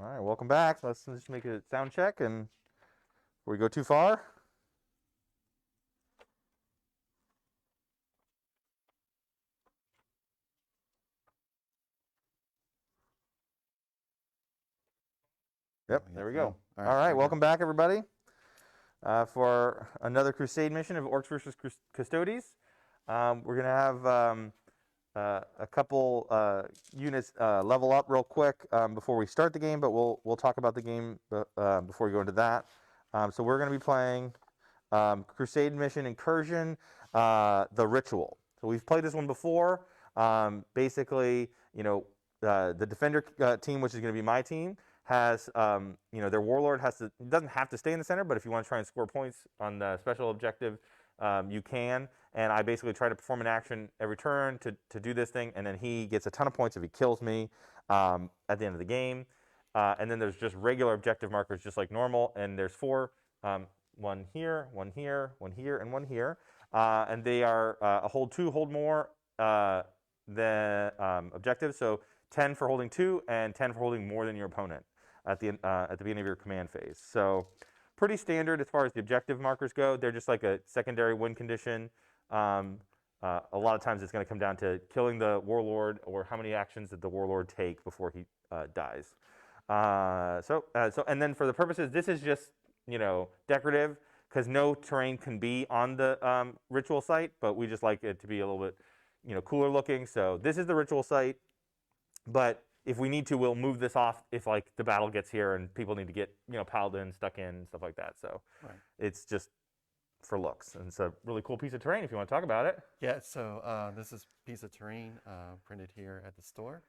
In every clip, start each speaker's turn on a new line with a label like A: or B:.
A: All right, welcome back. Let's just make a sound check and before we go too far. Yep, there we go. All right, welcome back, everybody, for another Crusade mission of Orks versus Custodes. We're going to have a couple units level up real quick before we start the game, but we'll talk about the game before we go into that. So we're going to be playing Crusade Mission Incursion, the Ritual. So we've played this one before. Basically, the Defender team, which is going to be my team, has, their Warlord doesn't have to stay in the center, but if you want to try and score points on the special objective, you can. And I basically try to perform an action every turn to do this thing, and then he gets a ton of points if he kills me at the end of the game. And then there's just regular objective markers, just like normal, and there's 4, one here, one here, one here, and one here. And they are a hold 2, hold more than objectives, so 10 for holding 2 and 10 for holding more than your opponent at the beginning of your command phase. So pretty standard as far as the objective markers go. They're just like a secondary win condition. A lot of times it's going to come down to killing the Warlord or how many actions did the Warlord take before he dies. And then for the purposes, this is just, decorative because no terrain can be on the ritual site, but we just like it to be a little bit, cooler looking. So this is the ritual site, but if we need to, we'll move this off if like the battle gets here and people need to get, paladin stuck in, stuff like that. So It's just for looks. And it's a really cool piece of terrain if you want to talk about it.
B: Yeah, so this is a piece of terrain printed here at the store,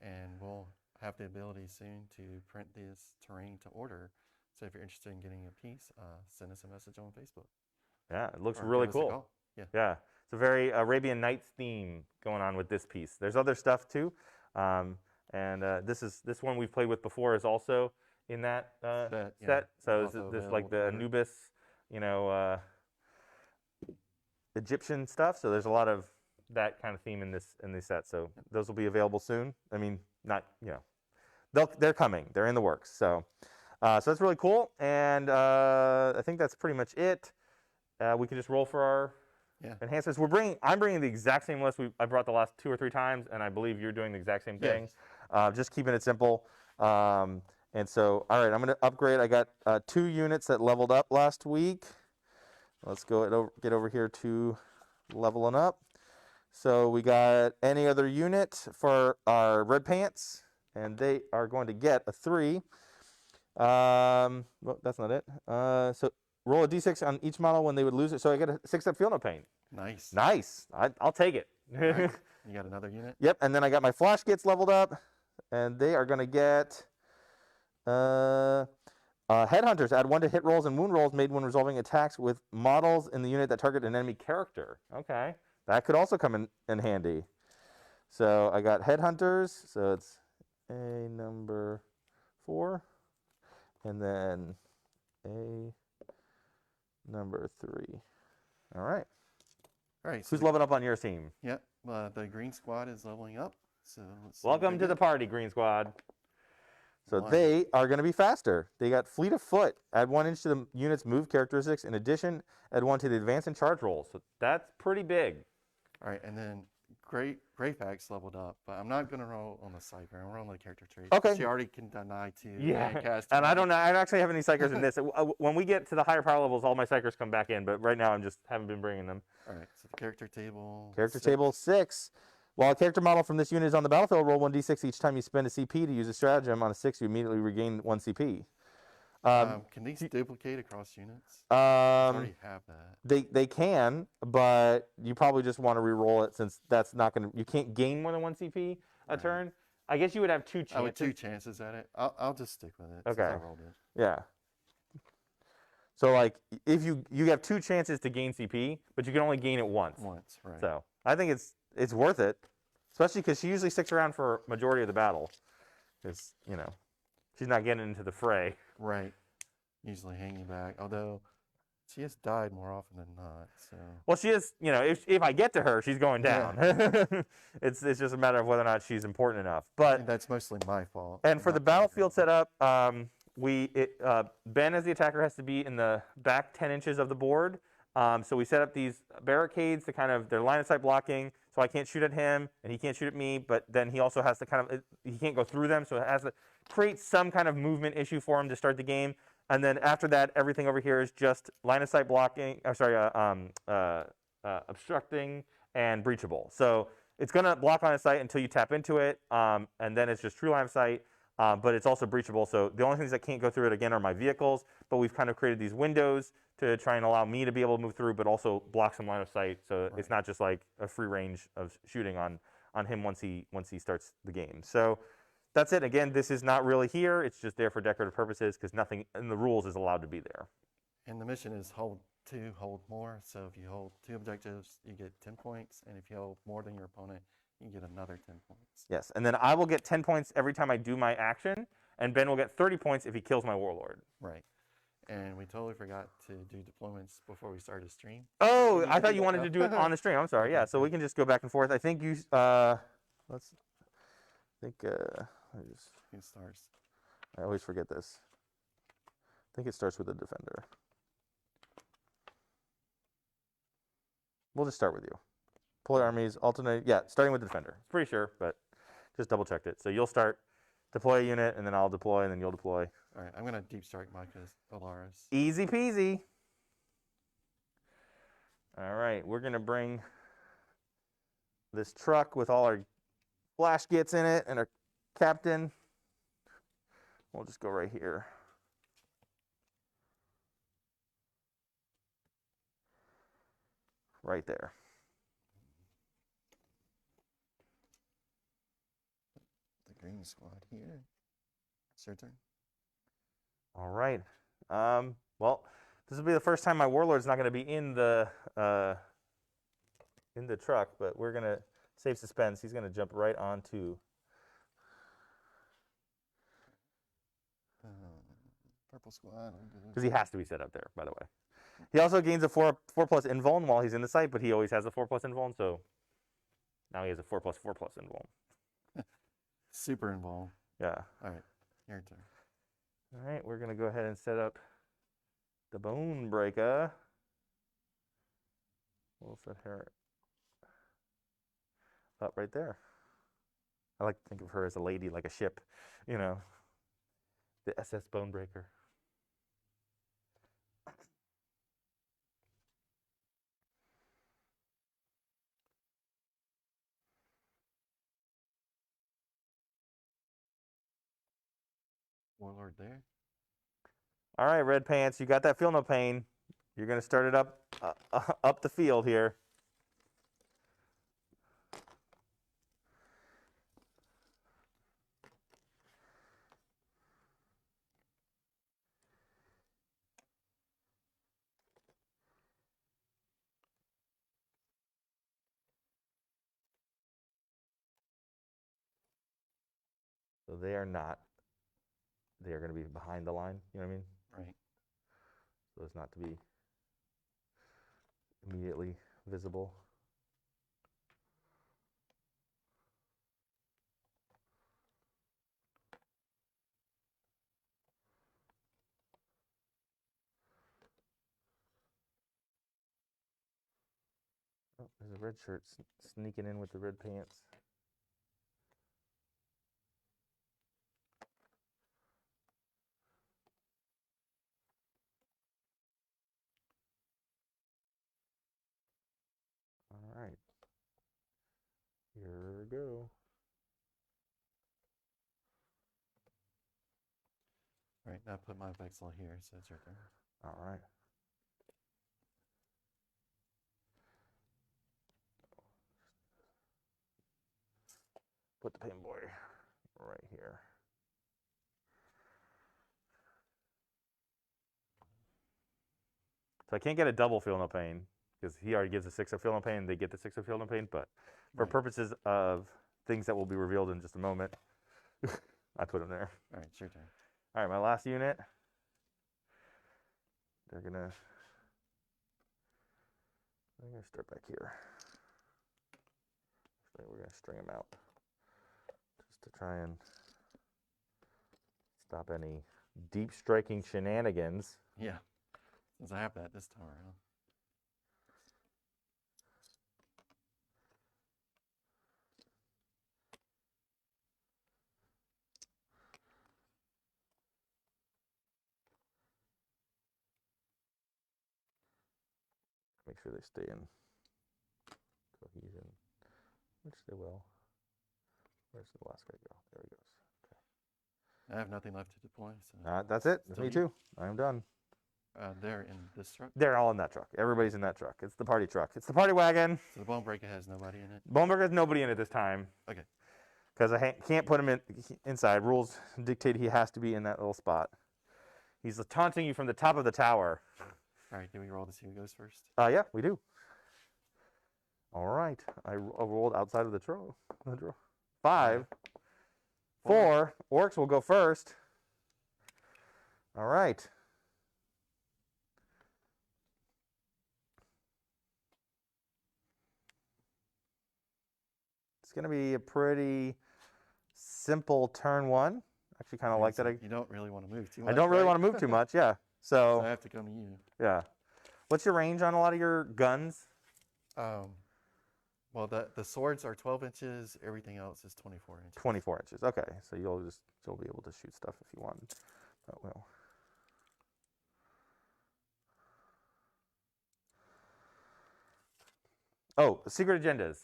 B: and we'll have the ability soon to print this terrain to order. So if you're interested in getting a piece, send us a message on Facebook.
A: Yeah, it looks really cool. Yeah, it's a very Arabian Nights theme going on with this piece. There's other stuff too. This one we've played with before is also in that set. Yeah. So this is like the Anubis, Egyptian stuff. So there's a lot of that kind of theme in this set. So those will be available soon. I mean, not they're coming. They're in the works. So that's really cool. And I think that's pretty much it. We can just roll for our enhancements. I'm bringing the exact same list I brought the last 2 or 3 times, and I believe you're doing the exact same thing. Yes. Just keeping it simple. And so, all right, I'm going to upgrade. I got 2 units that leveled up last week. Let's get over here to leveling up. So we got any other unit for our red pants, and they are going to get a 3. Well, that's not it. So roll a d6 on each model when they would lose it. So I get a 6 that feel no pain. Nice. I'll take it.
B: Right. You got another unit?
A: Yep. And then I got my flash gets leveled up, and they are going to get headhunters. Add 1 to hit rolls and wound rolls made when resolving attacks with models in the unit that target an enemy character. Okay. That could also come in handy. So I got headhunters. So it's a number 4. And then a number 3. All right.
B: All right.
A: So who's leveling up on your team?
B: Yep. The green squad is leveling up. So
A: welcome to the party, green squad. So they are going to be faster. They got fleet of foot. Add 1 inch to the unit's move characteristics. In addition, add 1 to the advance and charge rolls. So that's pretty big.
B: All right. And then Greyfax leveled up, but I'm not going to roll on the Psyker. I'm rolling the character trait.
A: Okay.
B: She already can deny 2.
A: Yeah. And I don't actually have any Psykers in this. When we get to the higher power levels, all my Psykers come back in, but right now I haven't been bringing them.
B: All right. So the character table.
A: Table 6. While a character model from this unit is on the battlefield, roll 1d6 each time you spend a CP to use a stratagem. On a 6, you immediately regain 1 CP.
B: Can these duplicate across units?
A: I
B: already have that.
A: They can, but you probably just want to re-roll it since that's not going to. You can't gain more than 1 CP a turn. I guess you would have 2 chances.
B: I would 2 chances at it. I'll just stick with it.
A: Okay.
B: Since I rolled it.
A: Yeah. So like, if you have 2 chances to gain CP, but you can only gain it once.
B: Once, right?
A: So I think it's worth it, especially because she usually sticks around for majority of the battle, because she's not getting into the fray.
B: Right. Usually hanging back. Although She has died more often than not, so.
A: Well, she is, you know, if I get to her, she's going down. Yeah. It's just a matter of whether or not she's important enough. But
B: and that's mostly my fault.
A: And for the battlefield setup, Ben as the attacker has to be in the back 10 inches of the board. So we set up these barricades to kind of, they're line of sight blocking, so I can't shoot at him and he can't shoot at me, but then he also has to kind of, he can't go through them, so it has to create some kind of movement issue for him to start the game. And then after that, everything over here is just line of sight blocking, obstructing and breachable. So it's going to block line of sight until you tap into it, and then it's just true line of sight, but it's also breachable. So the only things that can't go through it, again, are my vehicles, but we've kind of created these windows to try and allow me to be able to move through, but also block some line of sight, so it's not just like a free range of shooting on him once he starts the game. So that's it. Again, this is not really here. It's just there for decorative purposes because nothing in the rules is allowed to be there.
B: And the mission is hold 2, hold more. So if you hold 2 objectives, you get 10 points. And if you hold more than your opponent, you get another 10 points.
A: Yes, and then I will get 10 points every time I do my action, and Ben will get 30 points if he kills my warlord.
B: Right. And we totally forgot to do deployments before we started stream.
A: Oh, I thought you wanted to do it on the stream. I'm sorry. Yeah, so we can just go back and forth. I think you, I
B: It starts.
A: I always forget this. I think it starts with the defender. We'll just start with you. Polar armies, alternate, yeah, starting with the defender. Pretty sure, but just double checked it. So you'll start, deploy a unit, and then I'll deploy, and then you'll deploy.
B: All right, I'm going to deep strike Micah's Alaris.
A: Easy peasy. All right, we're going to bring this truck with all our flash gets in it and our captain. We'll just go right here. Right there.
B: The green squad here. It's your turn.
A: All right. Well, this will be the first time my warlord's not going to be in the truck, but we're going to save suspense. He's going to jump right onto.
B: Purple squad.
A: Because he has to be set up there, by the way. He also gains a 4+ invuln while he's in the site, but he always has a 4+ invuln, so now he has a 4+4+ invuln.
B: Super involved.
A: Yeah.
B: All right, your turn.
A: All right, we're going to go ahead and set up the bone breaker. We'll set her up right there. I like to think of her as a lady, like a ship, you know, the SS Bonebreaker.
B: Warlord there.
A: All right, Red Pants, you got that feel no pain. You're going to start it up the field here. So they are not. They are going to be behind the line, you know what I mean?
B: Right.
A: So as not to be immediately visible. Oh, there's a red shirt sneaking in with the red pants. All right. Here we go.
B: All right, now put my Vexel here, so it's your turn.
A: All right. Put the pain boy right here. So I can't get a double feel no pain because he already gives a 6 of feel no pain and they get the 6 of feel no pain, but for purposes of things that will be revealed in just a moment, I put him there.
B: All right, it's your turn.
A: All right, my last unit. They're going to I'm going to start back here. Actually, we're going to string them out just to try and stop any deep striking shenanigans.
B: Yeah, since I have that this time around.
A: Make sure they stay in cohesion, which they will. Where's the last guy go? There he goes.
B: I have nothing left to deploy. So
A: That's it.
B: still
A: Me
B: you.
A: too. I'm done.
B: They're in this truck.
A: They're all in that truck. Everybody's in that truck. It's the party truck. It's the party wagon.
B: So the Bone Breaker has nobody in it.
A: Bone Breaker has nobody in it this time.
B: Okay.
A: Because I can't put him inside. Rules dictate he has to be in that little spot. He's taunting you from the top of the tower.
B: All right, do we roll to see who goes first?
A: Yeah, we do. All right. I rolled outside of the draw. 5. 4. Orks will go first. All right. It's going to be a pretty simple turn 1. Actually, kind of like that.
B: You don't really want to move too much.
A: I don't really want to move too much, yeah.
B: So I have to come to you.
A: Yeah. What's your range on a lot of your guns?
B: Well, the swords are 12 inches. Everything else is 24 inches.
A: 24 inches. Okay, so you'll be able to shoot stuff if you want. That will. Oh, secret agendas.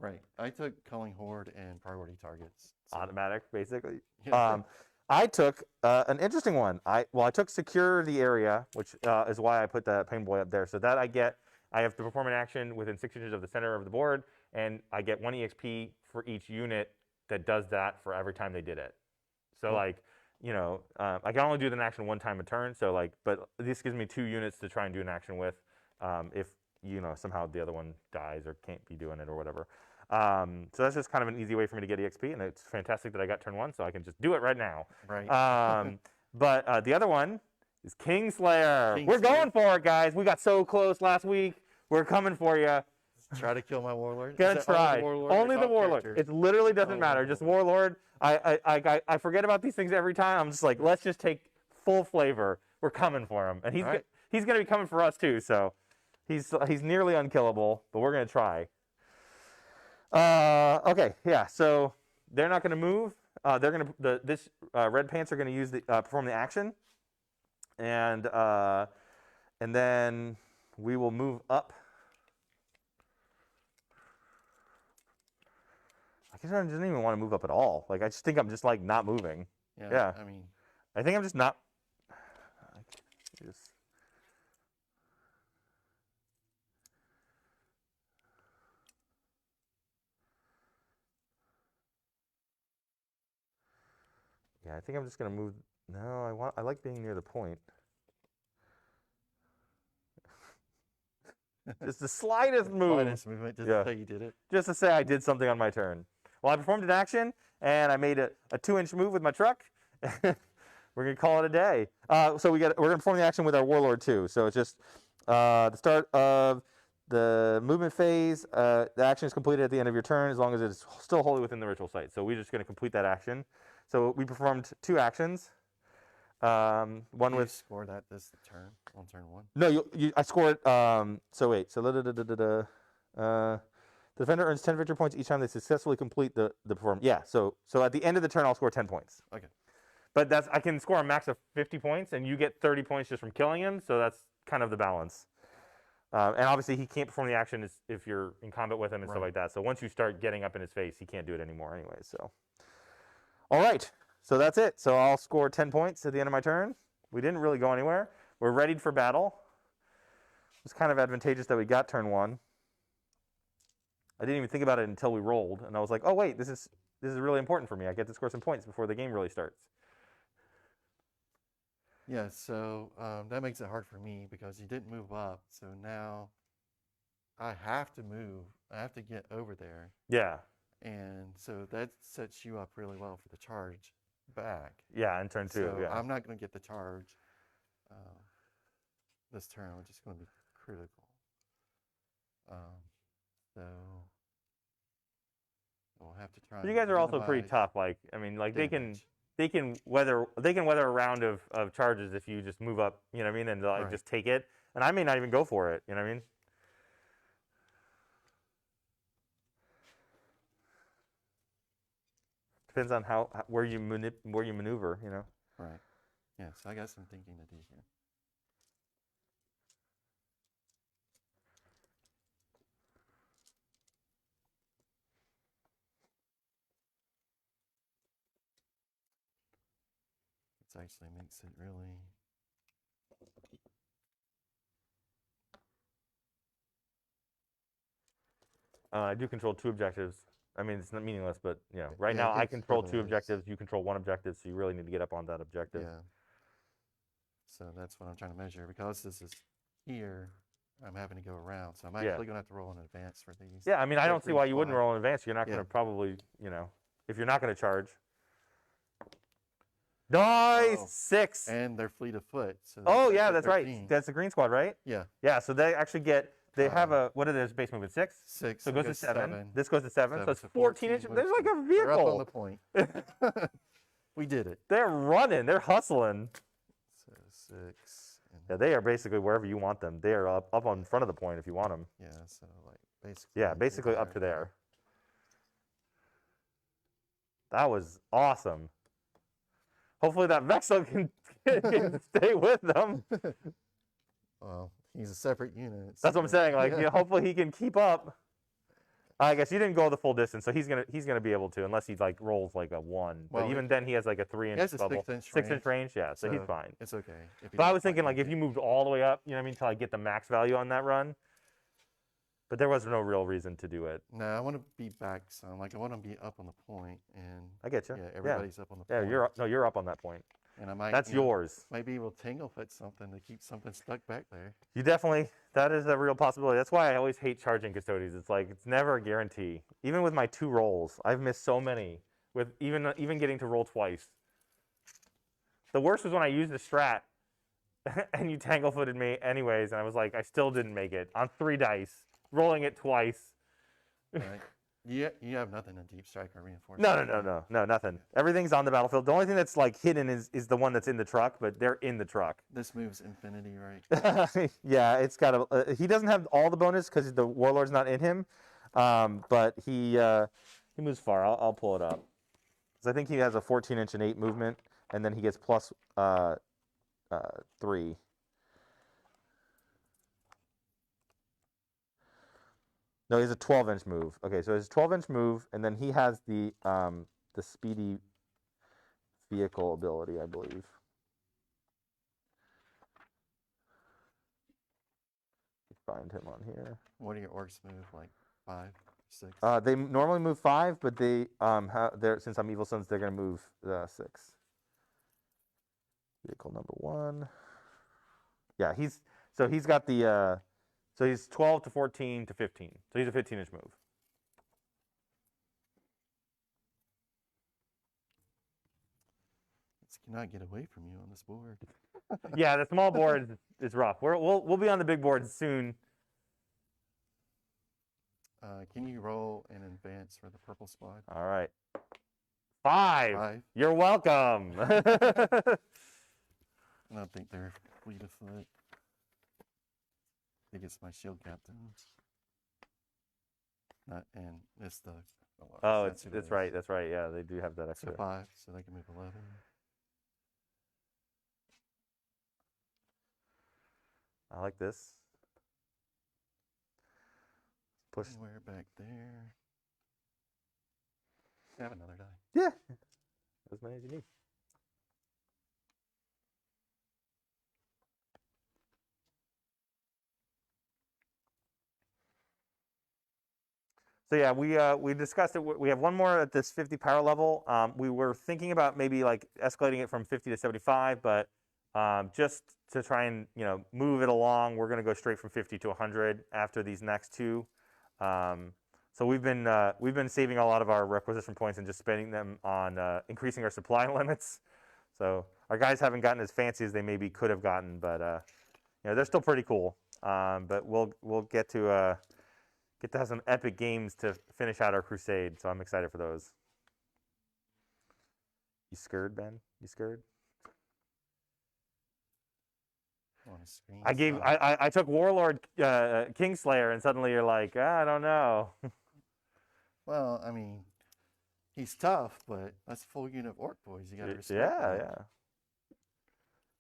B: Right. I took culling horde and priority targets. So.
A: Automatic, basically.
B: Yeah.
A: I took an interesting one. I took secure the area, which is why I put the pain boy up there. So that I have to perform an action within 6 inches of the center of the board, and I get 1 EXP for each unit that does that for every time they did it. So I can only do an action 1 time a turn. So but this gives me 2 units to try and do an action with, if somehow the other one dies or can't be doing it or whatever. So that's just kind of an easy way for me to get EXP, and it's fantastic that I got turn 1, so I can just do it right now.
B: Right.
A: But the other one is Kingslayer. We're going for it, guys. We got so close last week. We're coming for you.
B: Try to kill my warlord.
A: Gonna try. Only the warlord. It literally doesn't matter. Just warlord. I forget about these things every time. I'm just like, let's just take full flavor. We're coming for him, and he's gonna be coming for us too. So he's nearly unkillable, but we're gonna try. Okay, yeah. So they're not gonna move. This red pants are gonna use perform the action, and then we will move up. I guess I didn't even want to move up at all. I just think I'm just not moving. Yeah.
B: I mean,
A: I think I'm just not. Yeah, I think I'm just gonna move. No, I like being near the point. Just the slightest move.
B: Slightest movement, just to say you did it.
A: Just to say I did something on my turn. Well, I performed an action, and I made a 2-inch move with my truck. We're gonna call it a day. So we're gonna perform the action with our warlord too. So it's just the start of the movement phase. The action is completed at the end of your turn, as long as it's still wholly within the ritual site. So we're just gonna complete that action. So we performed 2 actions. One with
B: score that this turn on turn 1.
A: No, I scored. So wait. So the defender earns 10 victory points each time they successfully complete the performance. Yeah. So at the end of the turn, I'll score 10 points.
B: Okay.
A: But I can score a max of 50 points, and you get 30 points just from killing him. So that's kind of the balance. And obviously, he can't perform the action if you're in combat with him and stuff like that. So once you start getting up in his face, he can't do it anymore anyway. So, all right. So that's it. So I'll score 10 points at the end of my turn. We didn't really go anywhere. We're readied for battle. It's kind of advantageous that we got turn 1. I didn't even think about it until we rolled, and I was like, oh wait, this is really important for me. I get to score some points before the game really starts.
B: Yeah, so that makes it hard for me because you didn't move up. So now I have to move. I have to get over there.
A: Yeah.
B: And so that sets you up really well for the charge back.
A: Yeah, in turn 2.
B: So
A: yeah.
B: I'm not going to get the charge this turn, which is going to be critical. So we'll have to try.
A: But you guys are also pretty tough. Like, I mean, like they can weather a round of charges if you just move up. You know what I mean? And like just take it. And I may not even go for it. You know what I mean? Depends on where you maneuver. You know.
B: Right. Yeah. So I got some thinking to do here. It actually makes it really.
A: I do control 2 objectives. I mean, it's not meaningless, but you know, right now I control 2 objectives. You control 1 objective, so you really need to get up on that objective.
B: Yeah. So that's what I'm trying to measure. Because this is here, I'm having to go around. So I'm actually going to have to roll in advance for these.
A: Yeah, I mean, I don't see why you wouldn't roll in advance. You're not going to probably, you know, if you're not going to charge. Nice! 6.
B: And they're fleet of foot. So
A: yeah, that's 13. Right. That's the green squad, right?
B: Yeah.
A: Yeah, so they actually get, they have a, what is base movement? 6?
B: 6.
A: So it goes to 7. This goes to 7. So it's 14 inches. There's like a vehicle.
B: They're up on the point. We did it.
A: They're running. They're hustling.
B: So 6.
A: Yeah, they are basically wherever you want them. They are up on front of the point if you want them.
B: Yeah, so like basically.
A: Yeah, basically up to there. That was awesome. Hopefully that Vexel can stay with them.
B: Well, he's a separate unit.
A: That's what I'm saying. Like, you know, hopefully he can keep up. I guess you didn't go the full distance, so he's gonna be able to, unless he like rolls like a 1. But even then, he has like a 3-inch bubble, 6-inch range. Yeah, so he's fine.
B: It's okay.
A: But I was thinking like if you moved all the way up, you know what I mean, to like get the max value on that run. But there was no real reason to do it.
B: No, I want to be back some. Like I want to be up on the point, and
A: I get you.
B: Yeah, everybody's up on the point.
A: Yeah, you're up on that point.
B: And I might.
A: That's yours.
B: Might be able to tanglefoot something to keep something stuck back there.
A: You definitely. That is a real possibility. That's why I always hate charging Custodes. It's like it's never a guarantee. Even with my 2 rolls, I've missed so many. With even getting to roll twice. The worst was when I used the strat, and you tanglefooted me anyways, and I was like, I still didn't make it on 3 dice. Rolling it twice.
B: Right. You have nothing in Deep Strike or Reinforcement.
A: No, nothing. Everything's on the battlefield. The only thing that's like hidden is the one that's in the truck, but they're in the truck.
B: This moves infinity, right?
A: Yeah, it's got a. He doesn't have all the bonus because the Warlord's not in him, but he moves far. I'll pull it up. So I think he has a 14-inch and 8 movement, and then he gets plus 3. No, he has a 12-inch move. Okay, so his 12-inch move, and then he has the speedy vehicle ability, I believe. Find him on here.
B: What do your orcs move? Like 5, 6?
A: They normally move 5, but they since I'm Evil Sons, they're gonna move 6. Vehicle number 1. Yeah, he's got the. So he's 12 to 14 to 15. So he's a 15-inch move.
B: It cannot get away from you on this board.
A: Yeah, the small board is rough. We'll be on the big board soon.
B: Can you roll in advance for the purple squad?
A: All right. 5. You're welcome.
B: I don't think they're fleet of foot. I think it's my shield captain. And it's the.
A: Oh, that's right. That's right. Yeah, they do have that extra.
B: So 5, so they can move 11.
A: I like this. Push.
B: Anywhere back there. Have another die.
A: Yeah. As many as you need. So yeah, we discussed it. We have one more at this 50 power level. We were thinking about maybe like escalating it from 50 to 75, but just to try and move it along, we're going to go straight from 50 to 100 after these next 2. So we've been saving a lot of our requisition points and just spending them on increasing our supply limits. So our guys haven't gotten as fancy as they maybe could have gotten, but they're still pretty cool. But we'll get to get to have some epic games to finish out our crusade. So I'm excited for those. You scared, Ben? You scared?
B: On a screen.
A: I took Warlord Kingslayer, and suddenly you're like, I don't know.
B: Well, I mean, he's tough, but that's a full unit of Orc boys. You gotta respect
A: Yeah,
B: that.
A: yeah.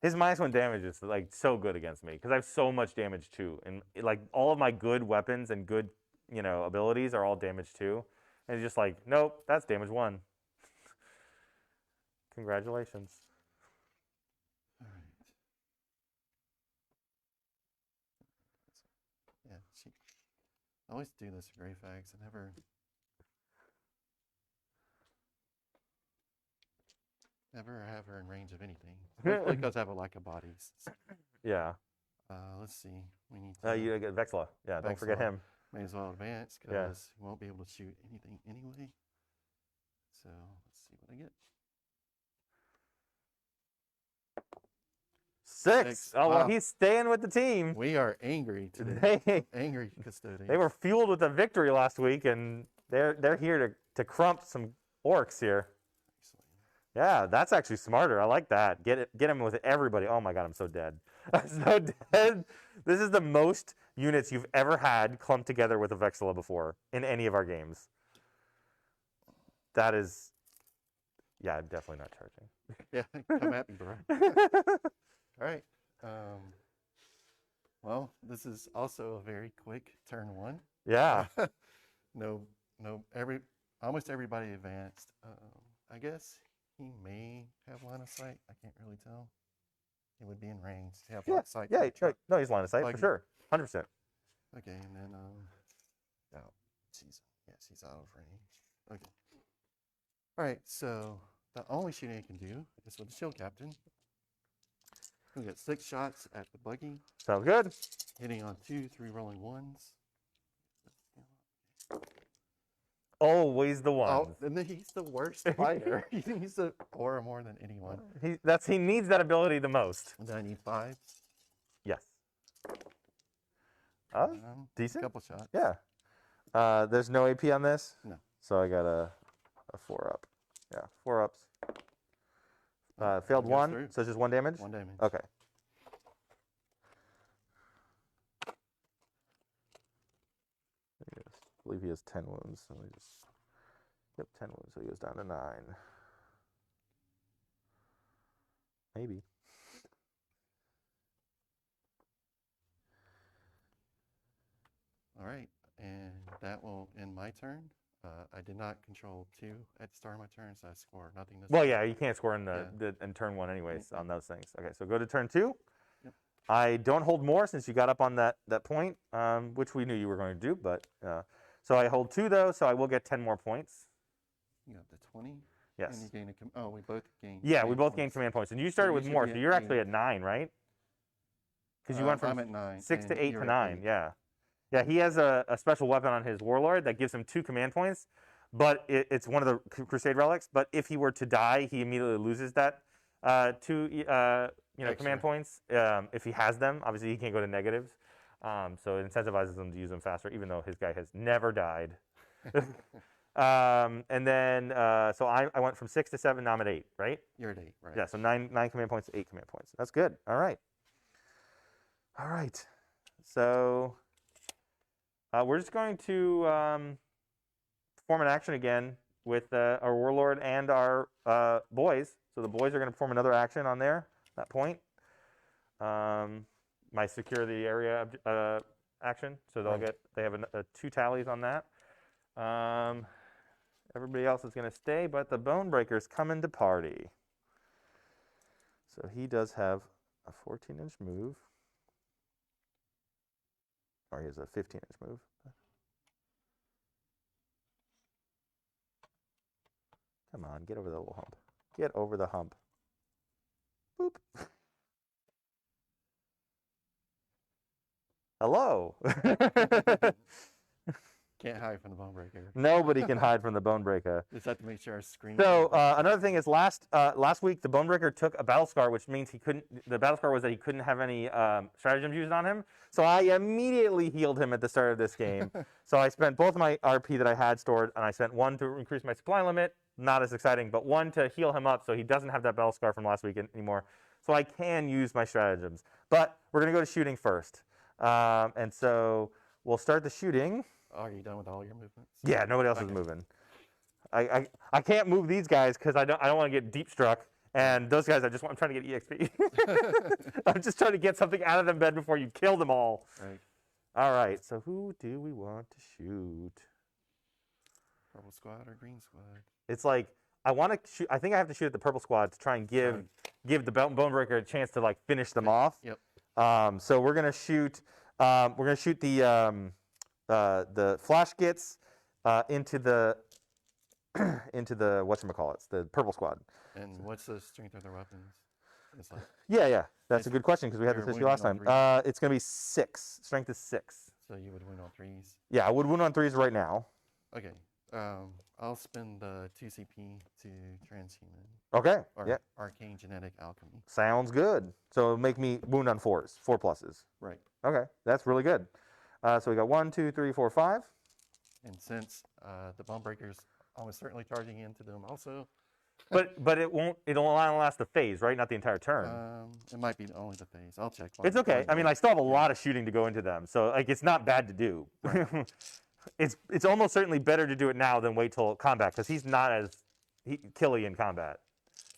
A: His -1 damage is like so good against me because I have so much damage too, and like all of my good weapons and good abilities are all damage 2, and he's just like, nope, that's damage 1. Congratulations.
B: All right. Yeah, I always do this for Grey Fags. I never have her in range of anything. Hopefully because I have a lack of bodies.
A: Yeah.
B: Let's see. We need to.
A: You get Vexla. Yeah, don't forget him.
B: May as well advance because he won't be able to shoot anything anyway. So let's see what I get.
A: 6. Oh,
B: wow.
A: well, he's staying with the team.
B: We are angry today. Angry custodians.
A: They were fueled with a victory last week, and they're here to crump some orcs here. Yeah, that's actually smarter. I like that. Get him with everybody. Oh my god, I'm so dead. I'm so dead. This is the most units you've ever had clumped together with a Vexilla before in any of our games. That is, yeah, I'm definitely not charging.
B: Yeah, come at me, bro. All right. Well, this is also a very quick turn 1.
A: Yeah.
B: Almost everybody advanced. I guess he may have line of sight. I can't really tell. He would be in range to have line of sight.
A: Yeah, no, he's line of sight for sure. 100%.
B: Okay, and then she's out of range. Okay. All right, so the only shooting I can do is with the shield captain. We get 6 shots at the buggy.
A: Sounds good.
B: Hitting on 2, 3 rolling 1s.
A: Always the one.
B: Oh, and then he's the worst fighter. He needs to aura more than anyone.
A: He needs that ability the most.
B: And then I need 5s.
A: Yes. Decent.
B: Couple shots.
A: Yeah. There's no AP on this?
B: No.
A: So I got a 4-up. Yeah, 4 ups. Failed 1,
B: through.
A: so it's just 1 damage?
B: 1 damage.
A: Okay. I believe he has 10 wounds. So we just, 10 wounds, so he goes down to 9. Maybe.
B: All right, and that will end my turn. I did not control 2 at the start of my turn, so I score nothing this
A: Well,
B: turn.
A: yeah, you can't score in turn 1 anyways on those things. Okay, so go to turn 2.
B: Yep.
A: I don't hold more since you got up on that point, which we knew you were going to do, but so I hold 2 though, so I will get 10 more points.
B: You got the 20.
A: Yes.
B: And you gain we both gained.
A: Yeah, we both gained command points, and you started with more, so you're actually at 9, right? Because you went from
B: I'm at 9,
A: 6 to 8 to
B: at
A: 9.
B: 8.
A: Yeah. Yeah, he has a special weapon on his warlord that gives him 2 command points, but it's one of the Crusade relics. But if he were to die, he immediately loses that 2 command points if he has them. Obviously, he can't go to negatives, so it incentivizes him to use them faster, even though his guy has never died. And then so I went from 6 to 7. Now I'm at 8, right?
B: You're at 8, right?
A: Yeah, so 9 command points to 8 command points. That's good. All right. All right. So we're just going to perform an action again with our warlord and our boys. So the boys are going to perform another action on that point. My secure the area action. So they have 2 tallies on that. Everybody else is going to stay, but the Bonebreaker's coming to party. So he does have a 14-inch move. Or he has a 15-inch move. Come on, get over the little hump. Get over the hump. Boop. Hello.
B: Can't hide from the bone breaker.
A: Nobody can hide from the bone breaker.
B: Just have to make sure our screen.
A: So another thing is last week the bone breaker took a battle scar, which means he couldn't. The battle scar was that he couldn't have any stratagems used on him. So I immediately healed him at the start of this game. So I spent both of my RP that I had stored, and I spent one to increase my supply limit. Not as exciting, but one to heal him up so he doesn't have that battle scar from last week anymore. So I can use my stratagems. But we're gonna go to shooting first, and so we'll start the shooting.
B: Are you done with all your movements?
A: Yeah, nobody else is moving. I can't move these guys because I don't want to get deep struck, and those guys I'm trying to get EXP. I'm just trying to get something out of them bed before you kill them all.
B: Right.
A: All right. So who do we want to shoot?
B: Purple squad or green squad?
A: It's like I want to shoot. I think I have to shoot at the purple squad to try and give the bone breaker a chance to like finish them off.
B: Yep.
A: So we're gonna shoot. The flash gets into the whatchamacallits, the purple squad.
B: And what's the strength of their weapons? It's like,
A: Yeah. That's a good question because we had this issue last time. It's gonna be 6. Strength is 6.
B: so you would win on 3s.
A: Yeah, I would win on 3s right now.
B: Okay. I'll spend 2 CP to transhuman.
A: Okay.
B: Or
A: Yeah.
B: arcane genetic alchemy.
A: Sounds good. So it'll make me wound on 4s, 4 pluses.
B: Right.
A: Okay, that's really good. So we got 1, 2, 3, 4, 5.
B: And since the bone breaker's almost certainly charging into them also.
A: But it'll only last the phase, right? Not the entire turn.
B: It might be only the phase. I'll check.
A: It's okay. I mean, I still have a lot of shooting to go into them, so like it's not bad to do.
B: Right.
A: It's almost certainly better to do it now than wait till combat because he's not as killy in combat.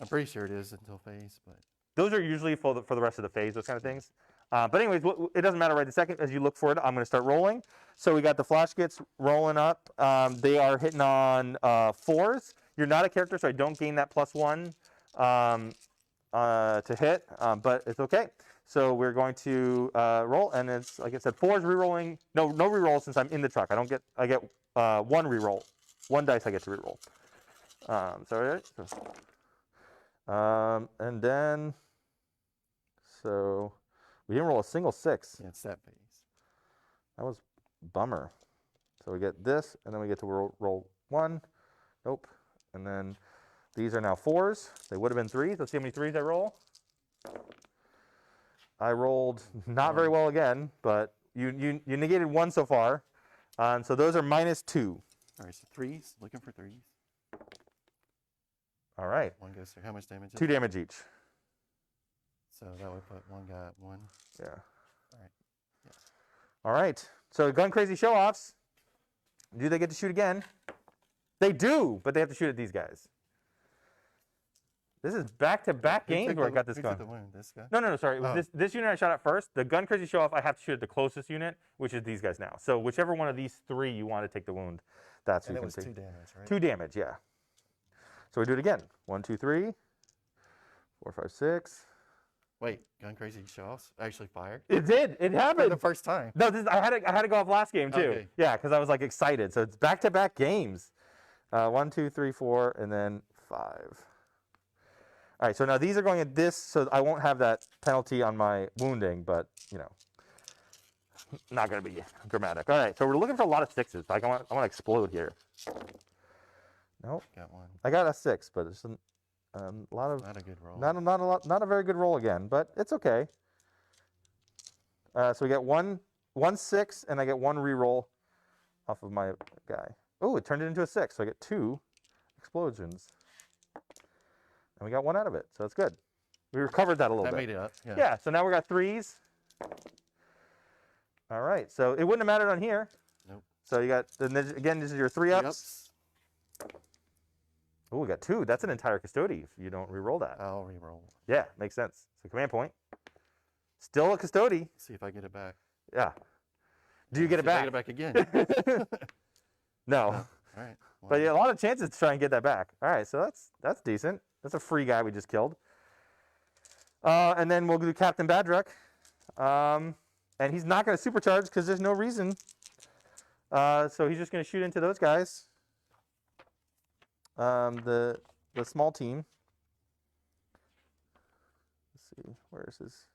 B: I'm pretty sure it is until phase, but
A: Those are usually for the rest of the phase, those kind of things. But anyways, it doesn't matter right this second. As you look for it, I'm going to start rolling. So we got the flash gets rolling up. They are hitting on 4s. You're not a character, so I don't gain that +1 to hit, but it's okay. So we're going to roll, and it's like I said, 4s rerolling. No reroll since I'm in the truck. I get 1 reroll. 1 dice I get to reroll. And then so we didn't roll a single 6.
B: yeah, it's that phase.
A: That was bummer. So we get this, and then we get to roll 1. Nope. And then these are now 4s. They would have been 3s. Let's see how many 3s I roll. I rolled not very well again, but you negated 1 so far. So those are -2.
B: All right, so 3s. Looking for 3s.
A: All right.
B: 1 goes through. How much damage?
A: 2 damage each.
B: So that would put 1 guy at 1.
A: Yeah.
B: All right. Yes.
A: All right. So gun crazy show-offs. Do they get to shoot again? They do, but they have to shoot at these guys. This is back-to-back games where I got this
B: Who
A: gun.
B: took the wound? This guy?
A: No, sorry. It was
B: Oh.
A: this unit I shot at first. The gun crazy show-off, I have to shoot at the closest unit, which is these guys now. So whichever one of these 3 you want to take the wound, that's who
B: And
A: you
B: it
A: can
B: was
A: take.
B: 2 damage, right?
A: 2 damage, yeah. So we do it again. 1, 2, 3, 4, 5, 6.
B: Wait, gun crazy show-offs actually fired?
A: It did. It
B: For
A: happened.
B: the first time.
A: No, I had to go off last game too.
B: Okay.
A: Yeah, because I was like excited. So it's back-to-back games. 1, 2, 3, 4, and then 5. All right. So now these are going at this, so I won't have that penalty on my wounding, but you know, not going to be dramatic. All right. So we're looking for a lot of 6s. Like I want to explode here. Nope.
B: Got 1.
A: I got a 6, but it's a lot of
B: Not a good roll.
A: not a very good roll again, but it's okay. So we get one 6, and I get 1 reroll off of my guy. Oh, it turned it into a 6, so I get 2 explosions, and we got 1 out of it, so that's good. We recovered that a little
B: That
A: bit.
B: made it up. Yeah.
A: Yeah. So now we got 3s. All right. So it wouldn't have mattered on here.
B: Nope.
A: So you got again. This is your 3-ups.
B: Yups.
A: Oh, we got 2. That's an entire custody if you don't reroll that.
B: I'll re-roll.
A: Yeah, makes sense. So command point. Still a custody.
B: See if I get it back.
A: Yeah. Do you get it
B: See if I
A: back?
B: get it back again.
A: No.
B: All right.
A: But yeah, a lot of chances to try and get that back. All right, so that's decent. That's a free guy we just killed. And then we'll do Captain Badruck. And he's not going to supercharge because there's no reason. So he's just going to shoot into those guys. The small team. Let's see, where's his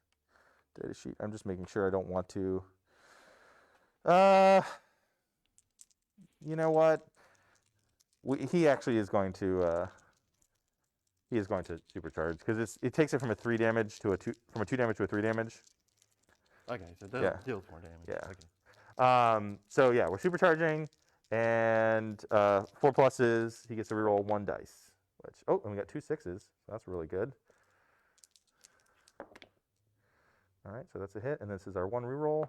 A: data sheet? I'm just making sure I don't want to. you know what? He actually is going to. He is going to supercharge because it takes it from a 3 damage to a 2 from a 2 damage to a 3 damage.
B: Okay, so it deals more damage.
A: Yeah.
B: Okay.
A: So yeah, we're supercharging, and 4 pluses. He gets to reroll 1 dice. Which and we got 2 6s. So that's really good. All right, so that's a hit, and this is our 1 reroll.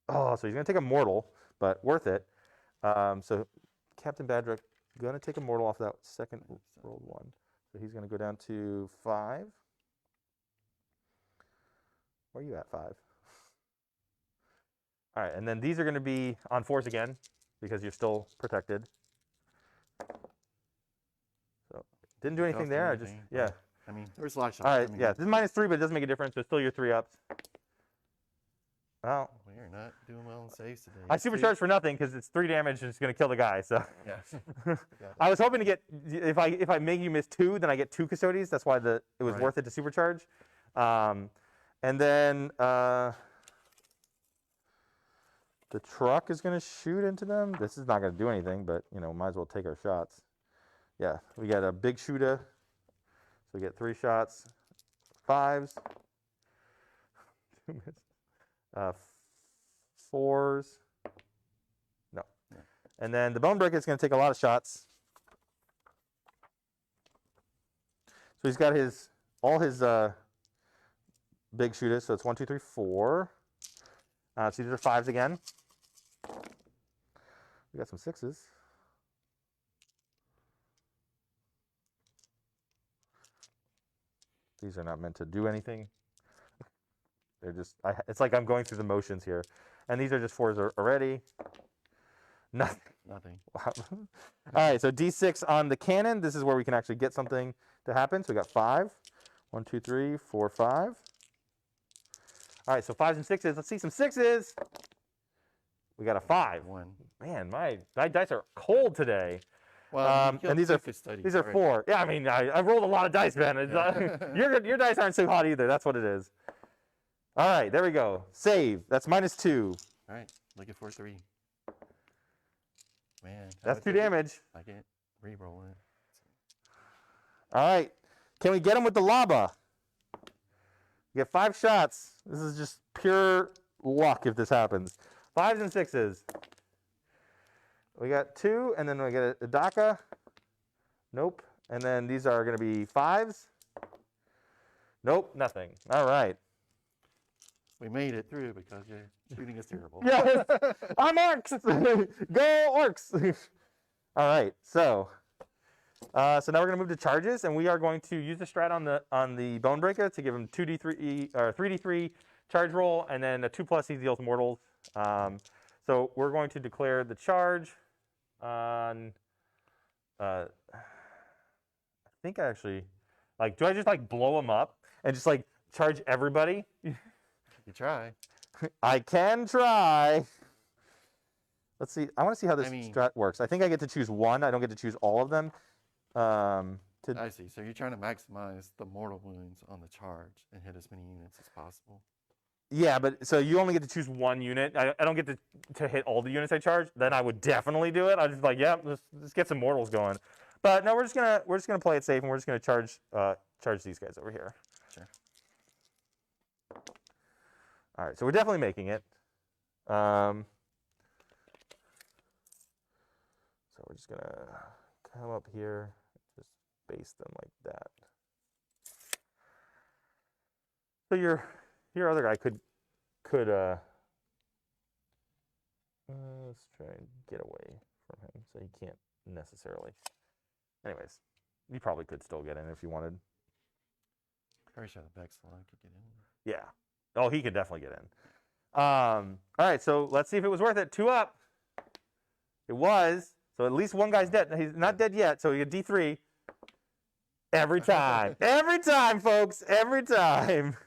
A: Oh, so he's gonna take a mortal, but worth it. So Captain Badrick gonna take a mortal off that second rolled 1. So he's gonna go down to 5. Where are you at, 5? All right, and then these are going to be on 4s again because you're still protected. So didn't do anything there. Yeah.
B: I mean, there's a lot of shots.
A: All right, yeah. This is -3, but it doesn't make a difference. So still your 3-ups. Well,
B: we're not doing well in saves today.
A: I supercharged for nothing because it's 3 damage and it's going to kill the guy. So
B: yes.
A: I was hoping to get if I make you miss 2, then I get 2 Custodies. That's why it was worth it to supercharge. And then the truck is going to shoot into them. This is not going to do anything, but might as well take our shots. Yeah, we got a big shooter. So we get 3 shots, 5s, 2 misses, 4s. No. Yeah. And then the Bone Breaker is going to take a lot of shots. So he's got all his big shooters. So it's 1, 2, 3, 4. So these are 5s again. We got some 6s. These are not meant to do anything. They're just, it's like I'm going through the motions here. And these are just 4s already. Nothing. Wow. All right, so D6 on the cannon. This is where we can actually get something to happen. So we got 5. 1, 2, 3, 4, 5. All right, so 5s and 6s. Let's see some 6s. We got a 5.
B: 1.
A: Man, my dice are cold today.
B: Well,
A: and these are 4. Yeah, I mean, I rolled a lot of dice, man. Your dice aren't so hot either. That's what it is. All right, there we go. Save. That's -2.
B: All right, looking for 3. Man,
A: that's 2 damage.
B: I can't re-roll it.
A: All right, can we get him with the lava? We get 5 shots. This is just pure luck if this happens. 5s and 6s. We got 2, and then we get a Daka. Nope. And then these are going to be 5s. Nope, nothing. All right.
B: We made it through because your shooting is terrible.
A: Yes, I'm Orks. Go Orks. All right, so now we're going to move to charges, and we are going to use the strat on the Bone Breaker to give him 2d3 or 3d3 charge roll, and then a 2+ he deals mortals. So we're going to declare the charge on. I think I actually do I just blow him up and just charge everybody?
B: You try.
A: I can try. Let's see. I want to see how this strat works. I think I get to choose 1. I don't get to choose all of them.
B: I see. So you're trying to maximize the mortal wounds on the charge and hit as many units as possible.
A: Yeah, but so you only get to choose 1 unit. I don't get to hit all the units I charge. Then I would definitely do it. I'd just be like, yeah, let's get some mortals going. But no, we're just gonna play it safe, and we're just gonna charge these guys over here.
B: Sure.
A: All right, so we're definitely making it. So we're just gonna come up here, just base them like that. So your other guy could let's try and get away from him so he can't necessarily. Anyways, you probably could still get in if you wanted.
B: Very sure the Bexlon could get in.
A: Yeah. Oh, he could definitely get in. All right, so let's see if it was worth it. 2 up. It was. So at least one guy's dead. He's not dead yet, so you get D3. Every time. Every time, folks. Every time.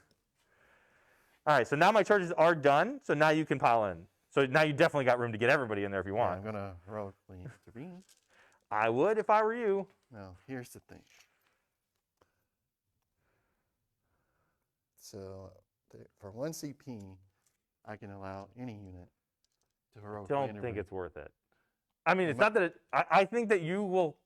A: All right, so now my charges are done, so now you can pile in. So now you definitely got room to get everybody in there if you want.
B: Yeah, I'm going to heroically intervene.
A: I would if I were you.
B: Now, here's the thing. So, for 1 CP, I can allow any unit to heroically intervene.
A: Don't think it's worth it. I mean, it's not that I think that you will.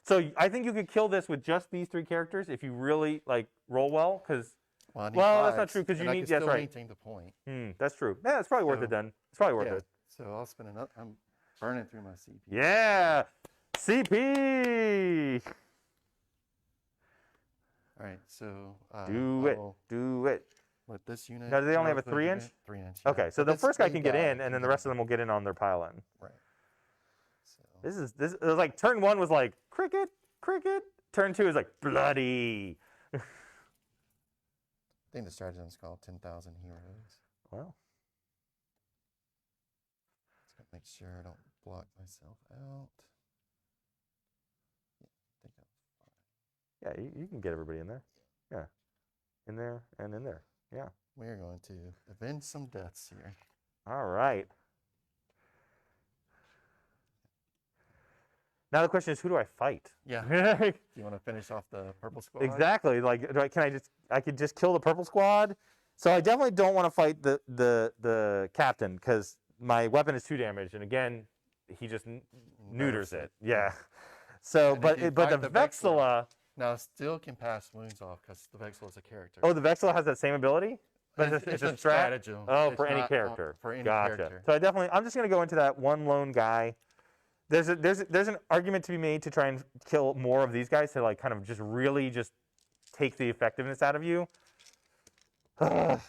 A: So I think you could kill this with just these 3 characters if you really like roll well. Because well, that's not true because you need. That's right.
B: Maintain the point.
A: That's true. Yeah, it's probably worth it then. It's probably worth it.
B: So I'll spend another. I'm burning through my CP.
A: Yeah, CP.
B: All right, so
A: do it.
B: Let this unit.
A: Now, do they only have a 3-inch?
B: 3-inch.
A: Okay,
B: Yeah.
A: so
B: But
A: the first guy
B: main
A: can get in, and then the rest of them will get in on their pile in.
B: Right. So.
A: This is like turn 1 was like cricket, cricket. Turn 2 is like bloody.
B: I think the stratagem is called 10,000 Heroes.
A: Wow.
B: Just gotta make sure I don't block myself out. Yeah, I think I'm fine.
A: Yeah, you can get everybody in there. Yeah, in there and in there. Yeah.
B: We're going to avenge some deaths here.
A: All right. Now the question is, who do I fight?
B: Yeah. You want to finish off the purple squad?
A: Exactly. Like, I could just kill the purple squad. So I definitely don't want to fight the captain because my weapon is 2 damage, and again, he just neuters it. Yeah. So,
B: and
A: but the Vexilla.
B: Now still can pass wounds off because the Vexilla is a character.
A: Oh, the Vexilla has that same ability. But
B: it's
A: a
B: stratagem.
A: Oh,
B: it's
A: for any character.
B: For any
A: gotcha.
B: character.
A: So I'm just gonna go into that one lone guy. There's an argument to be made to try and kill more of these guys to like kind of just really just take the effectiveness out of you. I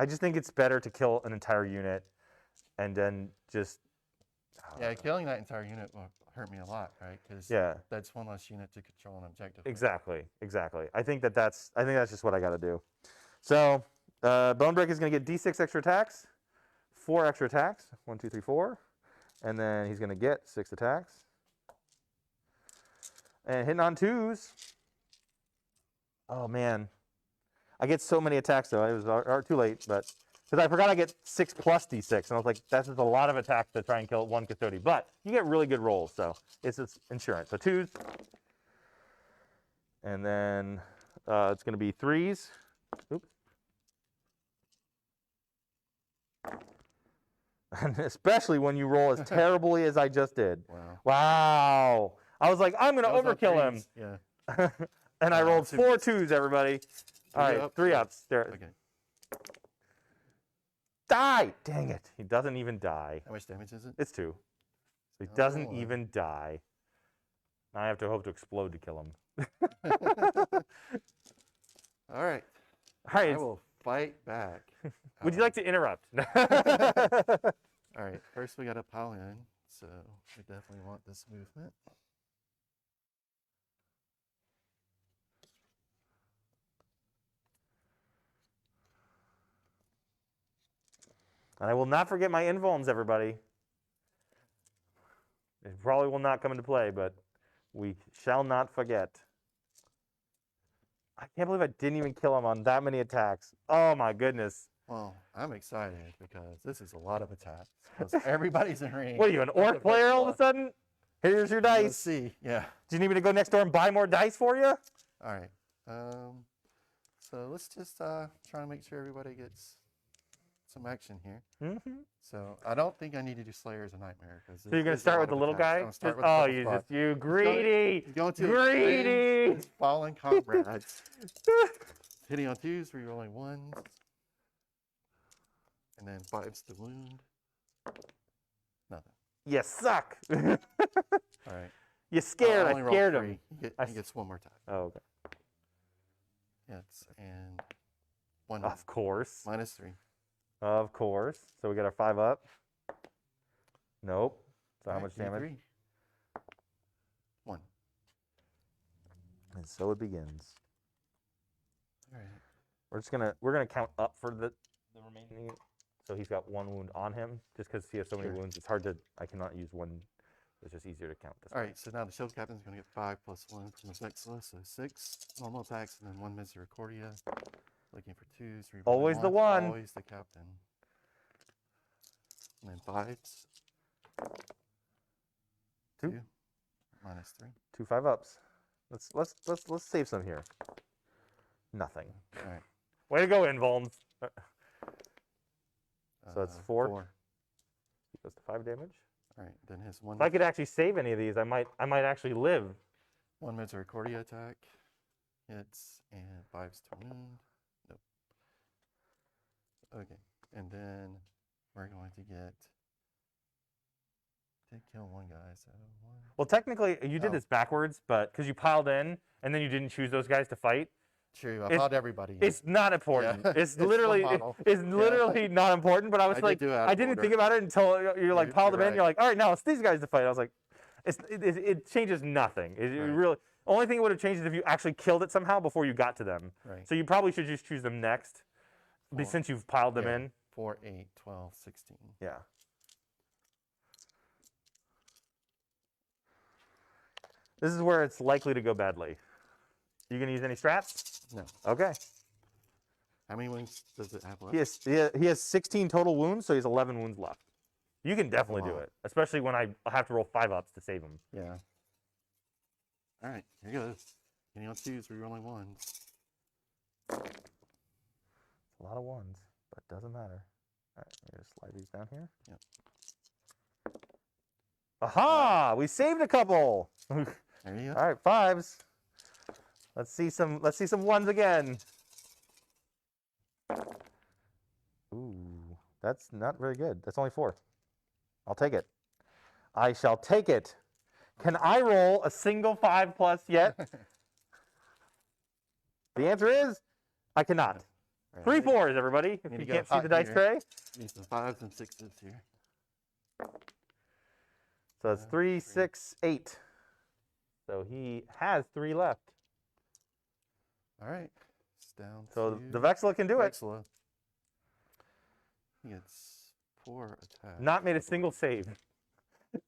A: just think it's better to kill an entire unit and then just.
B: Yeah, killing that entire unit will hurt me a lot, right? Because that's one less unit to control an objective.
A: Exactly. I think that's just what I got to do. So Bonebreak is going to get D6 extra attacks, 4 extra attacks, 1, 2, 3, 4. And then he's going to get 6 attacks. And hitting on 2s. Oh, man. I get so many attacks, though. It was too late, but because I forgot I get 6 plus D6. And I was like, that's just a lot of attacks to try and kill 1 custodian. But you get really good rolls, so it's insurance. So 2s. And then it's going to be 3s. Oops. And especially when you roll as terribly as I just did. Wow. I was like, I'm going to overkill him.
B: Yeah.
A: And I rolled 4 2s, everybody. All right, 3 ups. There.
B: Okay.
A: Die! Dang it. He doesn't even die.
B: How much damage is it?
A: It's 2. So he doesn't even die. Now I have to hope to explode to kill him.
B: All right. I will fight back.
A: Would you like to interrupt?
B: All right. First, we got to pile in. So we definitely want this movement.
A: And I will not forget my invulns, everybody. It probably will not come into play, but we shall not forget. I can't believe I didn't even kill him on that many attacks. Oh, my goodness.
B: Well, I'm excited because this is a lot of attacks. Everybody's in range.
A: What are you, an orc player all of a sudden? Here's your dice.
B: Let's see. Yeah.
A: Do you need me to go next door and buy more dice for you?
B: All right. So let's just try to make sure everybody gets some action here.
A: Mm-hmm.
B: So I don't think I need to do Slayer as a Nightmare. So
A: you're going to start with the little guy? You greedy. Greedy.
B: Fallen comrades. Hitting on 2s, rerolling 1s. And then 5s to wound. Nothing.
A: You suck.
B: All right.
A: You scared. I scared him.
B: He gets 1 more attack.
A: Oh, okay.
B: Yes, and 1.
A: Of course.
B: -3.
A: Of course. So we got our 5 up. Nope. So how much damage?
B: 3. 1.
A: And so it begins.
B: All right.
A: We're gonna count up for the remaining. So he's got 1 wound on him, just because he has so many wounds. It's hard to. I cannot use 1. It's just easier to count this.
B: All right. So now the shield captain's gonna get 5 + 1 from his Vexilla, so 6 normal attacks, and then 1 Misericordia. Looking for 2s.
A: Always the one.
B: Always the captain. And then 5s.
A: 2.
B: -3.
A: 2 5 ups. Let's save some here. Nothing.
B: All right.
A: Way to go, invulns. So that's 4.
B: 4.
A: He goes to 5 damage.
B: All right, then his one.
A: If I could actually save any of these, I might actually live.
B: 1 Misericordia attack hits and 5s to wound. Nope. Okay, and then we're going to get. Did kill one guy, so one.
A: Well, technically, you did this backwards, but because you piled in and then you didn't choose those guys to fight.
B: True, I piled everybody.
A: It's not important.
B: Yeah.
A: It's literally not important. But I was like, I didn't think about it until you're like piled them in. You're like, all right, now it's these guys to fight. I was like, it changes nothing. It really only thing it would have changed is if you actually killed it somehow before you got to them.
B: Right.
A: So you probably should just choose them next, since you've piled them in.
B: 4, 8, 12, 16.
A: Yeah. This is where it's likely to go badly. You gonna use any strats?
B: No.
A: Okay.
B: How many wounds does it have left?
A: He has 16 total wounds, so he has 11 wounds left. You can definitely do it, especially when I have to roll 5-ups to save him.
B: Yeah. All right, here goes. Any on 2s, rerolling 1s.
A: A lot of ones, but doesn't matter. All right, let me just slide these down here.
B: Yep.
A: Aha! We saved a couple.
B: There you go.
A: All right, 5s. Let's see some 1s again. Ooh, that's not very good. That's only 4. I'll take it. I shall take it. Can I roll a single 5+ yet? The answer is I cannot.
B: Right.
A: 3 4s, everybody. If you can't see the dice tray.
B: Need some 5s and 6s here.
A: So it's 3, 6, 8. So he has 3 left.
B: All right. It's down
A: So
B: to
A: the Vexilla can do it.
B: Vexilla. He gets 4 attacks.
A: Not made a single save.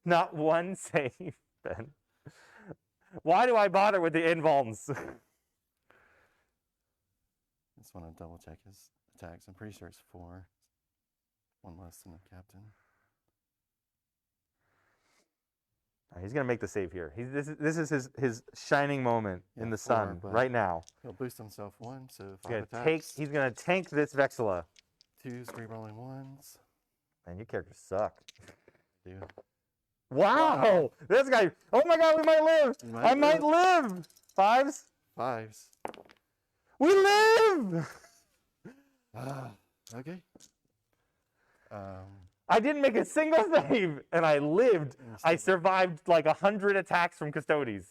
A: Not one save, Ben. Why do I bother with the invulns?
B: Just want to double check his attacks. I'm pretty sure it's 4. 1 less than the captain.
A: He's going to make the save here. This is his shining moment in the sun right now.
B: He'll boost himself 1, so 5 attacks.
A: He's going to tank this Vexilla.
B: 2s, rerolling 1s.
A: Man, your characters suck.
B: Dude.
A: Wow! This guy, oh my god, we might live! I might live! 5s?
B: 5s.
A: We live!
B: Okay.
A: I didn't make a single save, and I lived. I survived like 100 attacks from Custodes.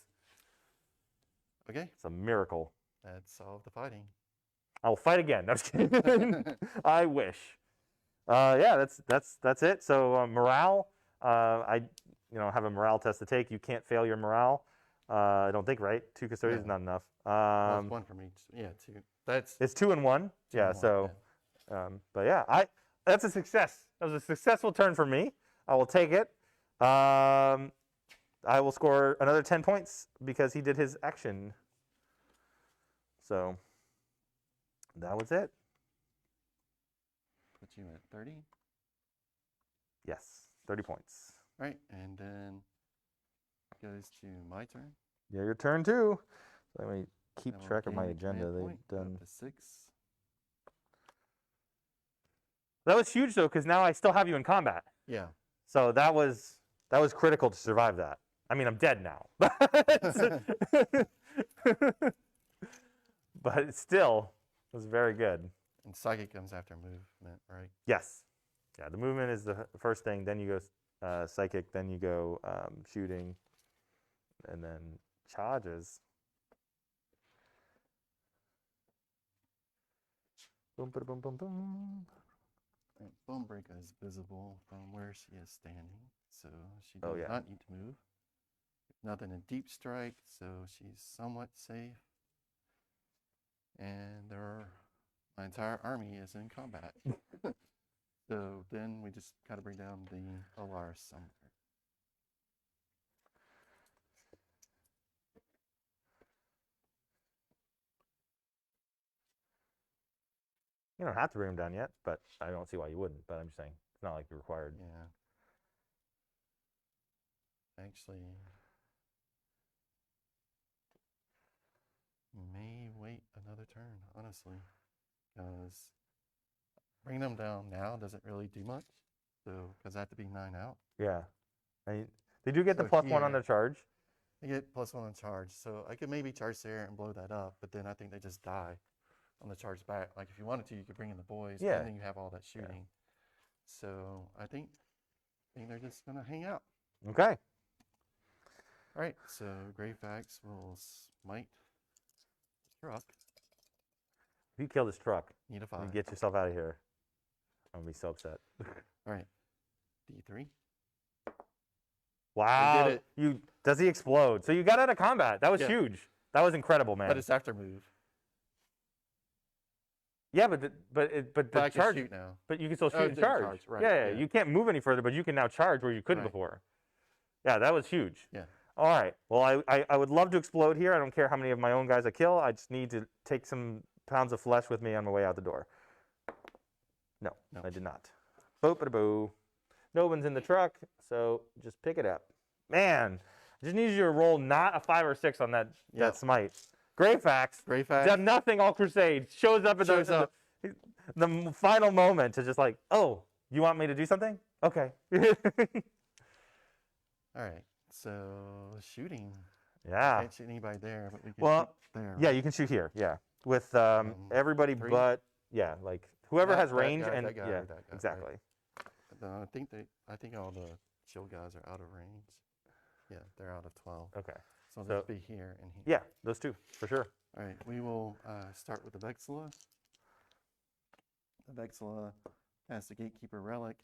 B: Okay.
A: It's a miracle.
B: That's all the fighting.
A: I'll fight again. No, I'm just kidding. I wish. Yeah, that's it. So morale. I have a morale test to take. You can't fail your morale. I don't think, right? 2 Custodians is not enough.
B: Well, 1 from each. Yeah, 2.
A: It's 2 and 1. Yeah. So, but yeah, that's a success. That was a successful turn for me. I will take it. I will score another 10 points because he did his action. So that was it.
B: Put you at 30.
A: Yes, 30 points.
B: Right, and then goes to my turn.
A: Yeah, your turn too. Let me keep
B: I will
A: track of my
B: gain a
A: agenda.
B: command
A: They've
B: point,
A: done.
B: up to 6.
A: That was huge though, because now I still have you in combat.
B: Yeah.
A: So that was critical to survive that. I mean, I'm dead now, but it still was very good.
B: And psychic comes after movement, right?
A: Yes. Yeah, the movement is the first thing. Then you go psychic. Then you go shooting, and then charges. Boom, boom, boom, boom, boom.
B: Right, Bonebreaker is visible from where she is standing, so she does not need to move. Nothing in deep strike, so she's somewhat safe. And my entire army is in combat. So then we just gotta bring down the Alaris somewhere.
A: You don't have to bring him down yet, but I don't see why you wouldn't. But I'm just saying, it's not like you're required.
B: Yeah. Actually, may wait another turn, honestly, because bringing them down now doesn't really do much. So, because I have to be 9 out.
A: Yeah. They do get the
B: So
A: +1 on
B: here-
A: their charge.
B: They get +1 on charge, so I could maybe charge there and blow that up, but then I think they just die on the charge back. Like if you wanted to, you could bring in the boys,
A: Yeah.
B: and then you have all that shooting. So I think they're just gonna hang out.
A: Okay.
B: All right, so Greyfax will smite truck.
A: If you kill this truck,
B: Need a
A: you
B: 5.
A: get yourself out of here. I'm gonna be so upset.
B: All right, D3.
A: Wow.
B: it.
A: Does he explode? So you got out of combat. That was
B: Yeah.
A: huge. That was incredible, man.
B: But it's after move.
A: Yeah, but the
B: But I can
A: charge.
B: shoot now.
A: But you can still shoot
B: Oh,
A: and
B: didn't
A: charge.
B: charge, right,
A: Yeah,
B: yeah.
A: you can't move any further, but you can now charge where you couldn't
B: Right.
A: before. Yeah, that was huge.
B: Yeah.
A: All right. Well, I would love to explode here. I don't care how many of my own guys I kill. I just need to take some pounds of flesh with me on my way out the door. No, I did not. Boop-a-boo. No one's in the truck, so just pick it up. Man, I just need you to roll not a 5 or 6 on that smite. Greyfax.
B: Greyfax.
A: Done nothing all crusade. Shows up at the final moment to just like, oh, you want me to do something? Okay.
B: All right, so shooting.
A: Yeah.
B: Can't shoot anybody there, but we can
A: Well,
B: shoot there.
A: yeah, you can shoot here. Yeah, with everybody
B: 3?
A: but like whoever
B: That-
A: has
B: that
A: range
B: guy,
A: and
B: that guy,
A: yeah,
B: or that guy, right.
A: exactly.
B: I think all the shield guys are out of range. Yeah, they're out of 12.
A: Okay.
B: So
A: So-
B: they'll be here and here.
A: Yeah, those two for sure.
B: All right, we will start with the Vexilla. The Vexilla has the Gatekeeper Relic,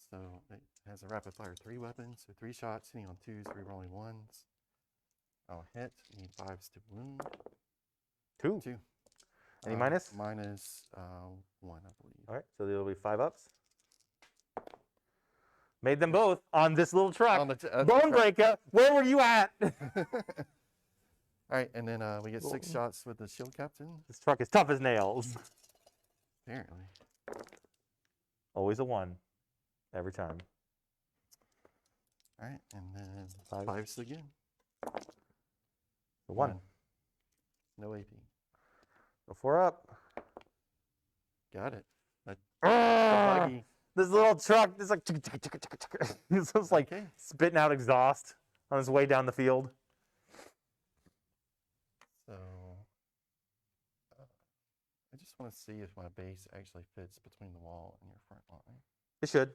B: so it has a rapid fire 3 weapons, so 3 shots, hitting on 2s, rerolling 1s. I'll hit. You need 5s to wound.
A: 2.
B: 2.
A: Any minus?
B: Minus 1, I believe.
A: All right, so there will be 5 ups. Made them both on this little truck.
B: On the
A: Bone breaker, where were you at?
B: All right, and then we get 6 shots with the Shield Captain,
A: This truck is tough as nails.
B: apparently.
A: Always a 1, every time.
B: All right, and then
A: 5.
B: 5s again.
A: A 1.
B: No AP.
A: Go 4 up.
B: Got it.
A: Ah!
B: Buggy.
A: This little truck, it's like, it's just like
B: Okay.
A: spitting out exhaust on his way down the field.
B: So I just want to see if my base actually fits between the wall and your front line.
A: It should.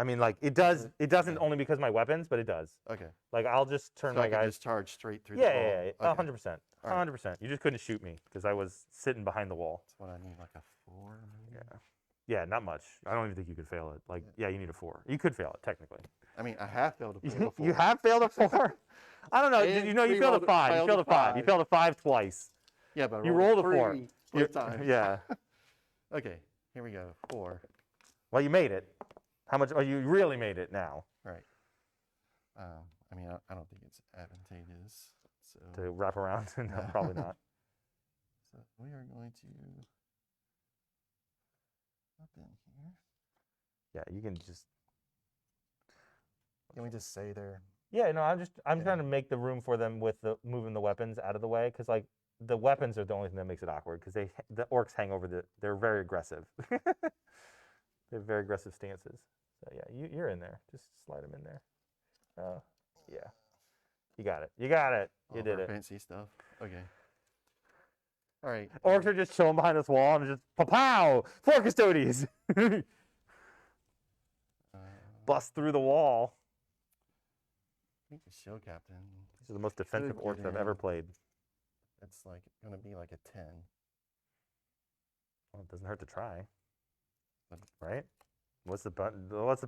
A: I mean, like, it does.
B: it?
A: It doesn't
B: Okay.
A: only because of my weapons, but it does.
B: Okay.
A: Like, I'll just turn
B: So I
A: my
B: can
A: guys.
B: just charge straight through
A: Yeah,
B: the wall.
A: yeah, yeah,
B: Okay.
A: 100%.
B: All right.
A: 100%. You just couldn't shoot me because I was sitting behind the wall.
B: That's what I need, like a 4 maybe?
A: Yeah. Yeah, not much. I don't even think you could fail it. Like, yeah, you need a 4. You could fail it, technically.
B: I mean, I have failed to fail before.
A: You have failed a 4? I don't know.
B: And
A: You know, you failed a
B: rerolled-
A: 5. You
B: failed
A: failed
B: a
A: a 5. You
B: 5.
A: failed a 5 twice.
B: Yeah, but I
A: You rolled a 4.
B: 3 both times.
A: Yeah.
B: Okay, here we go. 4.
A: Well, you made it. How much? Oh, you really made it now
B: Right. I mean, I don't think it's advantageous. So,
A: to wrap around. No, probably not.
B: so we are going to up in here.
A: Yeah, you can just.
B: Can we just say there?
A: Yeah, no, I'm
B: Yeah.
A: trying to make the room for them with the moving the weapons out of the way because like the weapons are the only thing that makes it awkward because the orcs hang over they're very aggressive. They have very aggressive stances. So yeah, you're in there. Just slide them in there. Oh, yeah. You got it. You got it. You
B: All
A: did
B: of our
A: it.
B: fancy stuff. Okay. All right.
A: Orcs are just chilling behind this wall and just pow! 4 custodies. Bust through the wall.
B: I think the shield captain.
A: These are the most defensive
B: Could
A: orcs
B: get
A: I've ever
B: in.
A: played.
B: It's like going to be like a 10.
A: Well, it doesn't hurt to try,
B: But
A: right? What's the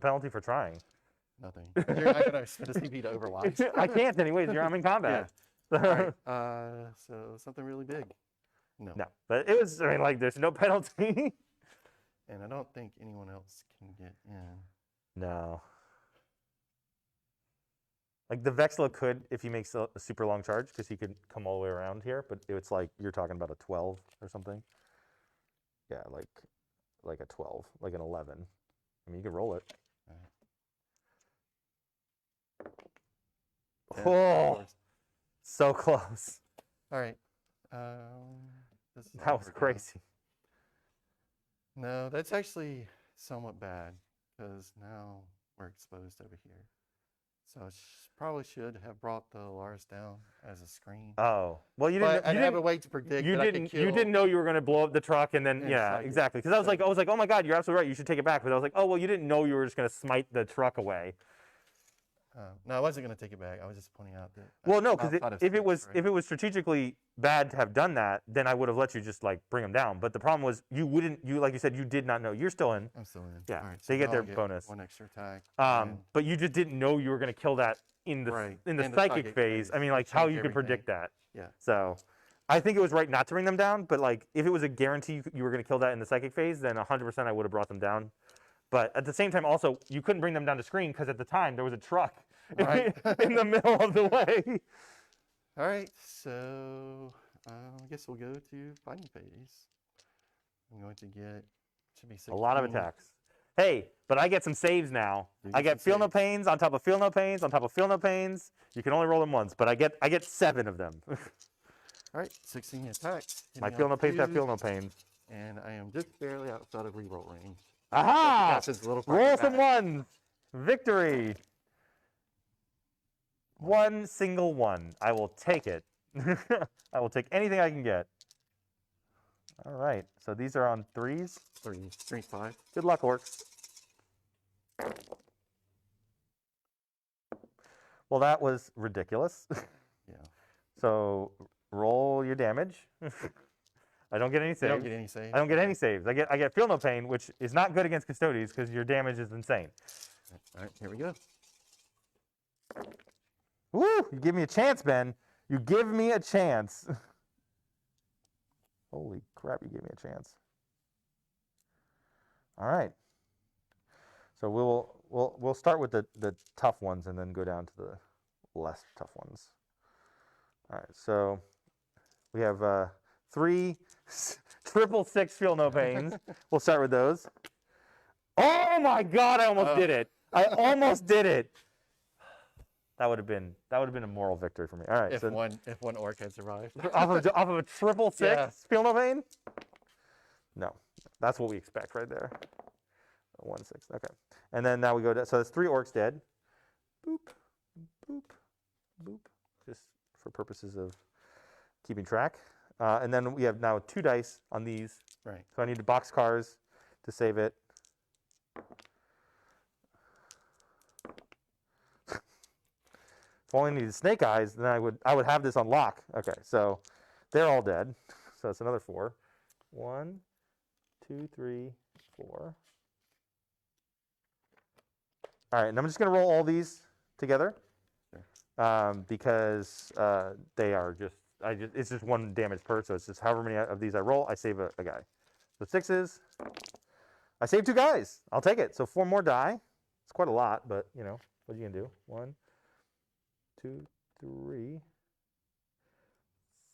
A: penalty for trying?
B: nothing. You're not going to spend a CP to overwatch.
A: I can't anyways. I'm in combat.
B: All right. So something really big. No.
A: No, but it was. I mean, like, there's no penalty.
B: And I don't think anyone else can get in.
A: No. Like the Vexilla could if he makes a super long charge because he could come all the way around here, but it's like you're talking about a 12 or something. Yeah, like a 12, like an 11. I mean, you could roll it.
B: All right. 10, of
A: Oh,
B: course.
A: so close.
B: All right. This is
A: That
B: all
A: was
B: we're doing.
A: crazy.
B: No, that's actually somewhat bad because now we're exposed over here. So probably should have brought the Lars down as a screen.
A: Oh, well, you
B: But
A: didn't.
B: I have a way to predict that I could kill.
A: You didn't know you were going to blow up the truck, and then
B: And
A: yeah,
B: strike it.
A: exactly. Because I was like, oh my God, you're absolutely right. You should take it back. But I was like, oh well, you didn't know you were just going to smite the truck away.
B: No, I wasn't going to take it back. I was just pointing out that.
A: Well, no, because
B: outside of
A: if it
B: six, right?
A: was strategically bad to have done that, then I would have let you just like bring them down. But the problem was you like you said, you did not know. You're still in.
B: I'm still in.
A: Yeah,
B: All right,
A: they get
B: now
A: their
B: I'll
A: bonus.
B: 1 extra attack.
A: But you just didn't know you were going to kill that in the psychic phase. I mean, like how you could predict that.
B: Yeah.
A: So, I think it was right not to bring them down. But like, if it was a guarantee you were going to kill that in the psychic phase, then 100% I would have brought them down. But at the same time, also you couldn't bring them down to screen because at the time there was a truck
B: Right.
A: in the middle of the way.
B: All right, so I guess we'll go to fighting phase. I'm going to get, should be 16.
A: A lot of attacks. Hey, but I get some saves now. I get feel no pains on top of feel no pains on top of feel no pains. You can only roll them once, but I get 7 of them.
B: All right, 16 attacks.
A: My feel no pains have feel no pains.
B: And I am just barely outside of reroll range.
A: Aha!
B: That's his little
A: Roll
B: fucking
A: some
B: back.
A: ones. Victory. One single one. I will take it. I will take anything I can get. All right. So these are on 3s.
B: 3, 5.
A: Good luck, Orks. Well, that was ridiculous.
B: Yeah.
A: So roll your damage. I don't get any saves.
B: You don't get any saves?
A: I don't get any saves. I get feel no pain, which is not good against Custodes because your damage is insane.
B: All right, here we go.
A: Woo! You give me a chance, Ben. You give me a chance. Holy crap! You gave me a chance. All right. So we'll start with the tough ones and then go down to the less tough ones. All right. So we have 3 triple 6 feel no pains. We'll start with those. Oh my God! I almost did it. I almost did it. That would have been a moral victory for me. All right.
B: If
A: So
B: one orc had survived.
A: off of a triple 6
B: Yeah.
A: feel no pain? No, that's what we expect right there. 1 6. Okay. And then now we go to, so that's 3 orcs dead. Boop, boop, boop. Just for purposes of keeping track. And then we have now 2 dice on these.
B: Right.
A: So I need the box cars to save it. If only needed snake eyes, then I would have this on lock. Okay, so they're all dead. So that's another 4. 1, 2, 3, 4. All right, and I'm just going to roll all these together because they are just, it's just 1 damage per, so it's just however many of these I roll, I save a guy. So 6s. I saved 2 guys. I'll take it. So 4 more die. It's quite a lot, but, you know, what are you going to do? 1, 2, 3,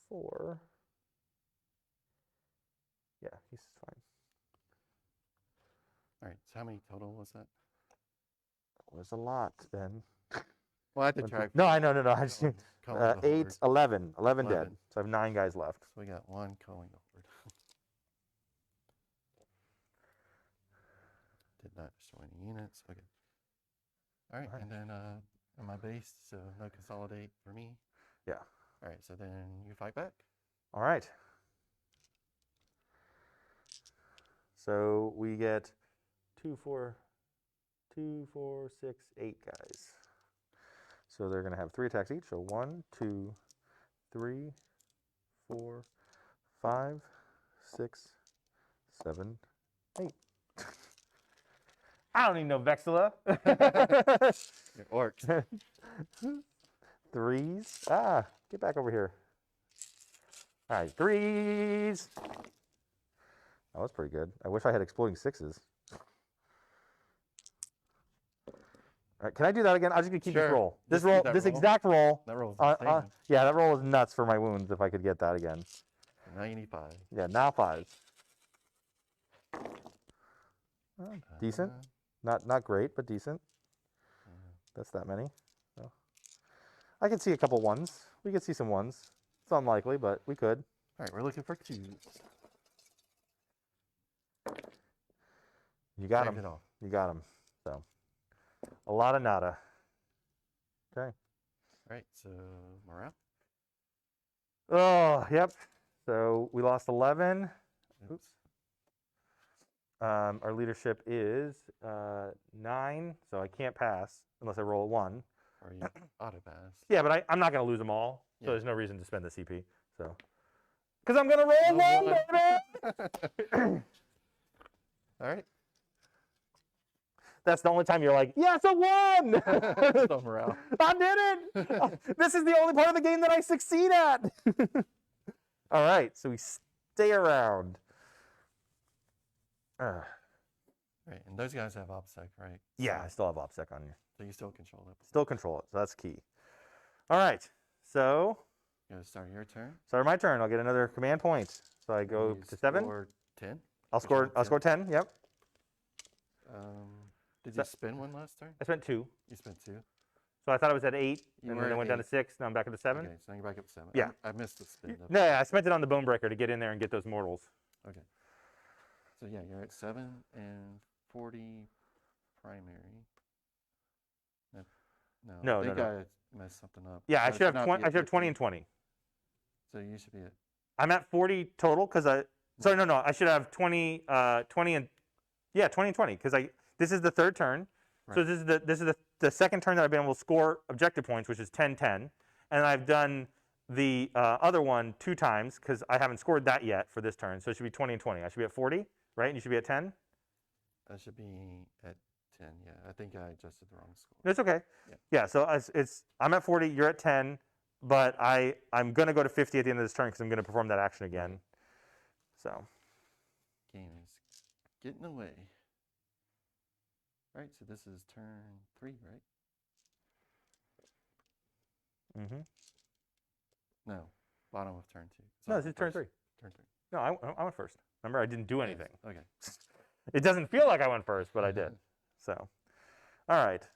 A: 4. Yeah, he's fine.
B: All right, so how many total was that?
A: That was a lot, Ben.
B: Well, I have to try.
A: No, I know. I just,
B: Culling the
A: 8,
B: horde.
A: 11 dead.
B: 11.
A: So I have 9 guys left.
B: So we got 1 culling the horde. Did not destroy any units. Okay. All right, and then on my base, so no consolidate for me.
A: Yeah.
B: All right, so then you fight back.
A: All right. So we get 2, 4, 6, 8 guys. So they're going to have 3 attacks each. So 1, 2, 3, 4, 5, 6, 7, 8. I don't need no Vexilla.
B: Your orcs.
A: 3s. Ah, get back over here. All right, 3s. That was pretty good. I wish I had exploding 6s. All right, can I do that again? I'm just gonna keep this roll. This
B: Just keep
A: roll,
B: that
A: this
B: roll.
A: exact roll.
B: That rolls insane.
A: Yeah, that roll is nuts for my wounds. If I could get that again.
B: 95.
A: Yeah, now 5s. Decent. Not great, but decent. That's that many. So. I can see a couple 1s. We could see some 1s. It's unlikely, but we could.
B: All right, we're looking for 2s.
A: You got
B: Saved
A: him.
B: it all.
A: You got him. So, a lot of nada. Okay.
B: All right, so morale.
A: Oh, yep. So we lost 11.
B: Oops.
A: Our leadership is 9, so I can't pass unless I roll a 1.
B: Or you auto pass.
A: Yeah, but I'm not going to lose them all, so
B: Yeah.
A: there's no reason to spend the CP. So, because I'm going to roll a 1, baby!
B: All right.
A: That's the only time you're like, yes, a 1!
B: No morale.
A: I did it! This is the only part of the game that I succeed at! All right, so we stay around.
B: Right, and those guys have OPSEC, right?
A: Yeah, I still have OPSEC on you.
B: So you still control it.
A: Still control it, so that's key. All right, so
B: You gotta start your turn.
A: start my turn. I'll get another command point. So I go
B: You
A: to 7.
B: score 10.
A: I'll score 10. Yep.
B: Did
A: So-
B: you spend one last turn?
A: I spent 2.
B: You spent 2.
A: So I thought I was at 8,
B: You
A: and
B: were
A: then I
B: at
A: went down to
B: 8.
A: 6. Now I'm back up to 7.
B: Okay, so now you're back up to 7.
A: Yeah.
B: I missed the spin.
A: No, yeah, I spent it on the bone breaker to get in there and get those mortals.
B: Okay. So yeah, you're at 7 and 40 primary. No,
A: No,
B: I think
A: no.
B: I messed something up.
A: Yeah, I
B: So it
A: should have
B: not
A: 20.
B: be
A: I
B: at
A: should have 20
B: 50.
A: and 20.
B: So you should be at.
A: I'm at 40 total because I. Sorry, no. I should have 20. 20 and. Yeah, 20 and 20 because I. This is the 3rd turn. So
B: Right.
A: this is the 2nd turn that I've been able to score objective points, which is 10-10, and I've done the other one 2 times because I haven't scored that yet for this turn. So it should be 20 and 20. I should be at 40, right? And you should be at 10.
B: I should be at 10. Yeah, I think I adjusted the wrong score.
A: That's okay.
B: Yeah.
A: Yeah. So I'm at 40. You're at 10, but I'm gonna go to 50 at the end of this turn because I'm gonna perform that action again. So.
B: Game is getting away. All right, so this is turn 3, right?
A: Mm-hmm.
B: No, bottom of turn 2. So
A: No, this is turn 3.
B: Turn 3.
A: No, I went first. Remember, I didn't do anything.
B: Yes, okay.
A: It doesn't feel like I went first, but I did. So, all right.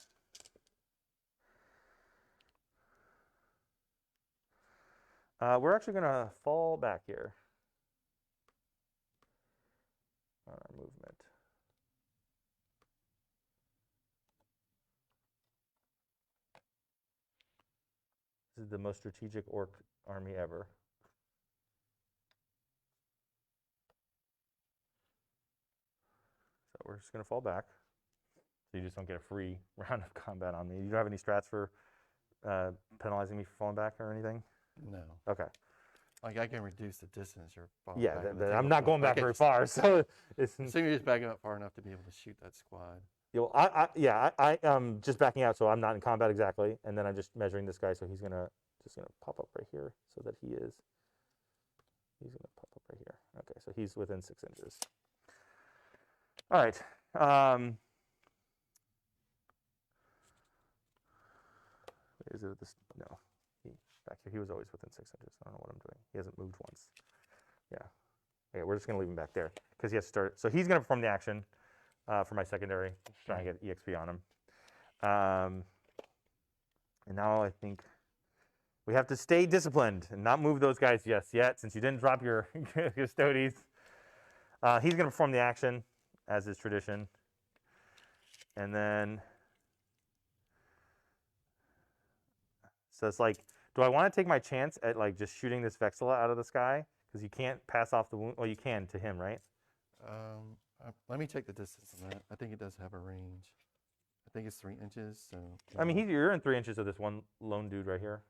A: We're actually going to fall back here on our movement. This is the most strategic orc army ever. So we're just going to fall back. So you just don't get a free round of combat on me. You don't have any strats for penalizing me for falling back or anything?
B: No.
A: Okay.
B: Like I can reduce the distance you're falling
A: Yeah,
B: back. with the
A: I'm not going back very far, so it's.
B: So you're just backing up far enough to be able to shoot that squad.
A: I am just backing out, so I'm not in combat exactly, and then I'm just measuring this guy, so he's just gonna pop up right here, so that he's gonna pop up right here. Okay, so he's within 6 inches. All right. Is it this? No, back here. He was always within 6 inches. I don't know what I'm doing. He hasn't moved once. Yeah. Okay, we're just gonna leave him back there because he has to start. So he's gonna perform the action for my secondary, try and get EXP on him. And now I think we have to stay disciplined and not move those guys just yet, since you didn't drop your Custodes. He's gonna perform the action as is tradition, and then. So it's like, do I want to take my chance at like just shooting this Vexilla out of the sky? Because you can't pass off the wound. Well, you can to him, right?
B: Let me check the distance on that. I think it does have a range. I think it's 3 inches. So.
A: I mean, you're in 3 inches of this one lone dude right here.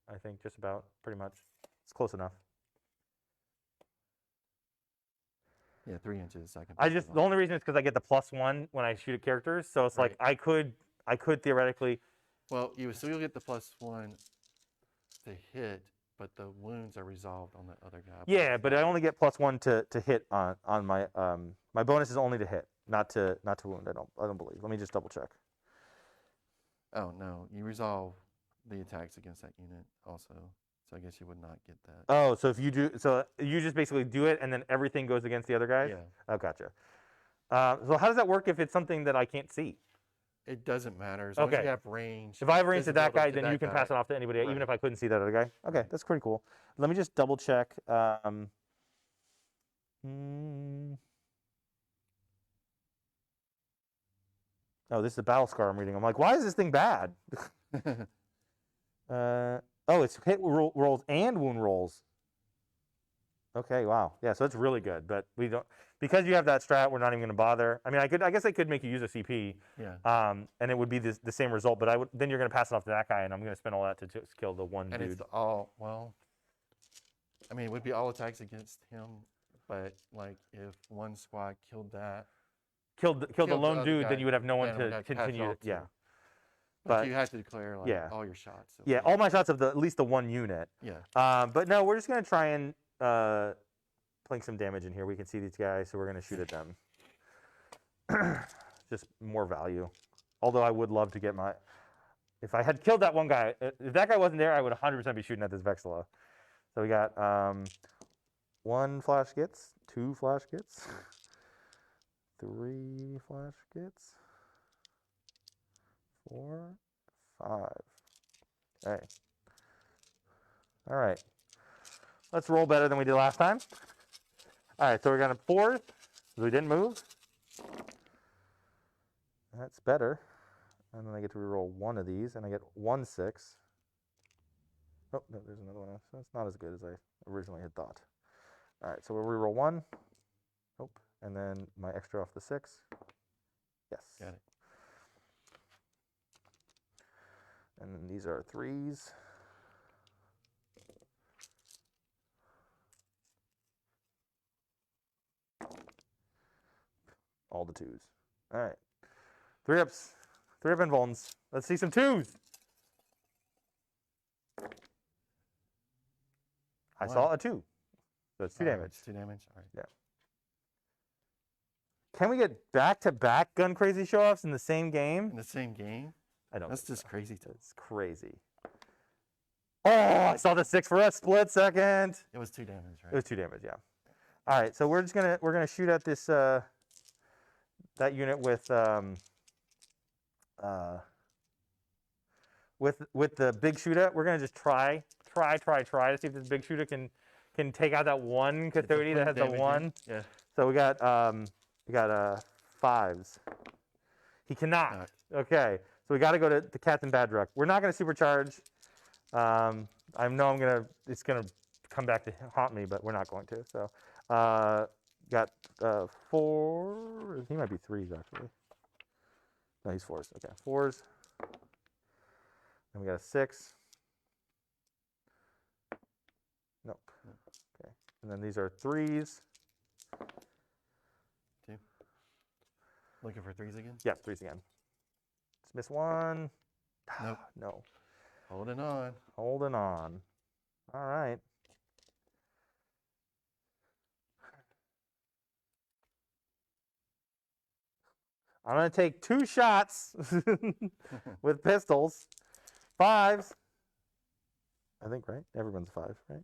A: I think just about, pretty much. It's close enough.
B: Yeah, 3 inches.
A: The only reason is because I get the +1 when I shoot at characters. So it's like I could theoretically.
B: Well, you still get the +1 to hit, but the wounds are resolved on the other guy.
A: Yeah, but I only get +1 to hit on my my bonus is only to hit, not to wound. I don't believe. Let me just double check.
B: Oh no, you resolve the attacks against that unit also. So I guess you would not get that.
A: Oh, so if you do, so you just basically do it, and then everything goes against the other guys.
B: Yeah.
A: Oh, gotcha. So how does that work if it's something that I can't see?
B: It doesn't matter. As long as you have range.
A: If I have range to that guy,
B: visibility
A: then you can pass it off to anybody, even if I couldn't see that other guy. Okay, that's pretty cool. Let me just double check. Oh, this is a battle scar I'm reading. I'm like, why is this thing bad? Oh, it's hit rolls and wound rolls. Okay, wow. Yeah, so it's really good, but we don't, because you have that strat, we're not even going to bother. I mean, I guess I could make you use a CP.
B: Yeah.
A: And it would be the same result, but then you're going to pass it off to that guy, and I'm going to spend all that to just kill the one
B: And
A: dude.
B: it's all, well, I mean, it would be all attacks against him, but like if one squad killed that,
A: Killed the lone
B: other
A: dude,
B: guy,
A: then you would have no one
B: then it would
A: to
B: have to pass it
A: continue.
B: off to.
A: Yeah.
B: But you have to declare like
A: yeah.
B: all your shots.
A: Yeah, all my shots of at least the one unit.
B: Yeah.
A: But no, we're just going to try and plink some damage in here. We can see these guys, so we're going to shoot at them. Just more value. Although I would love to get my... If I had killed that one guy, if that guy wasn't there, I would 100% be shooting at this Vexilla. So we got 1 flash gets, 2 flash gets, 3 flash gets, 4, 5. Hey. All right. Let's roll better than we did last time. All right, so we're going to 4. We didn't move. That's better. And then I get to reroll 1 of these, and I get 1 6. Oh, no, there's another one. So that's not as good as I originally had thought. All right, so we'll reroll 1. Nope. And then my extra off the 6. Yes.
B: Got it.
A: And then these are 3s. All the 2s. All right. 3 ups. 3 up invulns. Let's see some 2s. I saw a 2. So it's 2 damage.
B: 2 damage. All right.
A: Yeah. Can we get back-to-back gun crazy show-offs in the same game?
B: In the same game?
A: I don't.
B: That's just crazy.
A: It's crazy. Oh, I saw the 6 for a split second.
B: It was 2 damage, right?
A: It was 2 damage, yeah. All right, so we're gonna shoot at this that unit with the big shooter. We're gonna just try to see if this big shooter can take out that one Custodian that has the 1.
B: Yeah.
A: So we got 5s. He cannot. Okay, so we got to go to Captain Badruck. We're not gonna supercharge. I know it's gonna come back to haunt me, but we're not going to. So got 4. He might be 3s actually. No, he's 4s. Okay, 4s. And we got a 6. Nope. Okay. And then these are 3s.
B: 2. Looking for 3s again?
A: Yeah, 3s again. Just miss 1.
B: Nope.
A: No.
B: Holding on.
A: Holding on. All right. I'm going to take 2 shots with pistols. 5s. I think, right? Everyone's 5, right?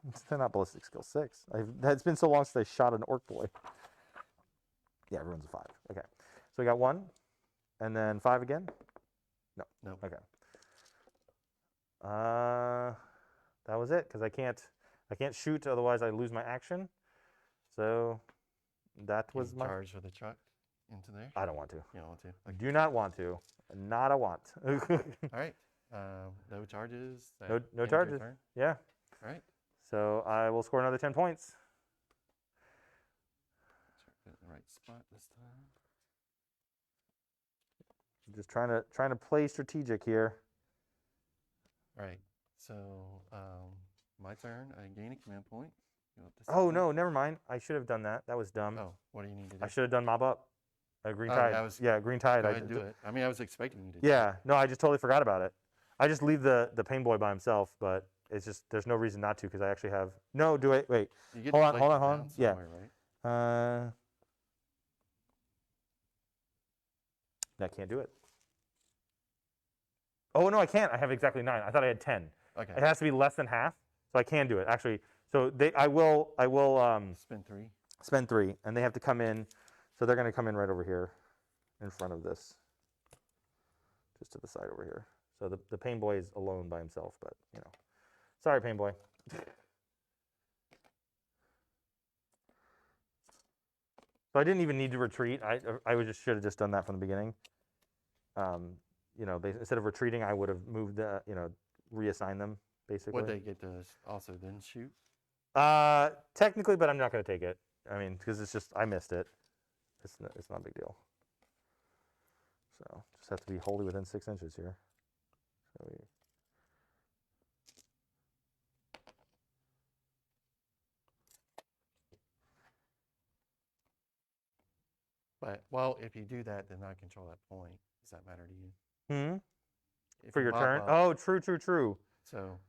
A: It's not ballistic skill 6. It's been so long since I shot an orc boy. Yeah, everyone's a 5. Okay. So we got 1. And then 5 again? No.
B: Nope.
A: Okay. That was it, because I can't shoot, otherwise I lose my action. So that was my
B: charge with the truck into there.
A: I don't want to.
B: You don't want to.
A: I do not want to. Not a want.
B: All right. No charges.
A: No charges. Yeah.
B: All right.
A: So I will score another 10 points.
B: Put it in the right spot this time.
A: Just trying to play strategic here.
B: Right. So my turn. I gain a command point.
A: Oh no, never mind. I should have done that. That was dumb.
B: Oh, what do you need to do?
A: I should have done mob up. Green tide. Yeah, green tide.
B: Go ahead and do it. I mean, I was expecting you to.
A: Yeah. No, I just totally forgot about it. I just leave the pain boy by himself, but it's just there's no reason not to because I actually have no. Do it. Wait. Hold on. Yeah.
B: Right?
A: I can't do it. Oh no, I can't. I have exactly 9. I thought I had 10.
B: Okay.
A: It has to be less than half, so I can do it actually. So I will
B: spend 3.
A: Spend 3, and they have to come in. So they're going to come in right over here, in front of this, just to the side over here. So the pain boy is alone by himself, but you know, sorry, pain boy. So I didn't even need to retreat. I should have just done that from the beginning. You know, instead of retreating, I would have moved reassign them basically.
B: Would they get to also then shoot?
A: Technically, but I'm not going to take it. I mean, because it's just I missed it. It's not a big deal. So just have to be wholly within 6 inches here. So we,
B: But well, if you do that, then I control that point. Does that matter to you?
A: hmm.
B: If
A: For
B: you
A: your
B: mop
A: turn?
B: up-
A: Oh, true, true, true.
B: So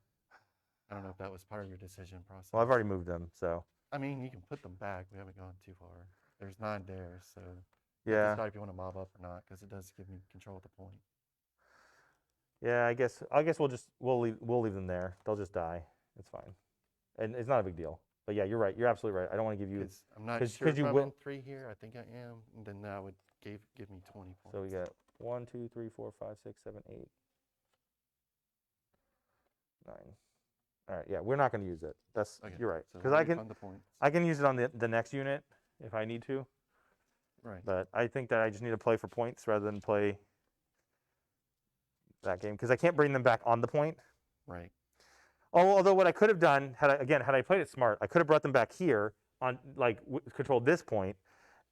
B: I don't know if that was part of your decision process.
A: Well, I've already moved them, so
B: I mean, you can put them back. We haven't gone too far. There's 9 there, so you have to
A: yeah,
B: decide if you want to mob up or not, because it does give me control at the point.
A: yeah. I guess we'll leave them there. They'll just die. It's fine, and it's not a big deal. But yeah, you're right. You're absolutely right. I don't want to give you.
B: Because I'm not
A: 'cause-
B: sure
A: 'cause
B: if
A: you
B: I'm
A: will-
B: in 3 here. I think I am. And then that would give me 20 points.
A: So we got 1, 2, 3, 4, 5, 6, 7, 8, 9. All right. Yeah, we're not going to use it. That's
B: Okay,
A: you're right.
B: so
A: Because
B: we'll
A: I can
B: refund the points.
A: I can use it on the next unit if I need to.
B: Right.
A: But I think that I just need to play for points rather than play that game because I can't bring them back on the point.
B: Right.
A: Oh, although what I could have done had I played it smart, I could have brought them back here on controlled this point,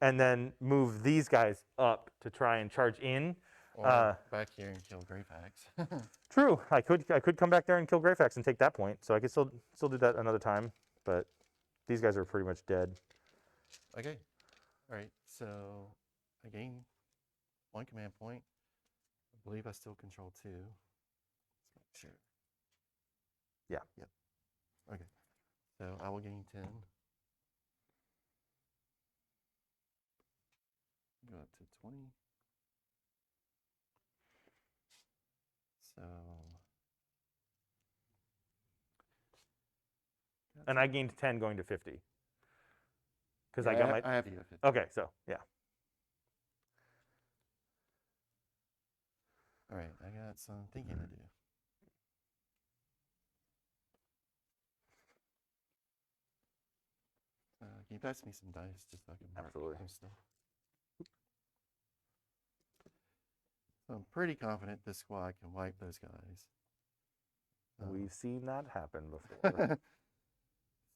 A: and then move these guys up to try and charge in.
B: Or back here and kill Greyfax.
A: True, I could come back there and kill Greyfax and take that point, so I could still do that another time. But these guys are pretty much dead.
B: Okay. All right. So I gain 1 command point. I believe I still control 2. Let's make sure.
A: Yeah.
B: Yep. Okay. So I will gain 10. Go up to 20. So.
A: And I gained 10 going to 50. Because
B: Yeah,
A: I got my.
B: I have you at 50.
A: Okay, so yeah.
B: All right, I got some thinking to do. Can you pass me some dice just so I can mark
A: Absolutely.
B: some stuff? So I'm pretty confident this squad can wipe those guys.
A: We've seen that happen before.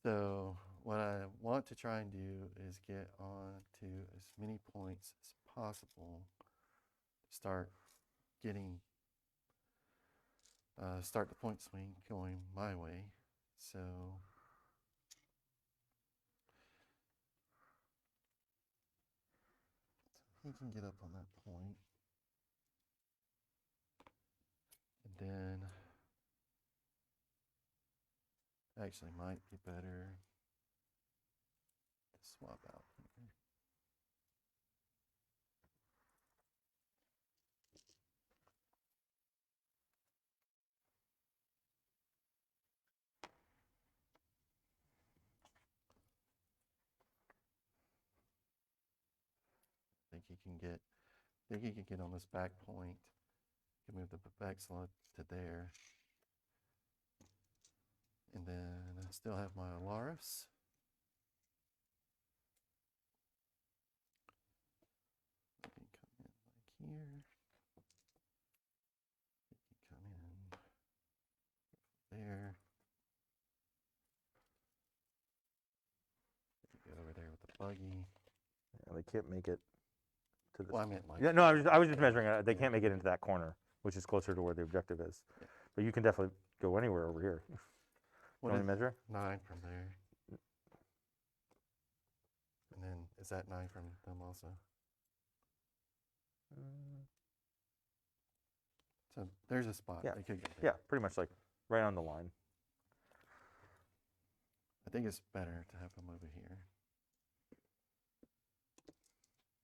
B: So what I want to try and do is get on to as many points as possible to start getting start the point swing going my way. So he can get up on that point. And then actually might be better to swap out here. I think he can get on this back point. He can move the back slot to there. And then I still have my Alaris. Let me come in like here. He can come in there. Get over there with the buggy.
A: Yeah, they can't make it to the.
B: Well, I meant like.
A: Yeah, no, I was just measuring it. They can't make it into that corner, which is closer to where the objective is.
B: Yeah.
A: But you can definitely go anywhere over here.
B: What
A: Want
B: is
A: me to measure?
B: 9 from there? And then is that 9 from them also? So there's a spot.
A: Yeah.
B: They could get
A: Yeah,
B: there.
A: pretty much like right on the line.
B: I think it's better to have them over here.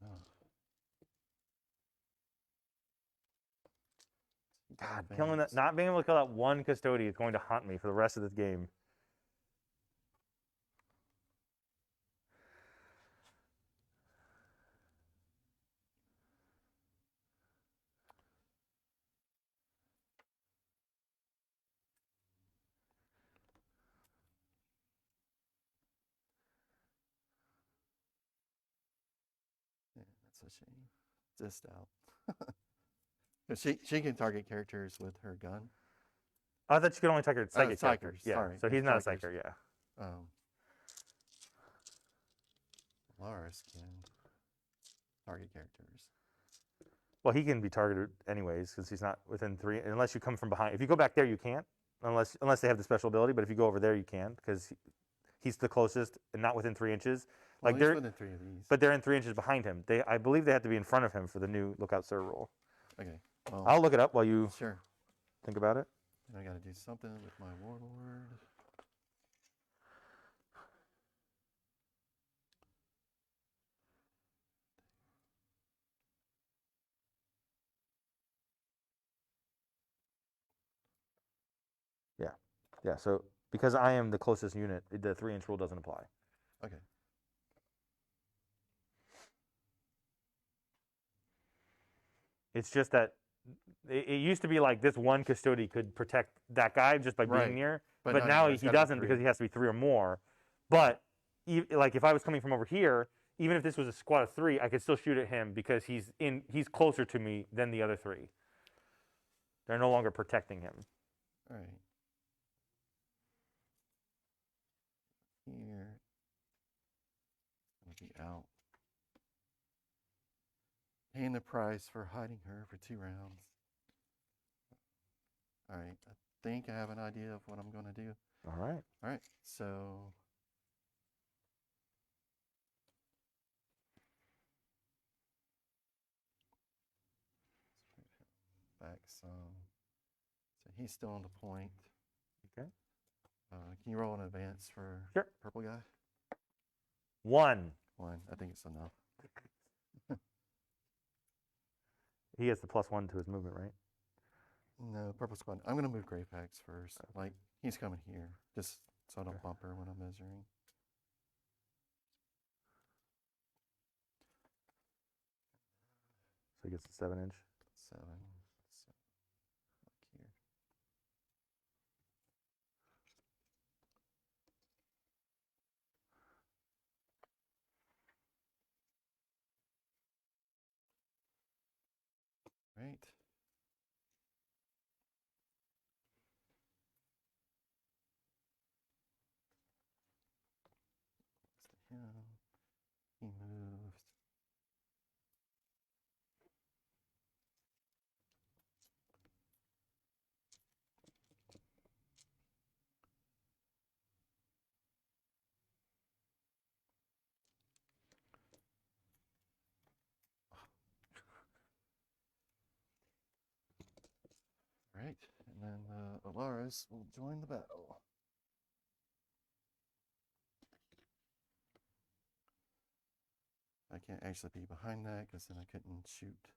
B: Oh.
A: God, killing that, not being able to kill that one custodian is going to haunt me for the rest of this game.
B: Yeah, that's a shame. Just out. 'Cause she can target characters with her gun.
A: I thought you could only target psychic characters.
B: psychers,
A: Yeah,
B: sorry,
A: so he's
B: it's
A: not
B: psychers.
A: a psyker, yeah.
B: Lars can target characters.
A: Well, he can be targeted anyways because he's not within 3, unless you come from behind. If you go back there, you can't, unless they have the special ability. But if you go over there, you can because he's the closest and not within 3 inches.
B: Well,
A: Like
B: he's
A: they're
B: within 3 of these.
A: but they're in 3 inches behind him. I believe they have to be in front of him for the new Lookout Sir rule.
B: Okay. Well,
A: I'll look it up while you
B: sure.
A: think about it.
B: I got to do something with my warlord.
A: Yeah. So because I am the closest unit, the 3-inch rule doesn't apply.
B: Okay.
A: It's just that it used to be like this one custody could protect that guy just by
B: Right.
A: being near,
B: But
A: but
B: not
A: now
B: anymore. It's
A: he
B: gotta be
A: doesn't
B: 3.
A: because he has to be 3 or more. But like if I was coming from over here, even if this was a squad of 3, I could still shoot at him because he's closer to me than the other 3. They're no longer protecting him.
B: All right. Here. I'll be out. Paying the price for hiding her for 2 rounds. All right. I think I have an idea of what I'm going to do.
A: All right.
B: All right. So back some. So he's still on the point.
A: Okay.
B: Can you roll an advance for
A: Sure.
B: purple guy?
A: 1.
B: 1. I think it's enough.
A: He has the +1 to his movement, right?
B: No, purple squad. I'm going to move gray packs first. Like, he's coming here. Just so I don't bump her when I'm measuring.
A: So he gets the 7-inch.
B: 7. So, like here. Right. Him. He moves. Right. And then Alaris will join the battle. I can't actually be behind that because then I couldn't shoot.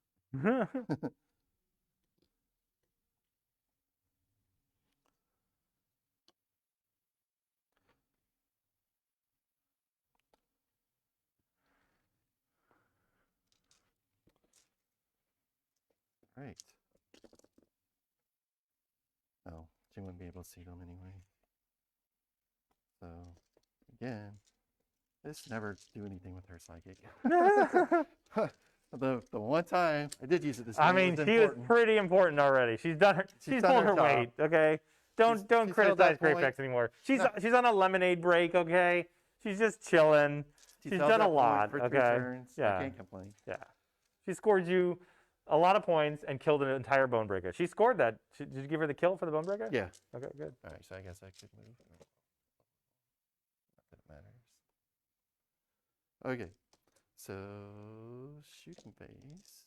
B: Right. Oh, she wouldn't be able to see them anyway. So, again, this never do anything with her psychic. the one time I did use it this
A: I
B: game,
A: mean, she was pretty important already. She's done she's pulled her weight, okay? Don't criticize Great Pecs anymore. She's on a lemonade break, okay? She's just chilling. She's done a lot,
B: for 3
A: okay?
B: turns.
A: Yeah.
B: I can't complain.
A: Yeah. She scored you a lot of points and killed an entire bone breaker. She scored that. Did you give her the kill for the bone breaker?
B: Yeah.
A: Okay, good.
B: All right, so I guess I could move. Not that it matters. Okay, so shooting phase.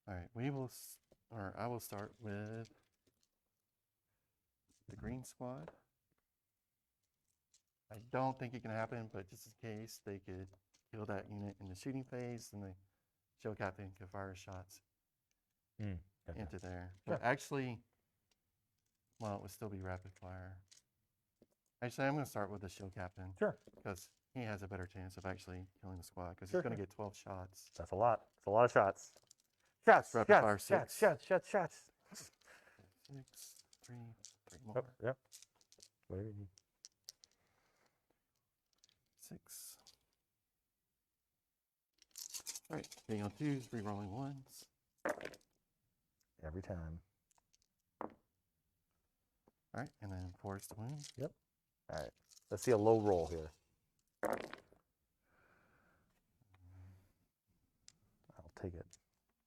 B: All right, I will start with the green squad. I don't think it can happen, but just in case, they could kill that unit in the shooting phase, and the show captain could fire shots into there. But actually, well, it would still be rapid fire. Actually, I'm going to start with the show captain.
A: Sure.
B: Because he has a better chance of actually killing the squad, because he's going to get 12 shots.
A: That's a lot. It's a lot of shots. Shots,
B: Rapid fire 6.
A: shots.
B: 6, 3 more.
A: Oh, yep. Whatever you need.
B: 6, All right, hitting on 2s, re-rolling 1s.
A: Every time.
B: All right, and then 4s to wound.
A: Yep. All right. Let's see a low roll here. I'll take it.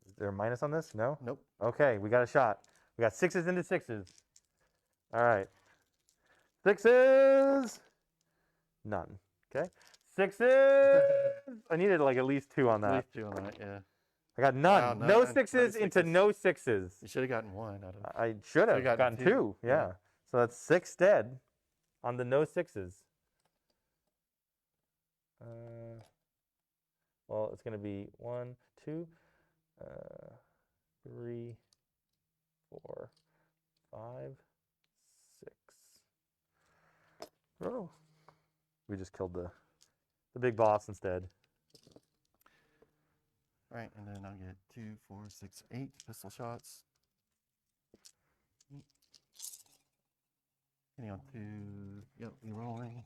A: Is there a minus on this? No?
B: Nope.
A: Okay, we got a shot. We got 6s into 6s. All right. 6s. None. Okay. 6s. I needed like at least 2 on that.
B: At least 2 on that, yeah.
A: I got none.
B: Wow,
A: no
B: none.
A: 6s
B: No
A: into
B: 6s.
A: no 6s.
B: You should have gotten 1 out of.
A: I should have gotten 2. Yeah.
B: Yeah.
A: So that's 6 dead on the no 6s. Well, it's going to be 1, 2, 3, 4, 5, 6. Oh, we just killed the big boss instead.
B: All right, and then I'll get 2, 4, 6, 8 pistol shots. Hitting on 2, yep, re-rolling.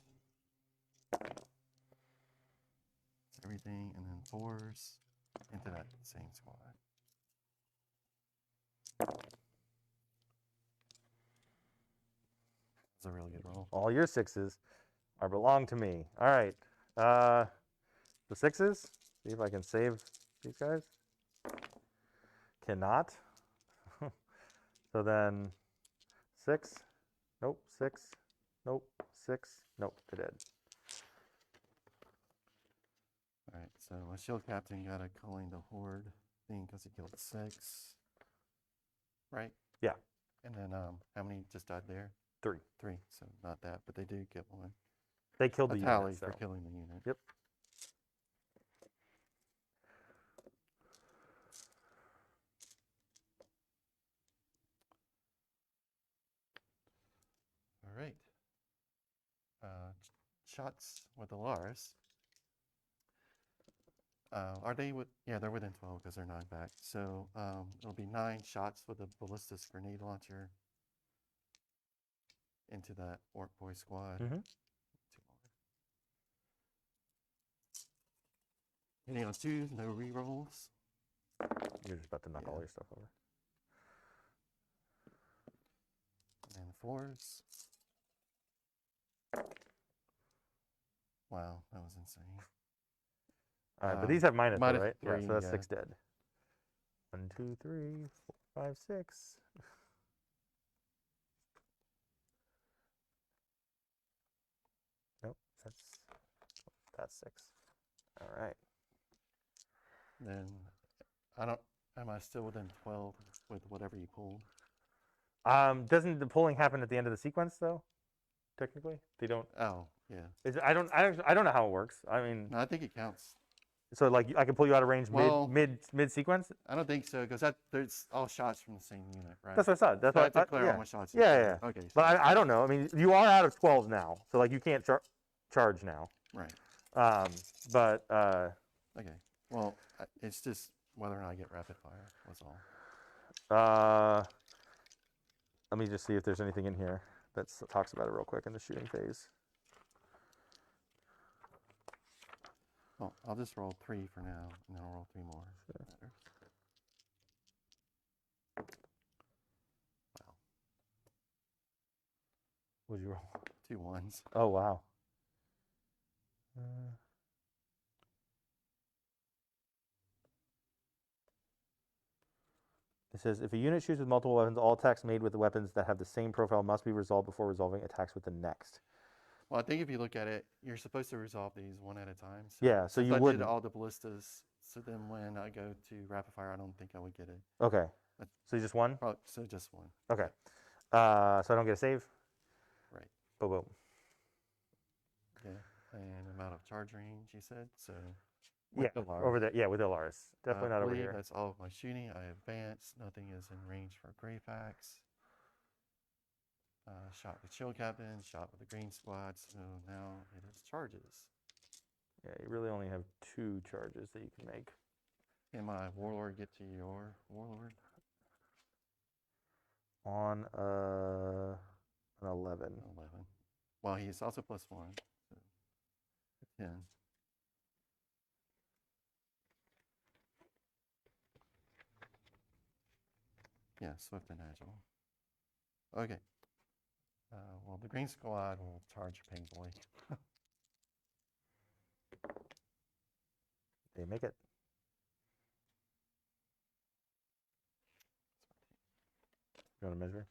B: Everything, and then 4s into that same squad. That's a really good roll.
A: All your 6s are belong to me. All right. The 6s. See if I can save these guys. Cannot. So then 6. Nope. 6. Nope. 6. Nope. They're dead.
B: All right, so my shield captain got a Culling the Horde thing because he killed 6. Right?
A: Yeah.
B: And then how many just died there?
A: 3.
B: 3, so not that, but they do get 1.
A: They killed
B: A
A: the
B: tally
A: unit.
B: for
A: So.
B: killing the unit.
A: Yep.
B: All right. Shots with the Lars. Are they with? Yeah, they're within 12 because they're 9 back. So it'll be 9 shots with a ballistic grenade launcher into that Orc Boy squad.
A: Mm-hmm.
B: 2 more. Hitting on 2, no rerolls.
A: You're just about to knock all your stuff over.
B: And 4s. Wow, that was insane.
A: All right, but these have minus, though,
B: minus
A: right?
B: 3,
A: yeah, so that's
B: yeah.
A: 6 dead. 1, 2, 3, 4, 5, 6. Nope, that's 6. All right.
B: Then am I still within 12 with whatever you pulled?
A: Doesn't the pulling happen at the end of the sequence though? Technically, they don't.
B: Oh, yeah.
A: I don't know how it works. I mean,
B: No, I think it counts.
A: so like I can pull you out of range
B: Well,
A: mid sequence.
B: I don't think so because there's all shots from the same unit, right?
A: That's what I said. That's
B: So I
A: what
B: have to clear
A: yeah.
B: all my shots.
A: Yeah.
B: Okay. So
A: But I don't know. I mean, you are out of 12 now, so like you can't charge now.
B: right.
A: But
B: Okay. Well, it's just whether or not I get rapid fire. That's all.
A: let me just see if there's anything in here that talks about it real quick in the shooting phase.
B: Well, I'll just roll 3 for now, and then I'll roll 3 more.
A: Sure.
B: Wow.
A: What'd you roll?
B: 2 1s.
A: Oh wow. It says, if a unit shoots with multiple weapons, all attacks made with the weapons that have the same profile must be resolved before resolving attacks with the next.
B: Well, I think if you look at it, you're supposed to resolve these one at a time. So
A: Yeah, so
B: since
A: you
B: I
A: wouldn't.
B: did all the ballistas, so then when I go to rapid fire, I don't think I would get it.
A: Okay. So just one?
B: Probably, so just 1.
A: Okay. So I don't get a save?
B: Right.
A: Boom, boom.
B: Yeah. And amount of charge range, you said. So
A: Yeah,
B: with the Lars.
A: over there. Yeah, with Lars. Definitely not over
B: believe
A: here.
B: That's all of my shooting. I advance. Nothing is in range for Grey Fax. Shot with Shield Captain. Shot with the Green Squad. So now it is charges.
A: Yeah, you really only have 2 charges that you can make.
B: Can my Warlord get to your Warlord?
A: On an 11.
B: 11. Well, he's also +1. So 10. Yeah, swift and agile. Okay. Well, the green squad will charge Pink Boy.
A: They make it. You want to measure?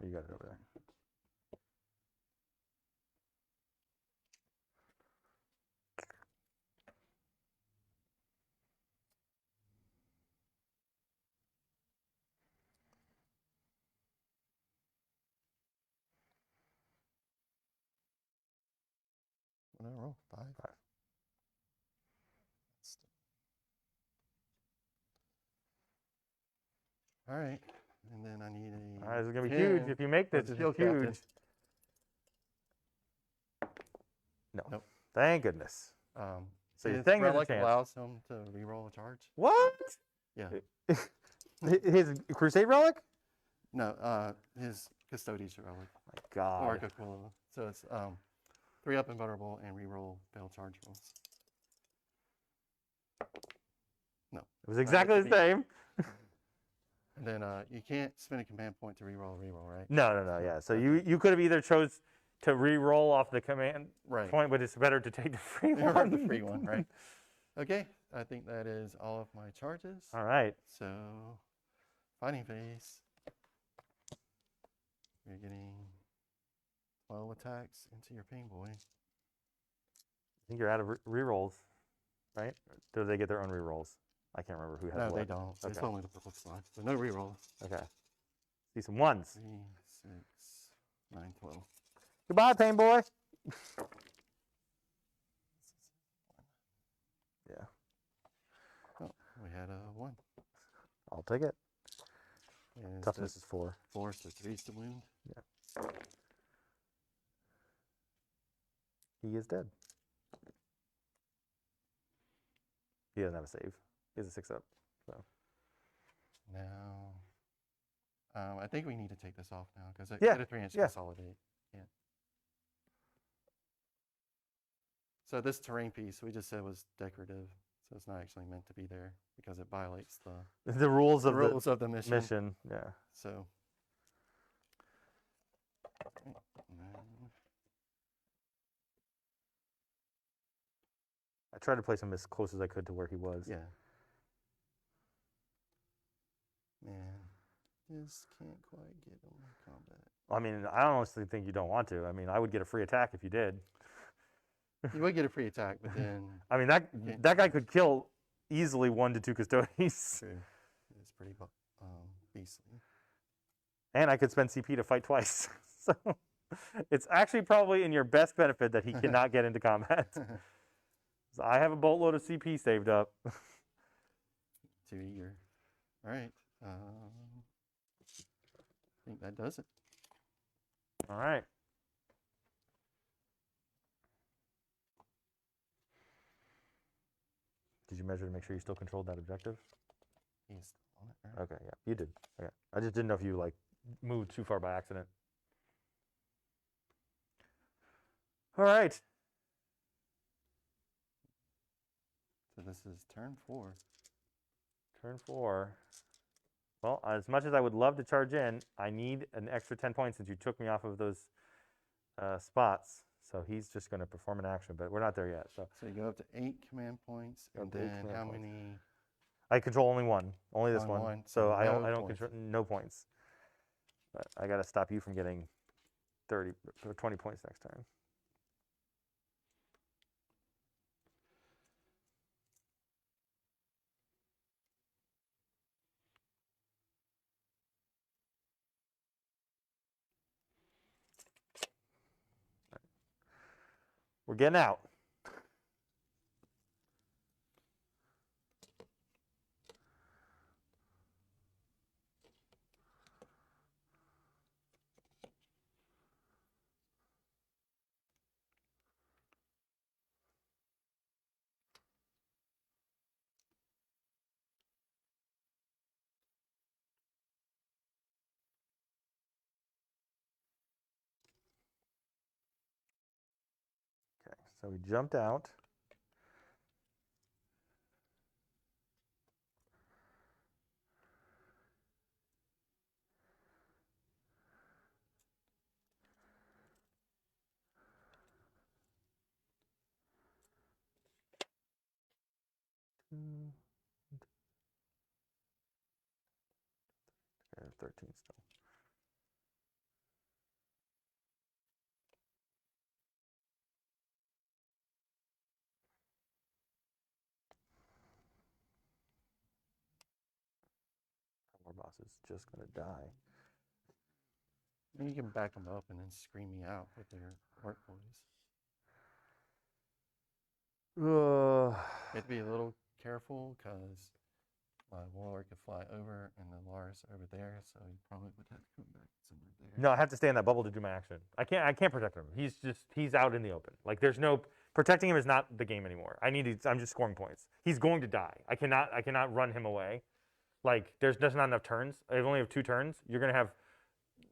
A: You got it over there.
B: What did I roll? 5?
A: 5.
B: All right. And then I need a.
A: All right, this is going to be
B: 10
A: huge. If you make
B: for
A: this,
B: the
A: it's
B: shield
A: huge.
B: captain.
A: No.
B: Nope.
A: Thank goodness. So you're
B: his
A: saying there's a
B: relic
A: chance.
B: allows him to reroll a charge.
A: What?
B: Yeah.
A: His Crusade relic?
B: No, his Custodes relic.
A: My God.
B: Orc equivalent. So it's 3 up invulnerable and reroll failed charge rolls. No.
A: It was exactly the same.
B: And then you can't spend a command point to reroll, right?
A: No. Yeah. So you could have either chose to re-roll off the command point, but it's better to take the free one.
B: The free one, right? Okay, I think that is all of my charges.
A: All right.
B: So, fighting phase. You're getting 12 attacks into your Pain Boy.
A: I think you're out of re-rolls, right? Or do they get their own re-rolls? I can't remember who has
B: No,
A: what.
B: they don't.
A: Okay.
B: It's only the purple slot. So no rerolls.
A: Okay. See some ones.
B: 3, 6, 9, 12.
A: Goodbye, Pain Boy. Yeah.
B: Oh, we had a 1.
A: I'll take it.
B: And
A: Toughness is 4.
B: 4, so 3's the wound.
A: Yeah. He is dead. He doesn't have a save. He has a 6 up. So
B: Now, I think we need to take this off now because it
A: Yeah,
B: did a 3-inch
A: yeah.
B: consolidate. Yeah. So this terrain piece we just said was decorative, so it's not actually meant to be there because it violates
A: the rules
B: the
A: of
B: rules of the mission.
A: mission. Yeah.
B: So. And then-
A: I tried to place him as close as I could to where he was.
B: Yeah. Man, just can't quite get him in combat.
A: I mean, I honestly think you don't want to. I mean, I would get a free attack if you did.
B: You would get a free attack, but then
A: I mean, that guy could kill easily 1 to 2 custodians.
B: true. It's pretty beastly.
A: And I could spend CP to fight twice. So it's actually probably in your best benefit that he cannot get into combat. So I have a boatload of CP saved up.
B: Too eager. All right. I think that does it.
A: All right. Did you measure to make sure you still controlled that objective?
B: He's on it, right?
A: Okay, yeah, you did. Okay. I just didn't know if you like moved too far by accident. All right.
B: So this is turn 4.
A: Turn 4. Well, as much as I would love to charge in, I need an extra 10 points since you took me off of those spots. So he's just going to perform an action, but we're not there yet. So
B: you go up to 8 command points, and then how many?
A: I control only one, only this
B: Only
A: one.
B: one,
A: So
B: so
A: I
B: no
A: don't
B: points.
A: control no points. But I got to stop you from getting 30 or 20 points next time. We're getting out. Okay, so we jumped out. 13 still. Our boss is just going to die.
B: You can back them up and then scream me out with their orc boys. You have to be a little careful because my warlord could fly over and the Lars are over there, so you probably would have to come back somewhere there.
A: No, I have to stay in that bubble to do my action. I can't protect him. He's out in the open. Like there's no protecting him is not the game anymore. I'm just scoring points. He's going to die. I cannot run him away. Like there's just not enough turns. I only have 2 turns. You're gonna have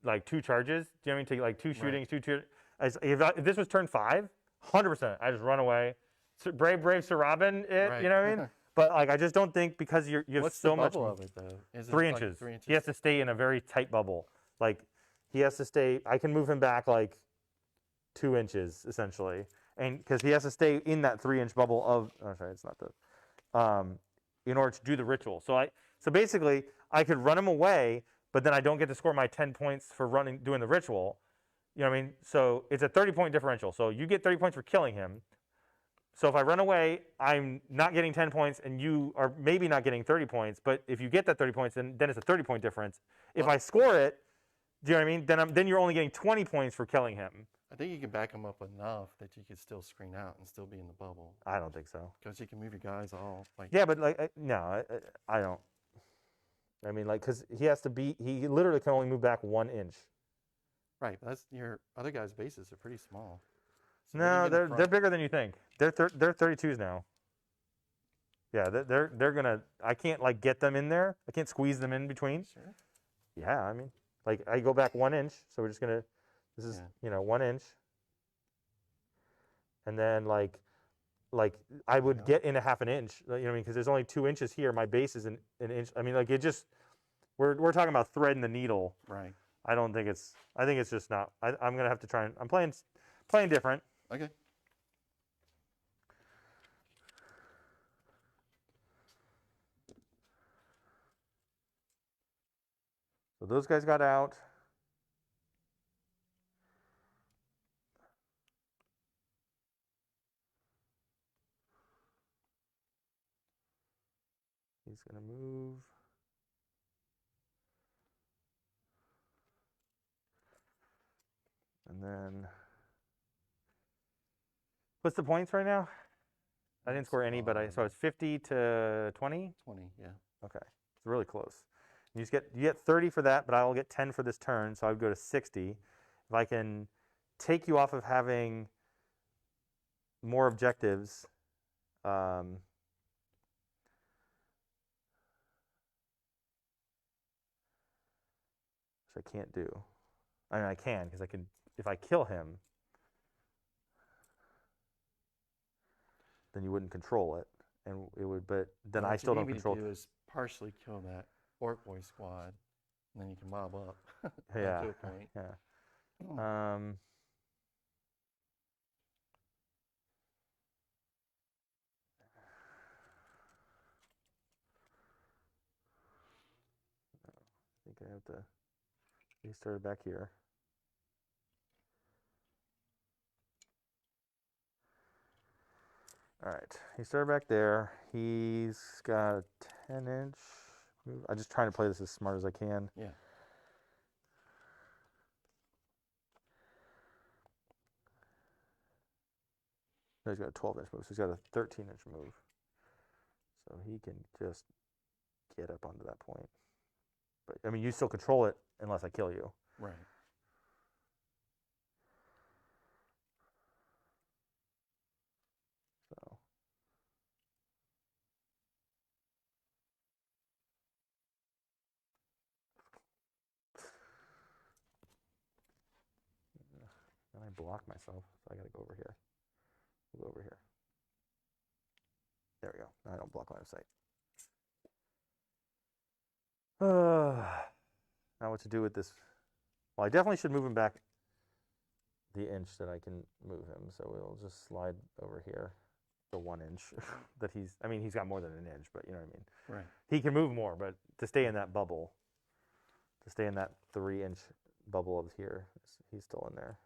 A: like 2 charges. Do you know what I mean? Take like 2 shootings, right. If this was turn 5, 100%, I just run away. Brave Sir Robin,
B: Right.
A: You know what I mean? But like I just don't think because you have
B: What's
A: so
B: the
A: much.
B: bubble of it though? Is
A: 3
B: it
A: inches.
B: Like 3 inches.
A: He has to stay in a very tight bubble. Like he has to stay. I can move him back like 2 inches essentially, and because he has to stay in that 3-inch bubble of. Oh, sorry, it's not the. In order to do the ritual, so basically I could run him away, but then I don't get to score my 10 points for doing the ritual. You know what I mean? So it's a 30-point differential. So you get 30 points for killing him. So if I run away, I'm not getting 10 points, and you are maybe not getting 30 points. But if you get that 30 points, then it's a 30-point difference. If I score it, do you know what I mean? Then you're only getting 20 points for killing him.
B: I think you can back him up enough that you could still screen out and still be in the bubble.
A: I don't think so.
B: Because you can move your guys all like.
A: Yeah, but like no, I don't. I mean, like, because he literally can only move back 1 inch.
B: Right, but that's your other guys' bases are pretty small. So
A: No, they're bigger than you think. They're 32s now. Yeah, they're gonna. I can't like get them in there. I can't squeeze them in between.
B: Sure.
A: Yeah, I mean, like I go back 1 inch, so we're just gonna. This is 1 inch, and then like I would get in a 1/2 inch. You know what I mean? Because there's only 2 inches here. My base is an inch. I mean, like it just. We're talking about threading the needle.
B: Right.
A: I don't think it's. I think it's just not. I'm gonna have to try and. I'm playing different.
B: Okay.
A: So those guys got out. He's gonna move. And then, what's the points right now? I didn't score any, but so it's 50 to 20?
B: 20, yeah.
A: Okay, it's really close. You get 30 for that, but I will get 10 for this turn, so I would go to 60. If I can take you off of having more objectives, which I can't do. I mean, I can because I can. If I kill him, then you wouldn't control it, and it would. But then
B: Well,
A: I still don't control.
B: What you need to do is partially kill that orc boy squad, and then you can mob up.
A: Yeah.
B: To a point.
A: Yeah.
B: Oh.
A: I think I have to restart back here. All right, he started back there. He's got a 10-inch move. I'm just trying to play this as smart as I can.
B: Yeah.
A: No, he's got a 12-inch move, so he's got a 13-inch move. So he can just get up onto that point. But, I mean, you still control it unless I kill you.
B: Right.
A: So. And I block myself, so I got to go over here. We'll go over here. There we go. Now I don't block line of sight. Now what to do with this? Well, I definitely should move him back the inch that I can move him. So we'll just slide over here the 1 inch that he's. I mean, he's got more than an inch, but you know what I mean.
B: Right.
A: He can move more, but to stay in that bubble, to stay in that 3-inch bubble of here. He's still in there.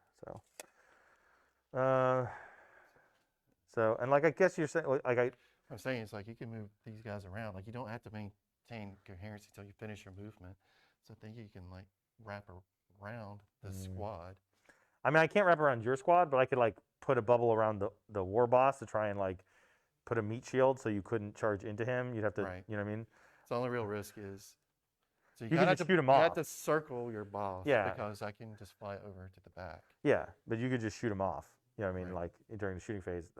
A: So, and like I guess you're saying,
B: I'm saying it's like you can move these guys around. Like you don't have to maintain coherency until you finish your movement. So I think you can like wrap around the squad.
A: I mean, I can't wrap around your squad, but I could like put a bubble around the war boss to try and like put a meat shield so you couldn't charge into him. You'd have to,
B: Right.
A: you know what I mean?
B: So the only real risk is so
A: You
B: you
A: can
B: have
A: just
B: to
A: shoot him
B: you
A: off.
B: have to circle your boss.
A: Yeah.
B: Because I can just fly over to the back.
A: Yeah, but you could just shoot him off. You know what I mean?
B: Right.
A: Like during the shooting phase,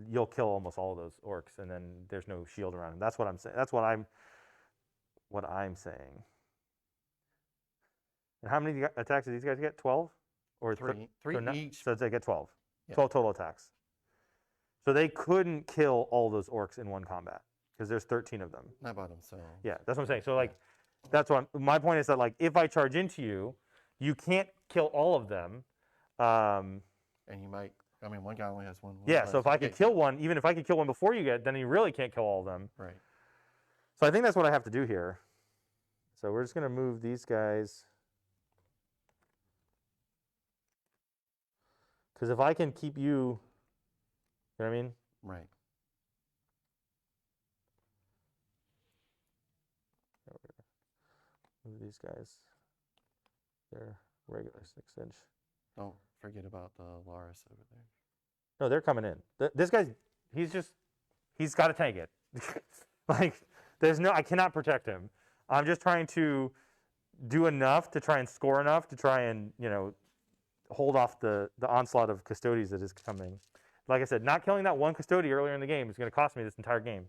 A: you'll kill almost all of those orcs, and then there's no shield around him. That's what I'm saying. That's what I'm saying. And how many attacks did these guys get? 12? Or
B: Three each.
A: So they get 12.
B: Yeah.
A: 12 total attacks. So they couldn't kill all those orcs in one combat because there's 13 of them.
B: Not by themselves.
A: Yeah, that's what I'm saying. So like, that's what my point is that like if I charge into you, you can't kill all of them.
B: And you might. I mean, one guy only has one.
A: Yeah, so if I could kill one, even if I could kill one before you get, then you really can't kill all of them.
B: Right.
A: So I think that's what I have to do here. So we're just going to move these guys. Because if I can keep you know what I mean?
B: Right.
A: Move these guys. They're regular 6-inch.
B: Don't forget about the Laris over there.
A: No, they're coming in. This guy's, he's got to tank it. Like, I cannot protect him. I'm just trying to do enough to try and score enough to try and, hold off the onslaught of Custodes that is coming. Like I said, not killing that one Custode earlier in the game is going to cost me this entire game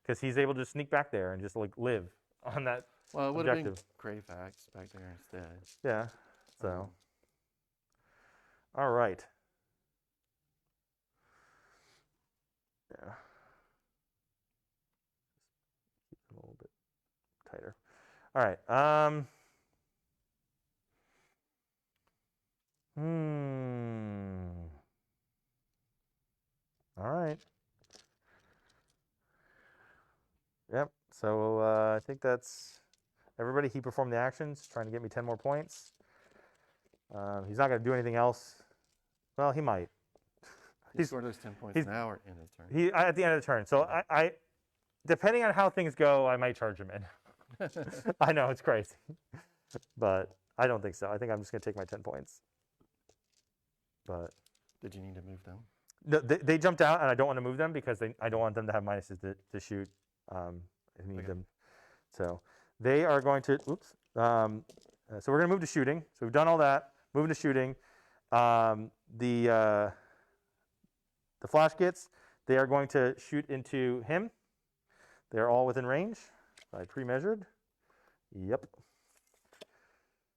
A: because he's able to sneak back there and just like live on that
B: Well, it would
A: objective.
B: have been Crayfax back there instead.
A: Yeah, so. All right. Yeah. Keep them a little bit tighter. All right. All right. Yep. So I think that's everybody. He performed the actions, trying to get me 10 more points. He's not going to do anything else. Well, he might.
B: He scored those 10 points now or in his turn?
A: At the end of the turn. So I depending on how things go, I might charge him in. I know, it's crazy. But I don't think so. I think I'm just going to take my 10 points. But
B: did you need to move them?
A: No, they jumped out, and I don't want to move them because I don't want them to have minuses to shoot. I need them. So they are going to, oops. So we're going to move to shooting. So we've done all that. Moving to shooting. The flash kits, they are going to shoot into him. They're all within range. I pre-measured. Yep.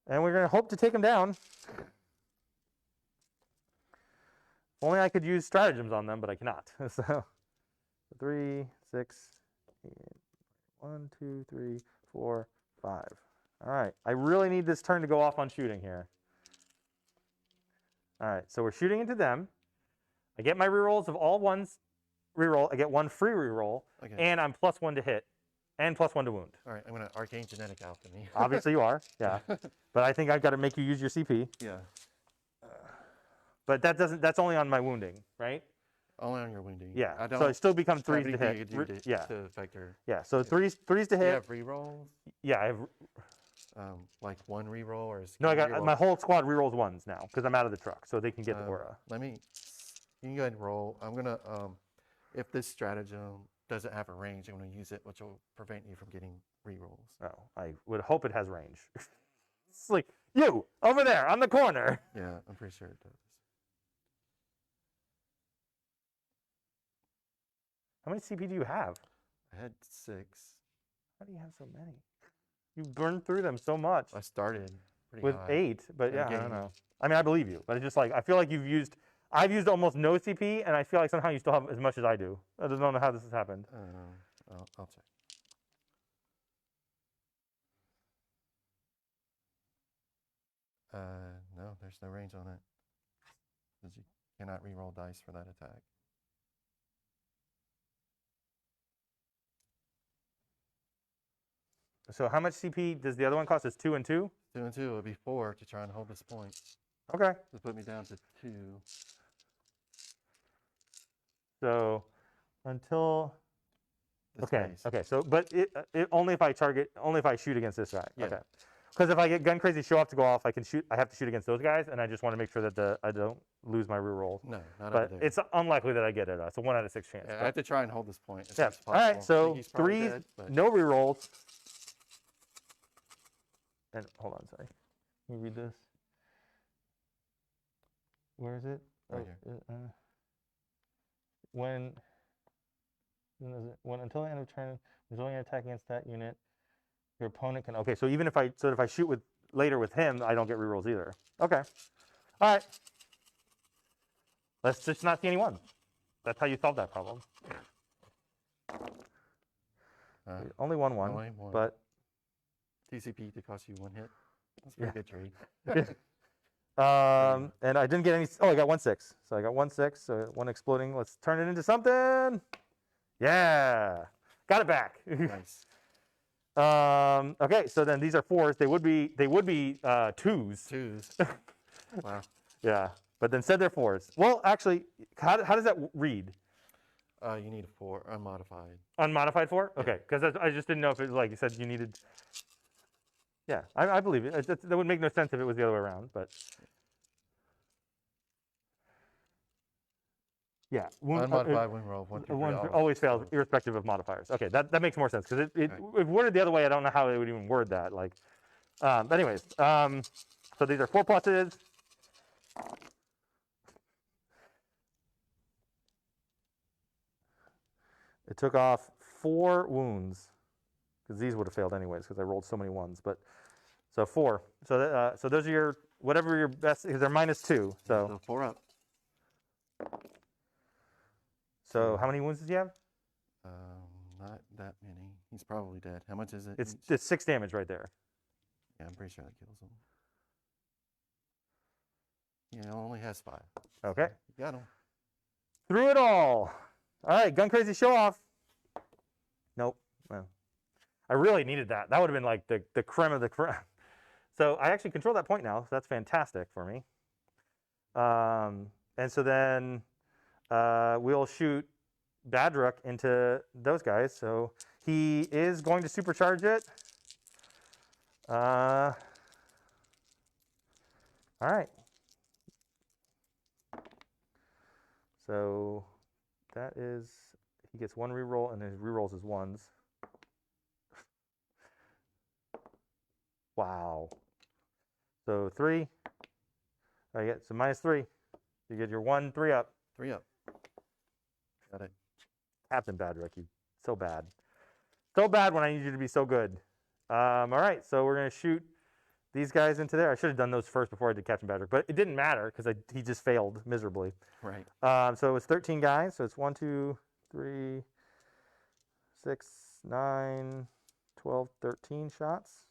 A: And we're going to hope to take him down. Only I could use stratagems on them, but I cannot. So 3, 6, 8, 1, 2, 3, 4, 5. All right. I really need this turn to go off on shooting here. All right. So we're shooting into them. I get my rerolls of all ones. Reroll. I get 1 free reroll, and I'm +1 to hit, and +1 to wound.
B: All right. I'm going to Arcane Genetic Alchemy.
A: Obviously you are. Yeah. But I think I've got to make you use your CP.
B: Yeah.
A: But that's only on my wounding, right?
B: Only on your wounding.
A: Yeah. So it still becomes 3s to hit.
B: Yeah. To affect her.
A: Yeah. So 3s to hit.
B: Do you have rerolls?
A: Yeah, I have.
B: Like 1 reroll or?
A: No, I got my whole squad rerolls 1s now because I'm out of the truck, so they can get the aura.
B: You can go ahead and roll. I'm gonna if this stratagem doesn't have a range, I'm gonna use it, which will prevent you from getting rerolls.
A: Oh, I would hope it has range. It's like you over there on the corner.
B: Yeah, I'm pretty sure it does.
A: How many CP do you have?
B: I had 6.
A: How do you have so many? You burned through them so much.
B: I started pretty
A: with
B: high.
A: 8, but yeah, I don't know. I mean, I believe you, but it's just like I feel like I've used almost no CP, and I feel like somehow you still have as much as I do. I just don't know how this has happened.
B: I'll check. No, there's no range on it. Because you cannot reroll dice for that attack.
A: So how much CP does the other one cost? It's 2 and 2?
B: 2 and 2 would be 4 to try and hold this point.
A: Okay.
B: To put me down to 2.
A: So until.
B: This
A: Okay.
B: base.
A: Okay. So, but it only if I shoot against this guy.
B: Yeah.
A: Okay. Because if I get gun crazy show off to go off, I have to shoot against those guys, and I just want to make sure that I don't lose my rerolls.
B: No, not
A: But
B: over there.
A: it's unlikely that I get it. It's a 1 out of 6 chance.
B: Yeah, I have to try and hold this point. As
A: Yeah.
B: much as
A: All right.
B: possible. I think
A: So
B: he's probably
A: 3,
B: dead, but
A: no rerolls. And hold on, sorry. Let me read this. Where is it?
B: Right here.
A: When until the end of turn, there's only an attack against that unit. Your opponent can. Okay, so even if I shoot later with him, I don't get rerolls either. Okay. All right. Let's just not see any ones. That's how you solve that problem. Only one,
B: only one.
A: but
B: TCP to cost you 1 hit. That's a pretty good trade.
A: And I didn't get any. Oh, I got 1/6. So I got 1/6. So 1 exploding. Let's turn it into something. Yeah, got it back.
B: Nice.
A: Okay, so then these are 4s. They would be 2s.
B: 2s. Wow.
A: Yeah, but instead they're 4s. Well, actually, how does that read?
B: You need a 4 unmodified.
A: Unmodified 4?
B: Yeah.
A: Okay, because I just didn't know if it was like you said you needed. Yeah, I believe it. That would make no sense if it was the other way around, but. Yeah.
B: Unmodified win roll 1 through 3
A: always fails, irrespective of modifiers. Okay, that makes more sense because if worded the other way, I don't know how they would even word that. Like, anyways, so these are 4 pluses. It took off 4 wounds because these would have failed anyways because I rolled so many 1s. But so 4. So those are your whatever your best because they're -2. So
B: 4 up.
A: So how many wounds does he have?
B: Not that many. He's probably dead. How much is it?
A: It's 6 damage right there.
B: Yeah, I'm pretty sure that kills him. Yeah, he only has 5.
A: Okay.
B: You got him.
A: Through it all. All right, gun crazy show off. Nope. Well, I really needed that. That would have been like the creme of the creme. So I actually control that point now. So that's fantastic for me. And so then we'll shoot Badrook into those guys. So he is going to supercharge it. All right. So that is, he gets 1 reroll, and his rerolls is 1s. Wow. So 3. I get so -3. You get your 1 3 up.
B: 3 up. Got it.
A: Captain Badrook, you so bad. So bad when I need you to be so good. All right, so we're gonna shoot these guys into there. I should have done those first before I did Captain Badrook, but it didn't matter because he just failed miserably.
B: Right.
A: So it's 13 guys. So it's 1, 2, 3, 6, 9, 12, 13 shots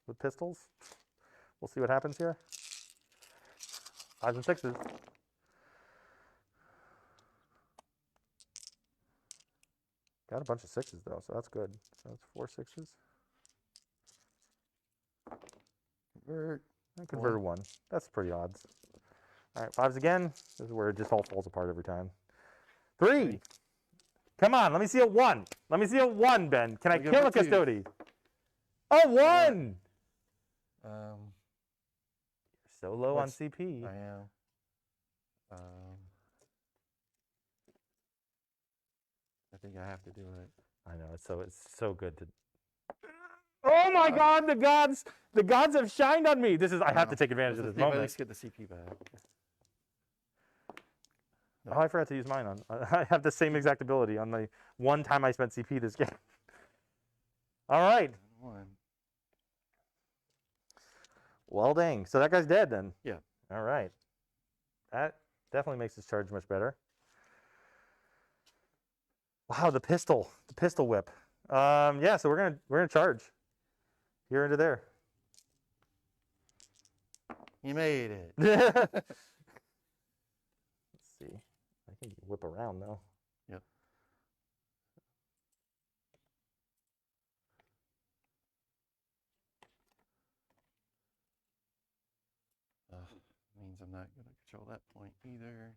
A: with pistols. We'll see what happens here. 5s and 6s. Got a bunch of 6s though, so that's good. So that's 4 6s.
B: Convert.
A: I converted 1. That's pretty odds. All right, 5s again. This is where it just all falls apart every time. 3. Come on, let me see a 1. Let me see a 1, Ben. Can I kill a Custode? Oh, 1! You're so low on CP.
B: I am. I think I have to do it.
A: I know, it's so good to. Oh my God, the gods have shined on me. I have to take advantage of this moment.
B: Let's get the CP back.
A: No. Oh, I forgot to use mine on. I have the same exact ability on the one time I spent CP this game. All right.
B: 1.
A: Well, dang. So that guy's dead then.
B: Yeah.
A: All right. That definitely makes his charge much better. Wow, the pistol whip. Yeah, so we're gonna charge here into there.
B: You made it.
A: Let's see. I can whip around though.
B: Yep. I'm not going to control that point either.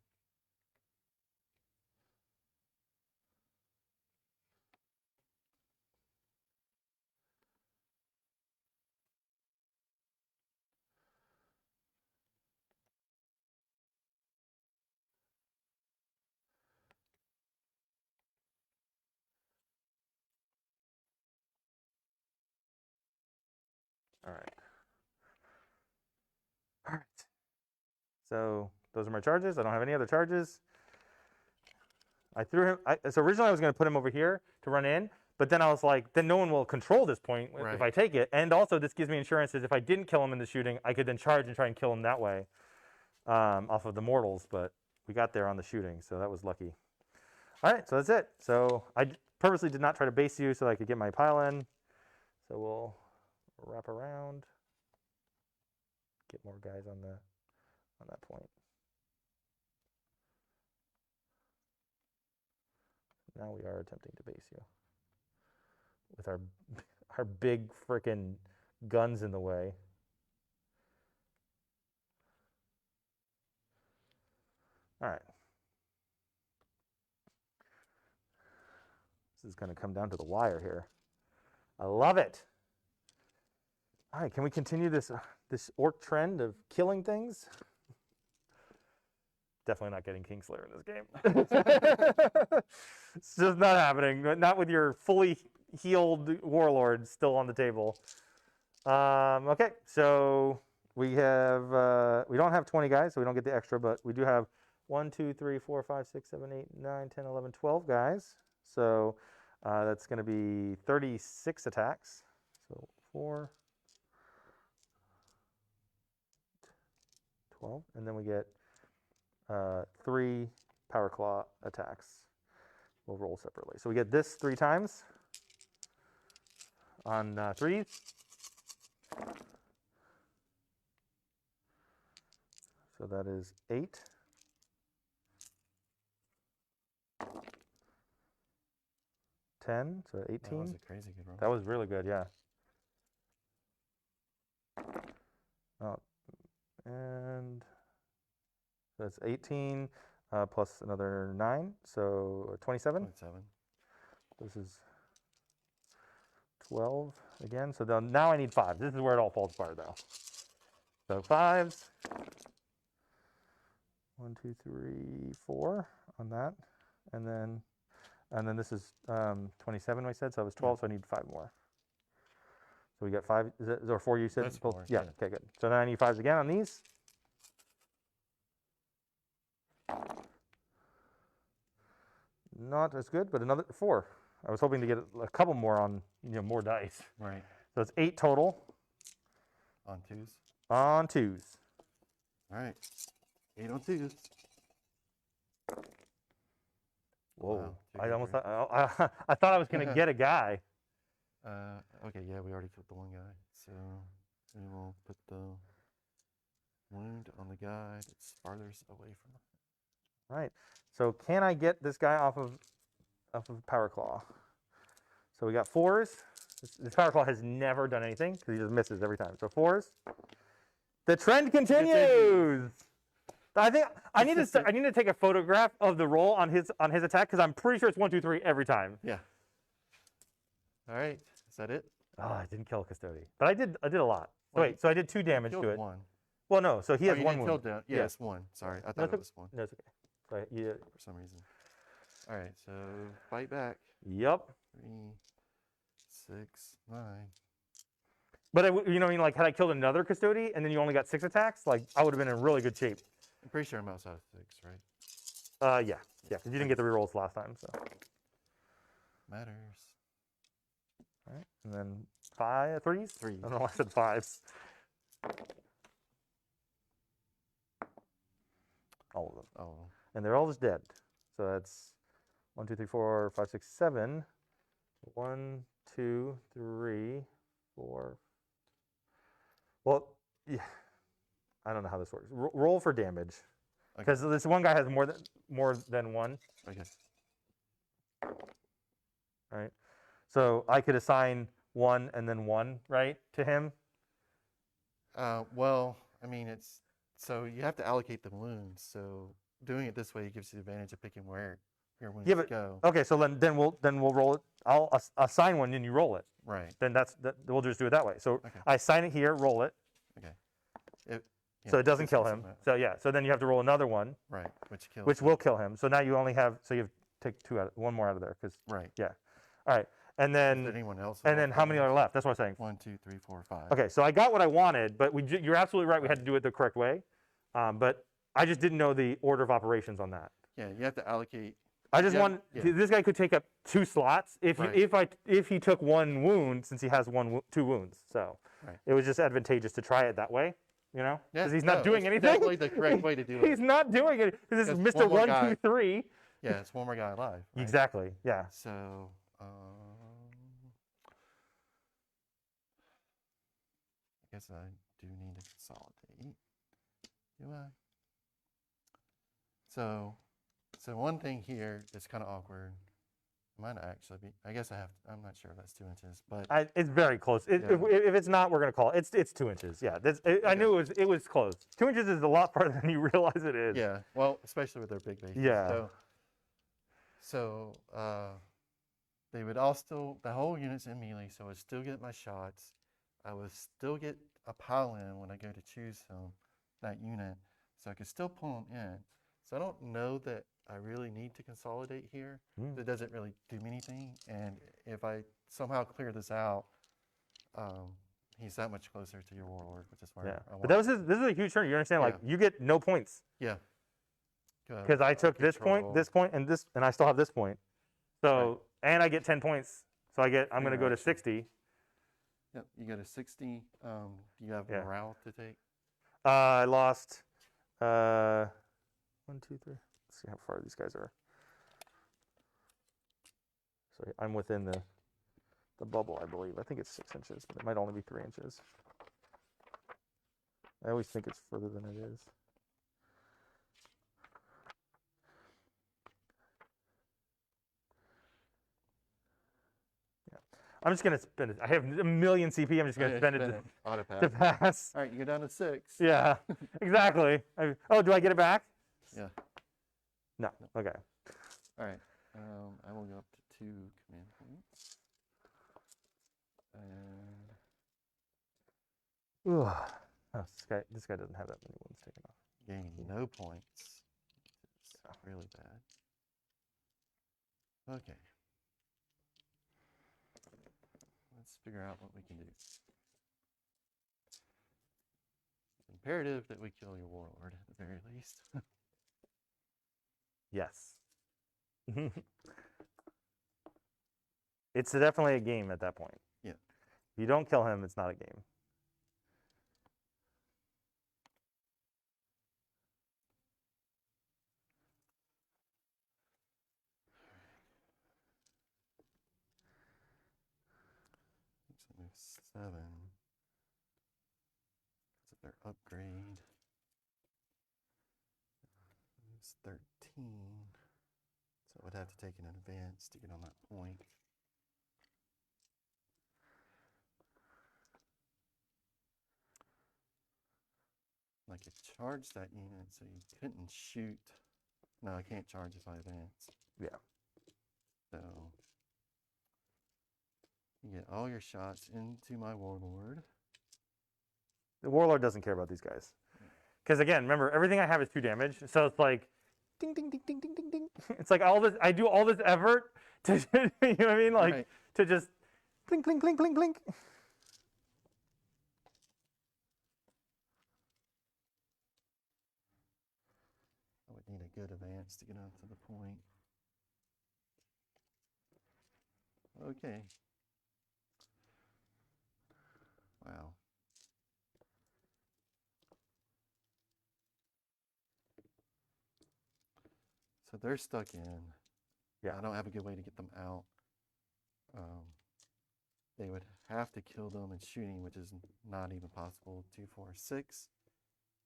A: All right. All right. So those are my charges. I don't have any other charges. I threw him. So originally I was going to put him over here to run in, but then I was like, then no one will control this point if I take it. And also this gives me insurances. If I didn't kill him in the shooting, I could then charge and try and kill him that way off of the mortals. But we got there on the shooting, so that was lucky. All right, so that's it. So I purposely did not try to base you so I could get my pile in. So we'll wrap around, get more guys on that point. Now we are attempting to base you with our big frickin' guns in the way. All right. This is going to come down to the wire here. I love it. All right, can we continue this orc trend of killing things? Definitely not getting Kingslayer in this game. It's just not happening. Not with your fully healed warlord still on the table. Okay, so we don't have 20 guys, so we don't get the extra, but we do have 1, 2, 3, 4, 5, 6, 7, 8, 9, 10, 11, 12 guys. So that's going to be 36 attacks. So 4, 12, and then we get 3 Power Claw attacks. We'll roll separately. So we get this 3 times on 3s. So that is 8. 10, so 18.
B: That was a crazy good roll.
A: That was really good, yeah. Oh, and so that's 18 plus another 9, so 27.
B: 27.
A: This is 12 again. So now I need 5. This is where it all falls apart, though. So 5s. 1, 2, 3, 4 on that, and then this is 27. I said so. It was 12, so I need 5 more. So we got 5. Is there 4 you said?
B: That's 4.
A: Yeah. Okay, good. So now I need 5s again on these. Not as good, but another 4. I was hoping to get a couple more on more dice.
B: Right.
A: So it's 8 total.
B: On 2s.
A: On 2s.
B: All right. 8 on 2s.
A: Whoa!
B: Wow,
A: I almost thought I thought I was gonna get a guy.
B: Okay, yeah, we already killed the one guy, so we will put the wound on the guy that's farthest away from us.
A: Right. So can I get this guy off of Power Claw? So we got 4s. This Power Claw has never done anything because he just misses every time. So 4s. The trend continues. I think I need to take a photograph of the roll on his attack because I'm pretty sure it's 1, 2, 3 every time.
B: Yeah. All right. Is that it?
A: Oh, I didn't kill a Custodian, but I did a lot. Well, wait, so I did 2 damage to it.
B: 1.
A: Well, no, so he has 1 wound.
B: Down. Yeah, it's 1. Sorry, I thought it was 1.
A: No, it's okay. So, yeah.
B: For some reason. All right, so fight back.
A: Yep.
B: 3, 6, 9.
A: But you know, what I mean, like had I killed another Custodian and then you only got 6 attacks, like I would have been in really good shape.
B: I'm pretty sure I'm outside of 6, right?
A: Yeah, because you didn't get the rerolls last time, so.
B: Matters.
A: All right, and then 5, 3s?
B: 3.
A: I don't know why I said 5s. All of them.
B: Oh.
A: And they're all just dead. So that's 1, 2, 3, 4, 5, 6, 7. 1, 2, 3, 4. Well, yeah. I don't know how this works. Roll for damage, because this one guy has more than 1.
B: Okay.
A: All right. So I could assign 1 and then 1, right, to him.
B: Well, I mean, it's So you have to allocate the wounds. So doing it this way gives you the advantage of picking where your wounds
A: Yeah, but
B: go.
A: okay. So then we'll roll it. I'll assign one, and you roll it.
B: Right.
A: Then we'll just do it that way. So
B: Okay.
A: I assign it here, roll it.
B: Okay.
A: So it doesn't
B: this
A: kill
B: gets
A: him.
B: him out.
A: So yeah. So then you have to roll another one,
B: Right. Which kills.
A: which
B: him.
A: will kill him. So now you only have. So you have to take one more out of there, because
B: Right.
A: yeah. All right. And
B: Is there
A: then
B: anyone else?
A: and then how many are left? That's what I'm saying.
B: 1, 2, 3, 4, 5.
A: Okay. So I got what I wanted, but you're absolutely right. We had to do it the correct way, but I just didn't know the order of operations on that.
B: Yeah, you have to allocate.
A: I just
B: Yeah,
A: want
B: yeah.
A: this guy could take up 2 slots
B: Right.
A: if he took 1 wound, since he has 2 wounds. So
B: Right.
A: it was just advantageous to try it that way, you know,
B: Yeah,
A: because he's not doing
B: it's
A: anything.
B: definitely the correct way to do it.
A: He's not doing it. This is
B: Because
A: Mr.
B: one more
A: 1,
B: guy-
A: 2, 3.
B: Yeah, it's one more guy alive. Right?
A: Exactly. Yeah.
B: So, I guess I do need to consolidate. Do I? So one thing here that's kind of awkward. It might actually be. I guess I have. I'm not sure if that's 2 inches, but
A: It's very close.
B: Yeah.
A: If it's not, we're gonna call it. It's 2 inches. Yeah. I knew it was close. 2 inches is a lot farther than you realize it is.
B: yeah. Well, especially with their big bases.
A: Yeah.
B: So they would all still, the whole unit's in melee, so I would still get my shots. I would still get a pile in when I go to choose that unit, so I could still pull them in. So I don't know that I really need to consolidate here. It doesn't really do me anything, and if I somehow clear this out, he's that much closer to your warlord, which is where
A: Yeah.
B: I want.
A: But this is a huge turn. You understand? Like, you get no points.
B: Yeah.
A: Because I took this point, and I still have this point. So, and I get 10 points. So I'm going to go to 60.
B: Yep, you go to 60. Do you have
A: Yeah.
B: morale to take?
A: I lost 1, 2, 3. Let's see how far these guys are. So I'm within the bubble, I believe. I think it's 6 inches, but it might only be 3 inches. I always think it's further than it is. I'm just going to spend it. I have a million CP. I'm just going to spend it
B: Auto pass.
A: to pass.
B: All right, you go down to 6.
A: Yeah, exactly. Oh, do I get it back?
B: Yeah.
A: No. Okay.
B: All right. I will go up to 2 command points. And
A: Ooh. Oh, this guy doesn't have that many wounds taken off.
B: gain no points. It's really bad. Okay. Let's figure out what we can do. It's imperative that we kill your warlord at the very least.
A: Yes. It's definitely a game at that point.
B: Yeah.
A: If you don't kill him, it's not a game.
B: So move 7. That's their upgrade. Moves 13. So I would have to take an advance to get on that point. I could charge that unit so you couldn't shoot. No, I can't charge if I advance.
A: Yeah.
B: So you get all your shots into my warlord.
A: The warlord doesn't care about these guys. Because again, remember, everything I have is 2 damage. So it's like, ding, ding, ding, ding, ding, ding, ding. It's like all this, I do all this effort to, you know what I mean? Like, to just blink, blink, blink, blink, blink.
B: I would need a good advance to get up to the point. Okay. Wow. So they're stuck in.
A: Yeah.
B: I don't have a good way to get them out. They would have to kill them and shooting, which is not even possible. 2, 4, 6.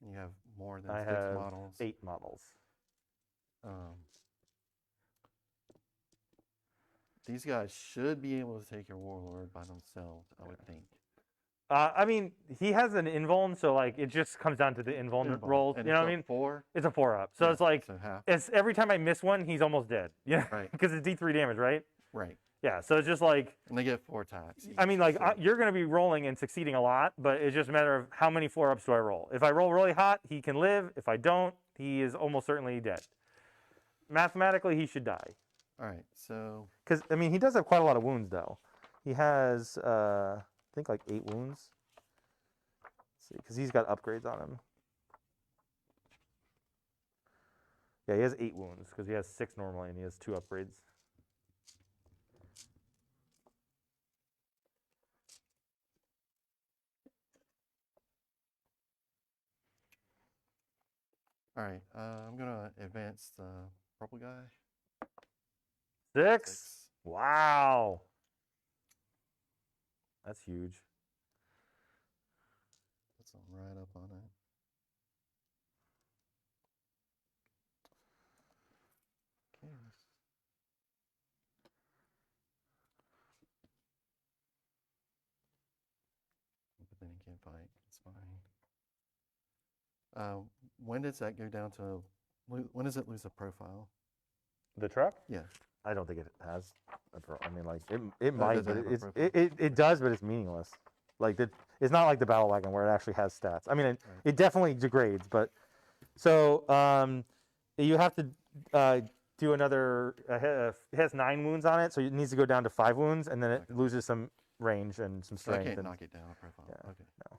B: And you have more than 6 models.
A: 8 models.
B: These guys should be able to take your warlord by themselves, I would think.
A: I mean, he has an invuln, so like it just comes down to the invuln rolls.
B: And
A: You know
B: it's
A: what I mean?
B: 4.
A: It's a 4-up, so
B: Yeah,
A: it's like
B: so half.
A: it's every time I miss one, he's almost dead. Yeah,
B: Right.
A: because it's D3 damage, right?
B: Right.
A: Yeah, so it's just like.
B: And they get 4 attacks.
A: I mean, like
B: so.
A: you're going to be rolling and succeeding a lot, but it's just a matter of how many 4-ups do I roll. If I roll really hot, he can live. If I don't, he is almost certainly dead. Mathematically, he should die.
B: All right, so.
A: Because I mean, he does have quite a lot of wounds, though. He has, I think, like 8 wounds. Let's see, because he's got upgrades on him. Yeah, he has 8 wounds because he has 6 normally and he has 2 upgrades.
B: All right, I'm gonna advance the purple guy.
A: 6? Wow. That's huge.
B: Put some right up on it. Okay. But then he can't fight. It's fine. When does that go down to? When does it lose a profile?
A: The truck?
B: Yeah.
A: I don't think it has. I mean, like it might,
B: does
A: but
B: it have a profile?
A: it does, but it's meaningless. Like it's not like the battle wagon where it actually has stats. I mean, it definitely degrades, but so you have to do another. It has 9 wounds on it, so it needs to go down to 5 wounds, and then it loses some range and some
B: So I
A: strength.
B: can't
A: and,
B: knock it down a profile.
A: Yeah,
B: Okay.
A: no.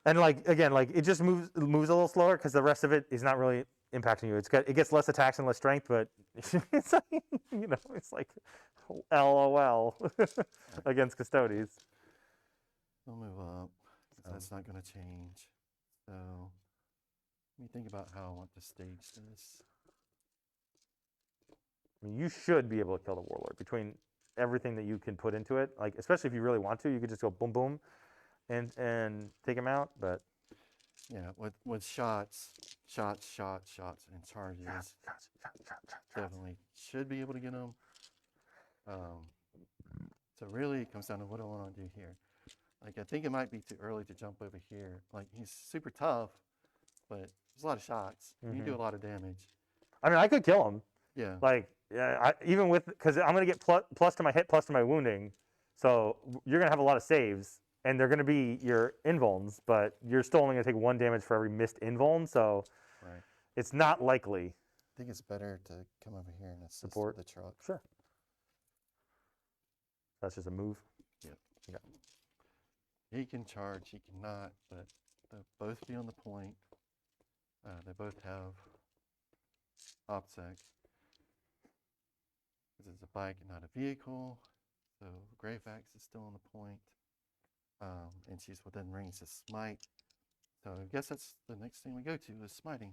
A: And like again, like it just moves a little slower because the rest of it is not really impacting you. It gets less attacks and less strength, but it's like, it's like LOL against Custodes.
B: I'll move up. That's not going to change. So let me think about how I want to stage this.
A: I mean, you should be able to kill the Warlord between everything that you can put into it. Like especially if you really want to, you could just go boom boom, and take him out. But
B: yeah, with shots, and charges, definitely should be able to get them. So really, it comes down to what I want to do here. Like I think it might be too early to jump over here. Like he's super tough, but there's a lot of shots. You do a lot of damage.
A: I mean, I could kill him.
B: Yeah.
A: Like even with because I'm gonna get plus to my hit, plus to my wounding, so you're gonna have a lot of saves. And they're going to be your invulns, but you're still only going to take 1 damage for every missed invuln, so it's not likely.
B: I think it's better to come over here and assist
A: Support
B: the truck.
A: Sure. That's just a move.
B: Yep.
A: Okay.
B: He can charge, he cannot, but they'll both be on the point. They both have OPSEC. This is a bike and not a vehicle, so Greyfax is still on the point. And she's within range to smite. So I guess that's the next thing we go to is smiting.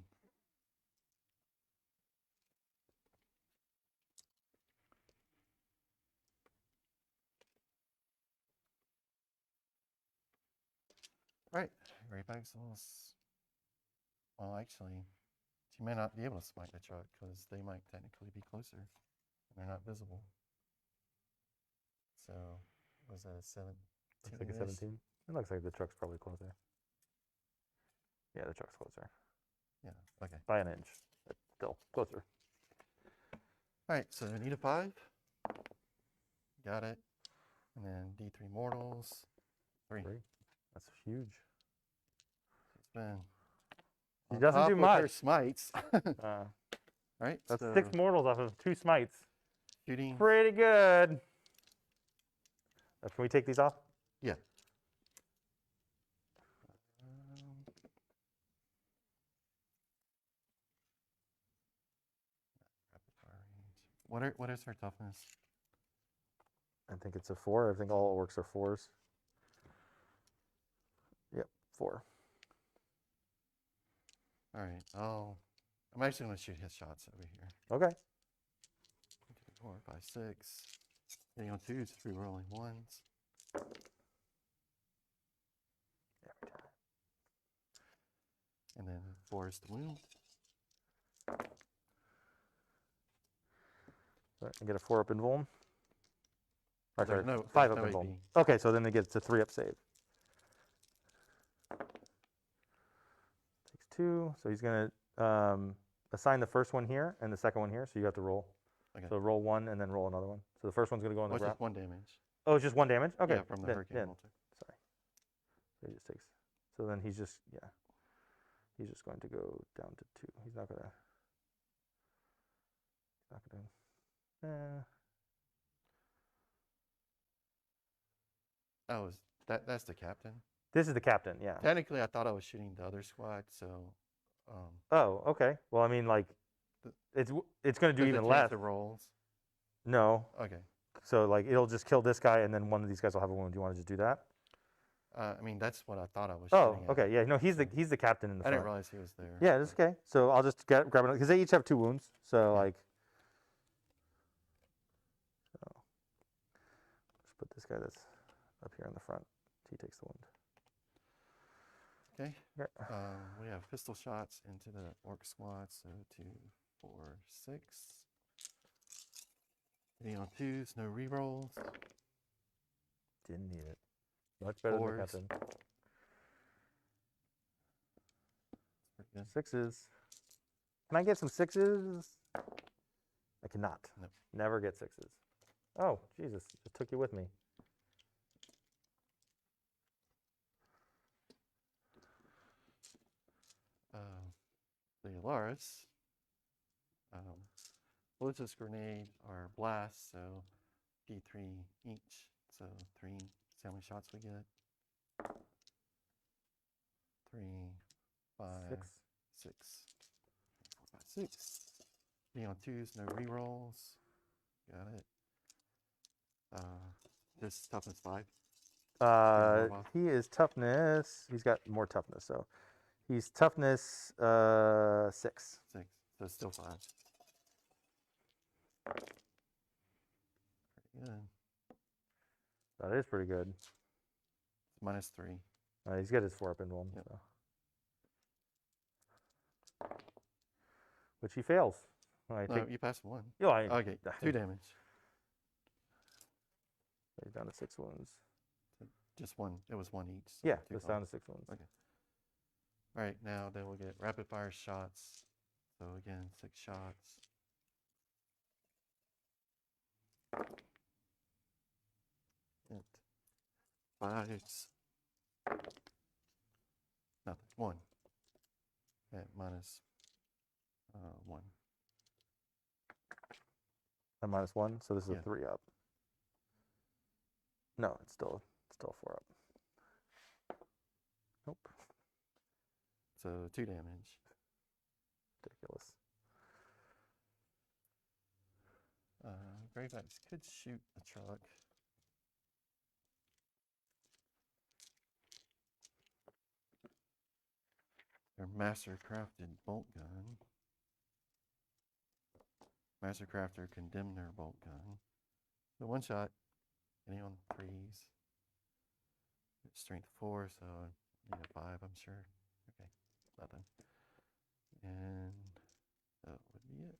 B: All right, Greyfax will. Well, actually, she may not be able to smite the truck because they might technically be closer and they're not visible. So was that a 7?
A: Looks like a 17. It looks like the truck's probably closer. Yeah, the truck's closer.
B: Yeah, okay.
A: By an inch, but still closer.
B: All right, so I need a 5. Got it. And then D3 mortals. 3.
A: That's huge.
B: It's been.
A: He doesn't do much.
B: Her smites. Right.
A: That's 6 mortals off of 2 smites.
B: Shooting.
A: Pretty good. Can we take these off?
B: Yeah. What is her toughness?
A: I think it's a 4. I think all orcs are 4s. Yep, 4.
B: All right. I'm actually going to shoot his shots over here.
A: Okay.
B: 2, 4, 5, 6. Getting on 2s, 3 rolling 1s.
A: Every time.
B: And then 4 is the wound.
A: I get a 4-up invuln. Or, sorry,
B: There's
A: 5
B: no
A: up and bold.
B: AP.
A: Okay, so then it gets a 3-up save. Takes 2, so he's going to assign the first one here and the second one here, so you have to roll.
B: Okay.
A: So roll 1 and then roll another one. So the first one's going to go on the
B: What's
A: ground.
B: just 1 damage?
A: Oh, it's just 1 damage? Okay.
B: Yeah, from the hurricane bolter.
A: Sorry. So he just takes. So then he's just, yeah. He's just going to go down to 2. He's not going to. Not going to.
B: Oh, that's the captain?
A: This is the captain, yeah.
B: Technically, I thought I was shooting the other squad, so.
A: Oh, okay. Well, I mean, like, it's going to do even less.
B: The rolls.
A: No.
B: Okay.
A: So, like, it'll just kill this guy, and then one of these guys will have a wound. Do you want to just do that?
B: I mean, that's what I thought I was
A: Oh,
B: shooting at.
A: okay. Yeah, no, he's the captain in the
B: I
A: front.
B: didn't realize he was there.
A: Yeah, that's okay. So I'll just grab it because they each have 2 wounds. So like, just put this guy that's up here in the front. He takes the wound.
B: Okay.
A: Okay.
B: We have pistol shots into the orc squad. So 2, 4, 6. Hitting on 2s, no rerolls.
A: Didn't need it. Much better than the captain.
B: Pretty good.
A: 6s. Can I get some 6s? I cannot.
B: Nope.
A: Never get 6s. Oh, Jesus. It took you with me.
B: The Alaris, Blitz's grenade are blasts, so D3 each. So 3. See how many shots we get? 3, 5, 6. 4, 5, 6. Being on 2s, no rerolls. Got it. This toughness 5.
A: He is toughness. He's got more toughness, so he's toughness 6.
B: 6. So still 5. Pretty good.
A: That is pretty good.
B: Minus 3.
A: He's got his 4-up in one.
B: Yep.
A: So. Which he fails.
B: No, you passed 1.
A: Okay,
B: 2 damage.
A: He's down to 6 wounds.
B: Just 1. It was 1 each. So
A: Yeah,
B: 2
A: just down to 6 wounds.
B: Okay. All right, now they will get rapid fire shots. So again, 6 shots. And 5s. Nothing. 1. At minus 1.
A: And minus 1, so this is
B: Yeah.
A: a 3-up. No, it's still 4-up. Nope.
B: So 2 damage.
A: Ridiculous.
B: Graybacks could shoot a truck. Their master crafted bolt gun. Master crafter condemned their bolt gun. The 1 shot, hitting on 3s. Strength 4, so I need a 5, I'm sure. Okay, nothing. And that would be it.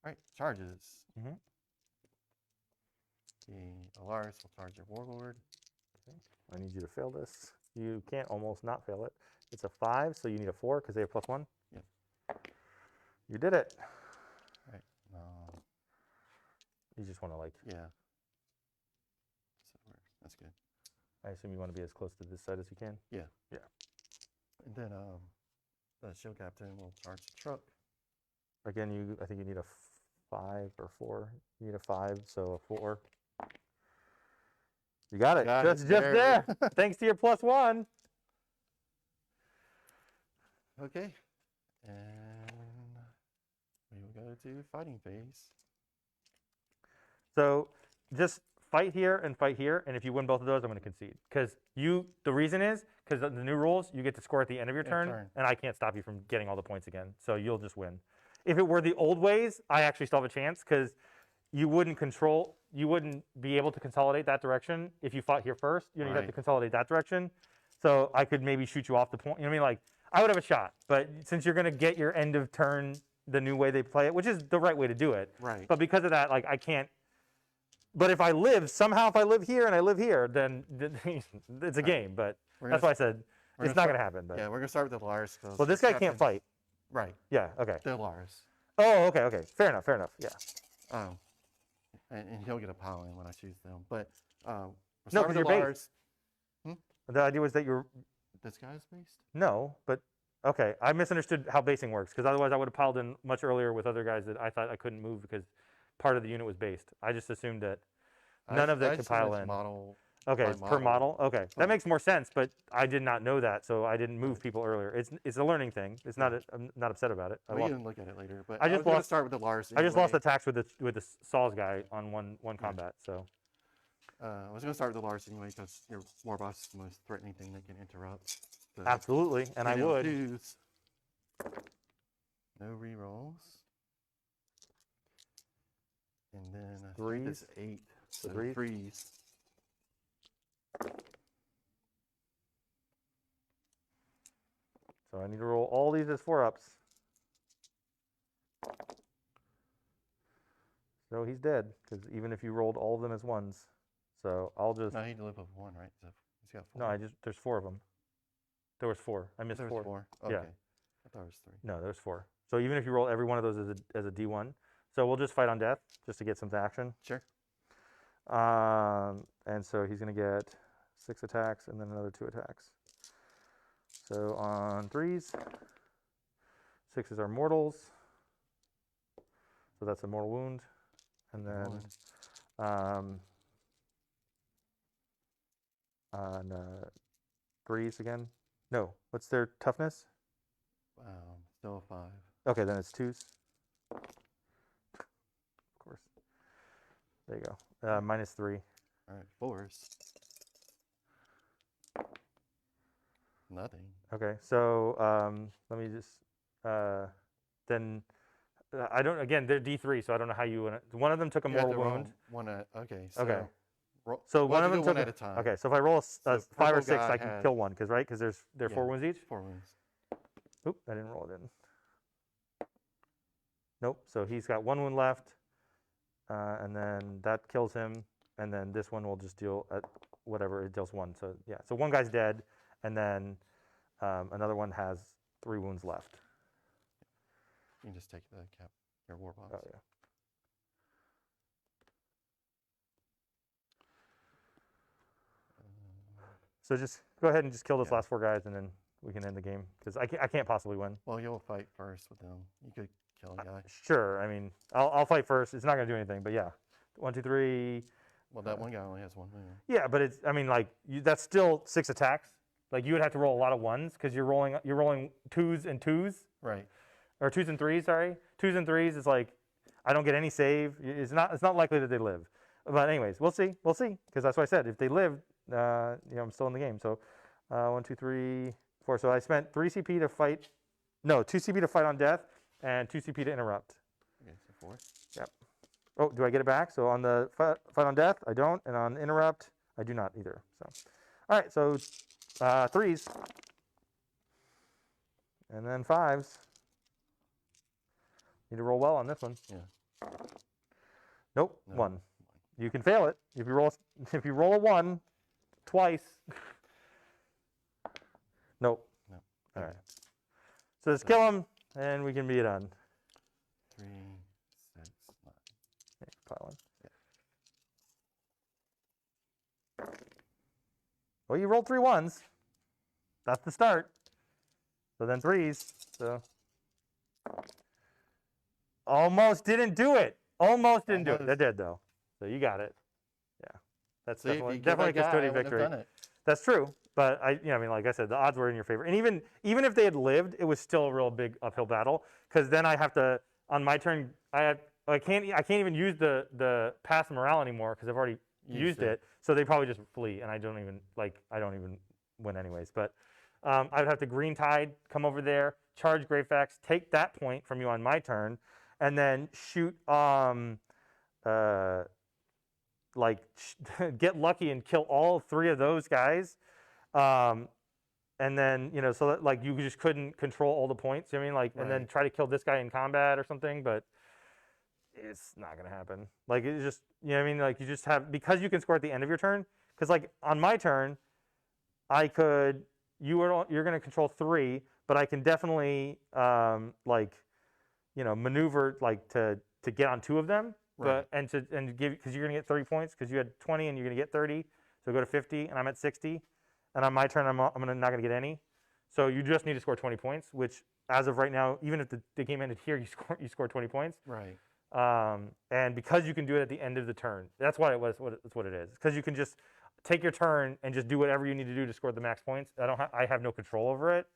B: All right, charges.
A: Mm-hmm.
B: The Alaris will charge your Warlord.
A: Okay. I need you to fail this. You can't almost not fail it. It's a 5, so you need a 4 because they have +1.
B: Yep.
A: You did it.
B: All right.
A: You just want to like.
B: Yeah. So that's good.
A: I assume you want to be as close to this side as you can.
B: Yeah.
A: Yeah.
B: And then the shield captain will charge the truck.
A: Again, I think you need a 5 or 4. You need a 5, so a 4. You got it. Just there. Thanks to your +1.
B: Okay. And we will go to fighting phase.
A: So just fight here, and if you win both of those, I'm going to concede. Because the reason is, because the new rules, you get to score at the end of your turn, and I can't stop you from getting all the points again. So you'll just win. If it were the old ways, I actually still have a chance, because you wouldn't be able to consolidate that direction if you fought here first. You'd have to consolidate that direction. So I could maybe shoot you off the point. You know what I mean? Like, I would have a shot. But since you're going to get your end of turn the new way they play it, which is the right way to do it.
B: Right.
A: But because of that, like, I can't But if I live somehow, if I live here and I live here, then it's a game. But that's why I said it's not going to happen. But.
B: Yeah, we're going to start with the Lars.
A: Well, this guy can't fight.
B: Right.
A: Yeah. Okay.
B: The Lars.
A: Oh, okay. Okay. Fair enough. Fair enough. Yeah.
B: Oh, and he'll get a pile in when I choose them. But we'll
A: No,
B: start
A: because
B: with
A: you're
B: the Lars.
A: based. The idea was that you're.
B: This guy's based?
A: No, but okay. I misunderstood how basing works because otherwise I would have piled in much earlier with other guys that I thought I couldn't move because part of the unit was based. I just assumed that none of that could pile in.
B: Model
A: Okay, it's per model. Okay, that
B: Fine.
A: makes more sense. But I did not know that, so I didn't move people earlier. It's a learning thing. It's not. I'm not upset about it.
B: We can look at it later. But
A: I just
B: was gonna
A: lost-
B: start with the Lars.
A: I just lost
B: anyway.
A: attacks with the Saws guy on one combat. So
B: I was going to start with the Lars anyway because your war boss is the most threatening thing that can interrupt. The
A: absolutely, and I would.
B: twos. No rerolls. And then I think it's 8. So
A: Threes.
B: threes.
A: So I need to roll all these as 4-ups. So he's dead because even if you rolled all of them as 1s, so I'll just.
B: No, he live with 1, right? So he's got 4.
A: No, there's 4 of them. There was 4. I missed
B: There
A: 4.
B: was 4.
A: Yeah.
B: Okay. I thought it was 3.
A: No, there's 4. So even if you roll every one of those as a D1, so we'll just fight on death just to get some action.
B: Sure.
A: And so he's going to get 6 attacks and then another 2 attacks. So on 3s, 6s are mortals. So that's a mortal wound. And then on 3s again. No, what's their toughness?
B: Still a 5.
A: Okay, then it's 2s. Of course. There you go. -3.
B: All right, 4s. Nothing.
A: Okay, so let me just then I don't. Again, they're D3, so I don't know how you. One of them took a
B: You have
A: mortal
B: to roll
A: wound.
B: One at, okay. So
A: Okay.
B: we'll
A: So one of
B: have to
A: them
B: do
A: took
B: one at a time.
A: Okay, so if I roll a
B: So
A: 5 or
B: purple
A: 6,
B: guy
A: I can
B: has-
A: kill one, because right, because they're 4
B: Yeah.
A: wounds each.
B: 4 wounds.
A: Oop, I didn't roll it in. Nope. So he's got 1 wound left, and then that kills him, and then this one will just deal at whatever it deals 1. So yeah, so one guy's dead, and then another one has 3 wounds left.
B: You can just take your war box.
A: Oh yeah. So just go ahead and just kill those
B: Yeah.
A: last 4 guys, and then we can end the game because I can't possibly win.
B: Well, you'll fight first with them. You could kill a guy.
A: Sure. I mean, I'll fight first. It's not going to do anything, but yeah. 1, 2, 3.
B: Well, that one guy only has 1 wound.
A: Yeah, but it's. I mean, like that's still 6 attacks. Like you would have to roll a lot of 1s because you're rolling 2s and 2s,
B: Right.
A: or 2s and 3s. Sorry, 2s and 3s is like I don't get any save. It's not likely that they live. But anyways, we'll see. We'll see because that's what I said. If they live, I'm still in the game. So 1, 2, 3, 4. So I spent 3 CP to fight. No, 2 CP to fight on death and 2 CP to interrupt.
B: Okay, so 4.
A: Yep. Oh, do I get it back? So on the fight on death, I don't, and on interrupt, I do not either. So, all right. So 3s, and then 5s. Need to roll well on this one.
B: Yeah.
A: Nope.
B: No.
A: 1. You can fail it if you roll a 1 twice. Nope.
B: No.
A: All right. So let's kill him, and we can be done.
B: 3, 6, 9.
A: Yeah, pile in. Well, you rolled 3 1s. That's the start. So then 3s. So almost didn't do it. Almost didn't do it. That did though. So you got it. Yeah, that's
B: See, if you
A: definitely
B: killed that guy, I
A: custodian
B: wouldn't have
A: victory.
B: done it.
A: That's true. But I mean, like I said, the odds were in your favor. And even if they had lived, it was still a real big uphill battle because then I have to on my turn. I can't even use the pass morale anymore because I've already used it. So they probably just flee, and I don't even win anyways. But I would have to green tide, come over there, charge Gravefax, take that point from you on my turn, and then shoot get lucky and kill all 3 of those guys. And then, so that like you just couldn't control all the points. You know what I mean? Like, and then try to kill this guy in combat or something. But it's not gonna happen. Like it's just, you know what I mean? Like you just have, because you can score at the end of your turn. Because like on my turn, I could, you're gonna control 3, but I can definitely like, you know, maneuver like to get on 2 of them.
B: Right.
A: But and give, because you're gonna get 30 points because you had 20 and you're gonna get 30. So go to 50 and I'm at 60. And on my turn, I'm not gonna get any. So you just need to score 20 points, which as of right now, even if the game ended here, you score 20 points.
B: Right.
A: And because you can do it at the end of the turn, that's what it is. Because you can just take your turn and just do whatever you need to do to score the max points. I have no control over it.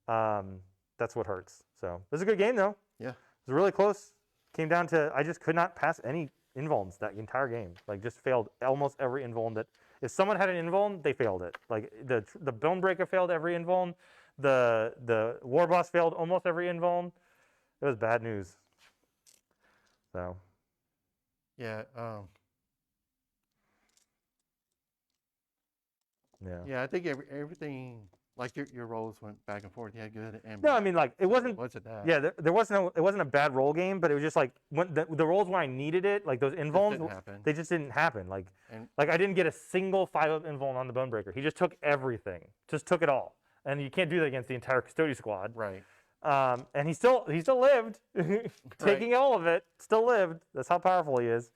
A: That's what hurts. So it was a good game though.
B: Yeah.
A: It was really close. Came down to, I just could not pass any invulns that entire game. Like just failed almost every invuln that, if someone had an invuln, they failed it. Like the Bonebreaker failed every invuln. The War Boss failed almost every invuln. It was bad news. So.
B: Yeah.
A: Yeah.
B: Yeah, I think everything, like your rolls went back and forth. You had good and
A: No, I mean like it wasn't.
B: What's it that?
A: Yeah, there was no. It wasn't a bad roll game, but it was just like when the rolls where I needed it, like those invulns, they just didn't happen. Like I didn't get a single 5-up invuln on the Bonebreaker. He just took everything, just took it all, and you can't do that against the entire Custodian squad.
B: Right.
A: And he still lived, taking all of it, still lived. That's how powerful he is.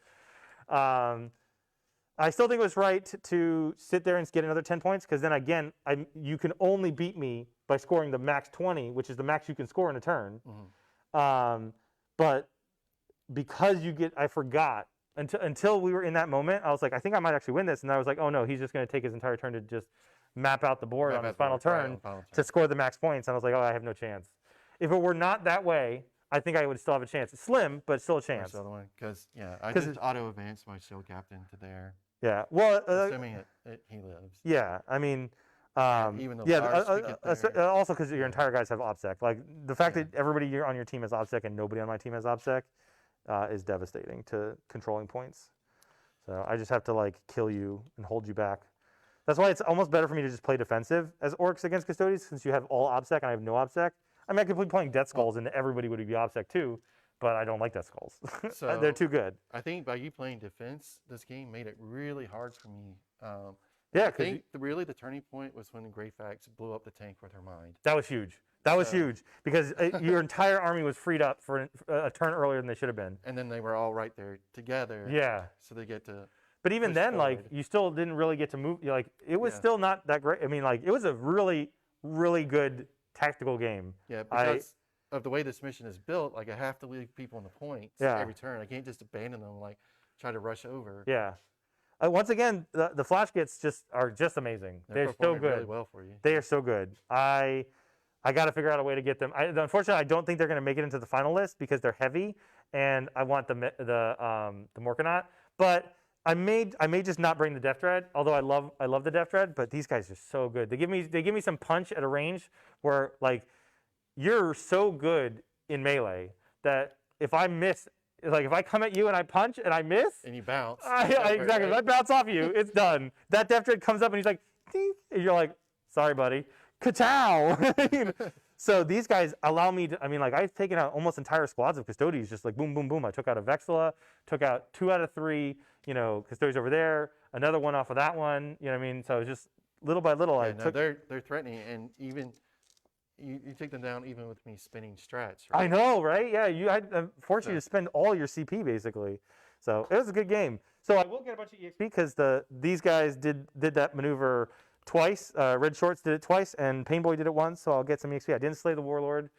A: I still think it was right to sit there and get another 10 points, because then again, you can only beat me by scoring the max 20, which is the max you can score in a turn.
B: Mm-hmm.
A: But because I forgot until we were in that moment. I was like, I think I might actually win this, and I was like, oh no, he's just going to take his entire turn to just map out the board on his final turn to score the max points. And I was like, oh, I have no chance. If it were not that way, I think I would still have a chance. It's slim, but still a chance.
B: Because I just auto advanced my shield captain to there.
A: Yeah, well,
B: assuming he lives.
A: Yeah, I mean,
B: even though
A: also because your entire guys have OPSEC. Like the fact that everybody on your team has OPSEC and nobody on my team has OPSEC is devastating to controlling points. So I just have to like kill you and hold you back. That's why it's almost better for me to just play defensive as Orks against Custodes, since you have all OPSEC and I have no OPSEC. I mean, I could be playing Death Skulls and everybody would be OPSEC too, but I don't like Death Skulls. So they're too good.
B: I think by you playing defense, this game made it really hard for me.
A: Yeah,
B: I think really the turning point was when the Greyfax blew up the tank with her mind.
A: That was huge. That was huge because your entire army was freed up for a turn earlier than they should have been.
B: And then they were all right there together.
A: Yeah.
B: So they get to.
A: But even then,
B: forward.
A: like you still didn't really get to move. Like it was still not that great. I mean, like it was a really, really good tactical game.
B: Yeah, because of the way this mission is built, like I have to leave people on the points every turn. I can't just abandon them, like try to rush over.
A: Yeah. Once again, the flash gets are just amazing. They're so good.
B: Really well for you.
A: They are so good. I got to figure out a way to get them. Unfortunately, I don't think they're going to make it into the final list because they're heavy, and I want the Morkanaut. But I may just not bring the Death Dread, although I love the Death Dread. But these guys are so good. They give me some punch at a range where like you're so good in melee that if I miss. Like if I come at you and I punch and I miss,
B: and you bounce,
A: exactly. Right? If I bounce off you, it's done. That Death Dread comes up and he's like, ding, and you're like, sorry, buddy, ka-chow. So these guys allow me to. I mean, like I've taken out almost entire squads of Custodes, just like boom, boom, boom. I took out a Vexilla, took out 2 out of 3. You know, Custodes over there, another one off of that one. You know what I mean? So it's just little by little.
B: They're threatening, and even. You take them down even with me spinning strats. Right?
A: I know, right? Yeah, I forced you to spend all your CP basically. So it was a good game. So I will get a bunch of EXP because these guys did that maneuver twice. Red Shorts did it twice, and Painboy did it once. So I'll get some EXP. I didn't slay the Warlord,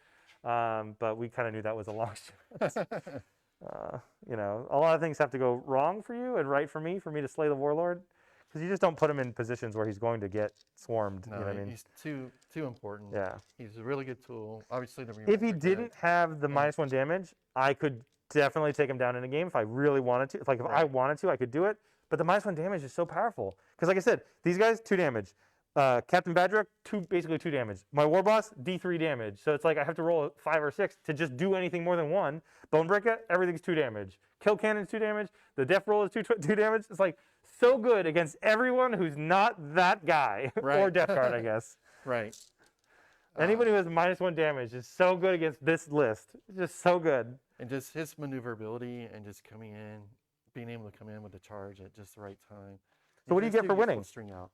A: but we kind of knew that was a long shot. You know, a lot of things have to go wrong for you and right for me to slay the Warlord. Because you just don't put him in positions where he's going to get swarmed.
B: No,
A: you know what I mean?
B: He's too important.
A: Yeah.
B: He's a really good tool. Obviously,
A: if he didn't have the -1 damage, I could definitely take him down in a game if I really wanted to. If I wanted to, I could do it. But the -1 damage is so powerful. Because like I said, these guys, 2 damage. Captain Badrock, basically 2 damage. My War Boss, D3 damage. So it's like I have to roll a 5 or 6 to just do anything more than 1. Bonebreaker, everything's 2 damage. Kill Cannon's 2 damage. The Death Roll is 2 damage. It's like so good against everyone who's not that guy. Or Death Guard, I guess.
B: Right.
A: Anybody who has -1 damage is so good against this list. It's just so good.
B: And just his maneuverability and just coming in, being able to come in with the charge at just the right time.
A: So what do you get for winning?
B: String out.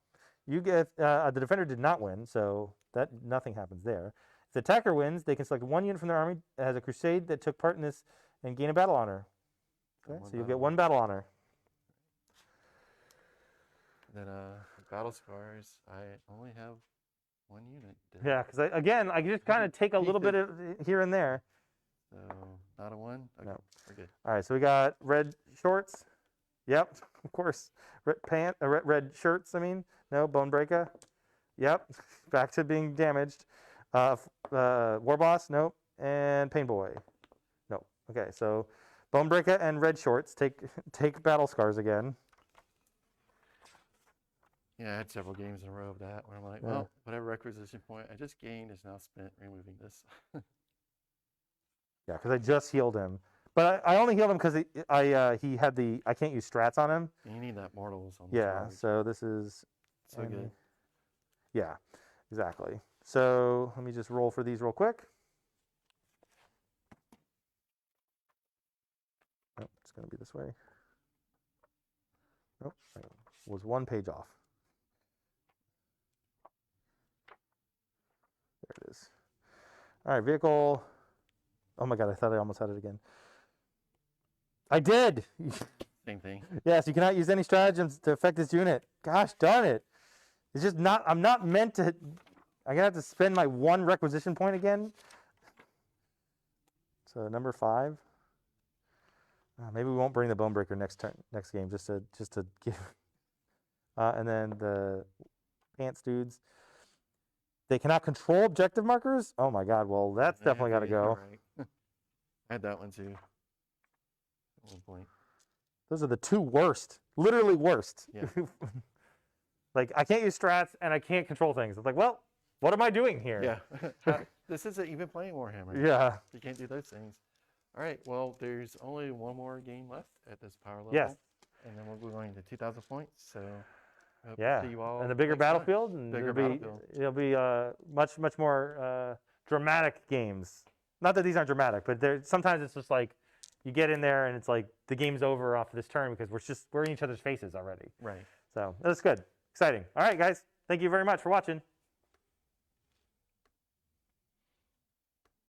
A: You get the defender did not win, so that nothing happens there. If the attacker wins, they can select 1 unit from their army that has a crusade that took part in this and gain a battle honor. Okay, so you'll get 1 battle honor.
B: Then battle scars, I only have 1 unit.
A: Yeah, because I just kind of take a little bit of here and there.
B: So not a 1. Okay,
A: no,
B: we're good.
A: All right, so we got red shorts. Yep, of course. Red shirts. I mean, no bone breaker. Yep, back to being damaged. War boss, nope, and pain boy, nope. Okay, so bone breaker and red shorts take battle scars again.
B: Yeah, I had several games in a row of that where I'm like, well, whatever requisition point I just gained is now spent removing this.
A: Yeah, because I just healed him. But I only healed him because he had the, I can't use strats on him.
B: You need that mortals on the
A: Yeah,
B: charge.
A: so this is.
B: So good.
A: Yeah, exactly. So let me just roll for these real quick. Nope, it's going to be this way. Nope, I was 1 page off. There it is. All right, vehicle. Oh my God, I thought I almost had it again. I did.
B: Same thing.
A: Yes, you cannot use any stratagems to affect this unit. Gosh darn it. It's just not, I'm not meant to, I'm going to have to spend my 1 requisition point again. So number 5. Maybe we won't bring the bone breaker next game just to give. And then the pants dudes. They cannot control objective markers? Oh my God, well that's definitely got to go.
B: Right. I had that one too. At one point.
A: Those are the 2 worst, literally worst.
B: Yeah.
A: Like I can't use strats and I can't control things. It's like, well, what am I doing here?
B: Yeah. This isn't even playing Warhammer.
A: Yeah.
B: You can't do those things. All right. Well, there's only 1 more game left at this power level.
A: Yes.
B: And then we'll be going to 2,000 points. So hope to
A: Yeah.
B: see you all
A: And the bigger
B: next time.
A: battlefield, and it'll be much more dramatic games. Not that these aren't dramatic, but sometimes it's just like you get in there and it's like the game's over off this turn because we're in each other's faces already.
B: Right.
A: So that's good. Exciting. All right, guys. Thank you very much for watching.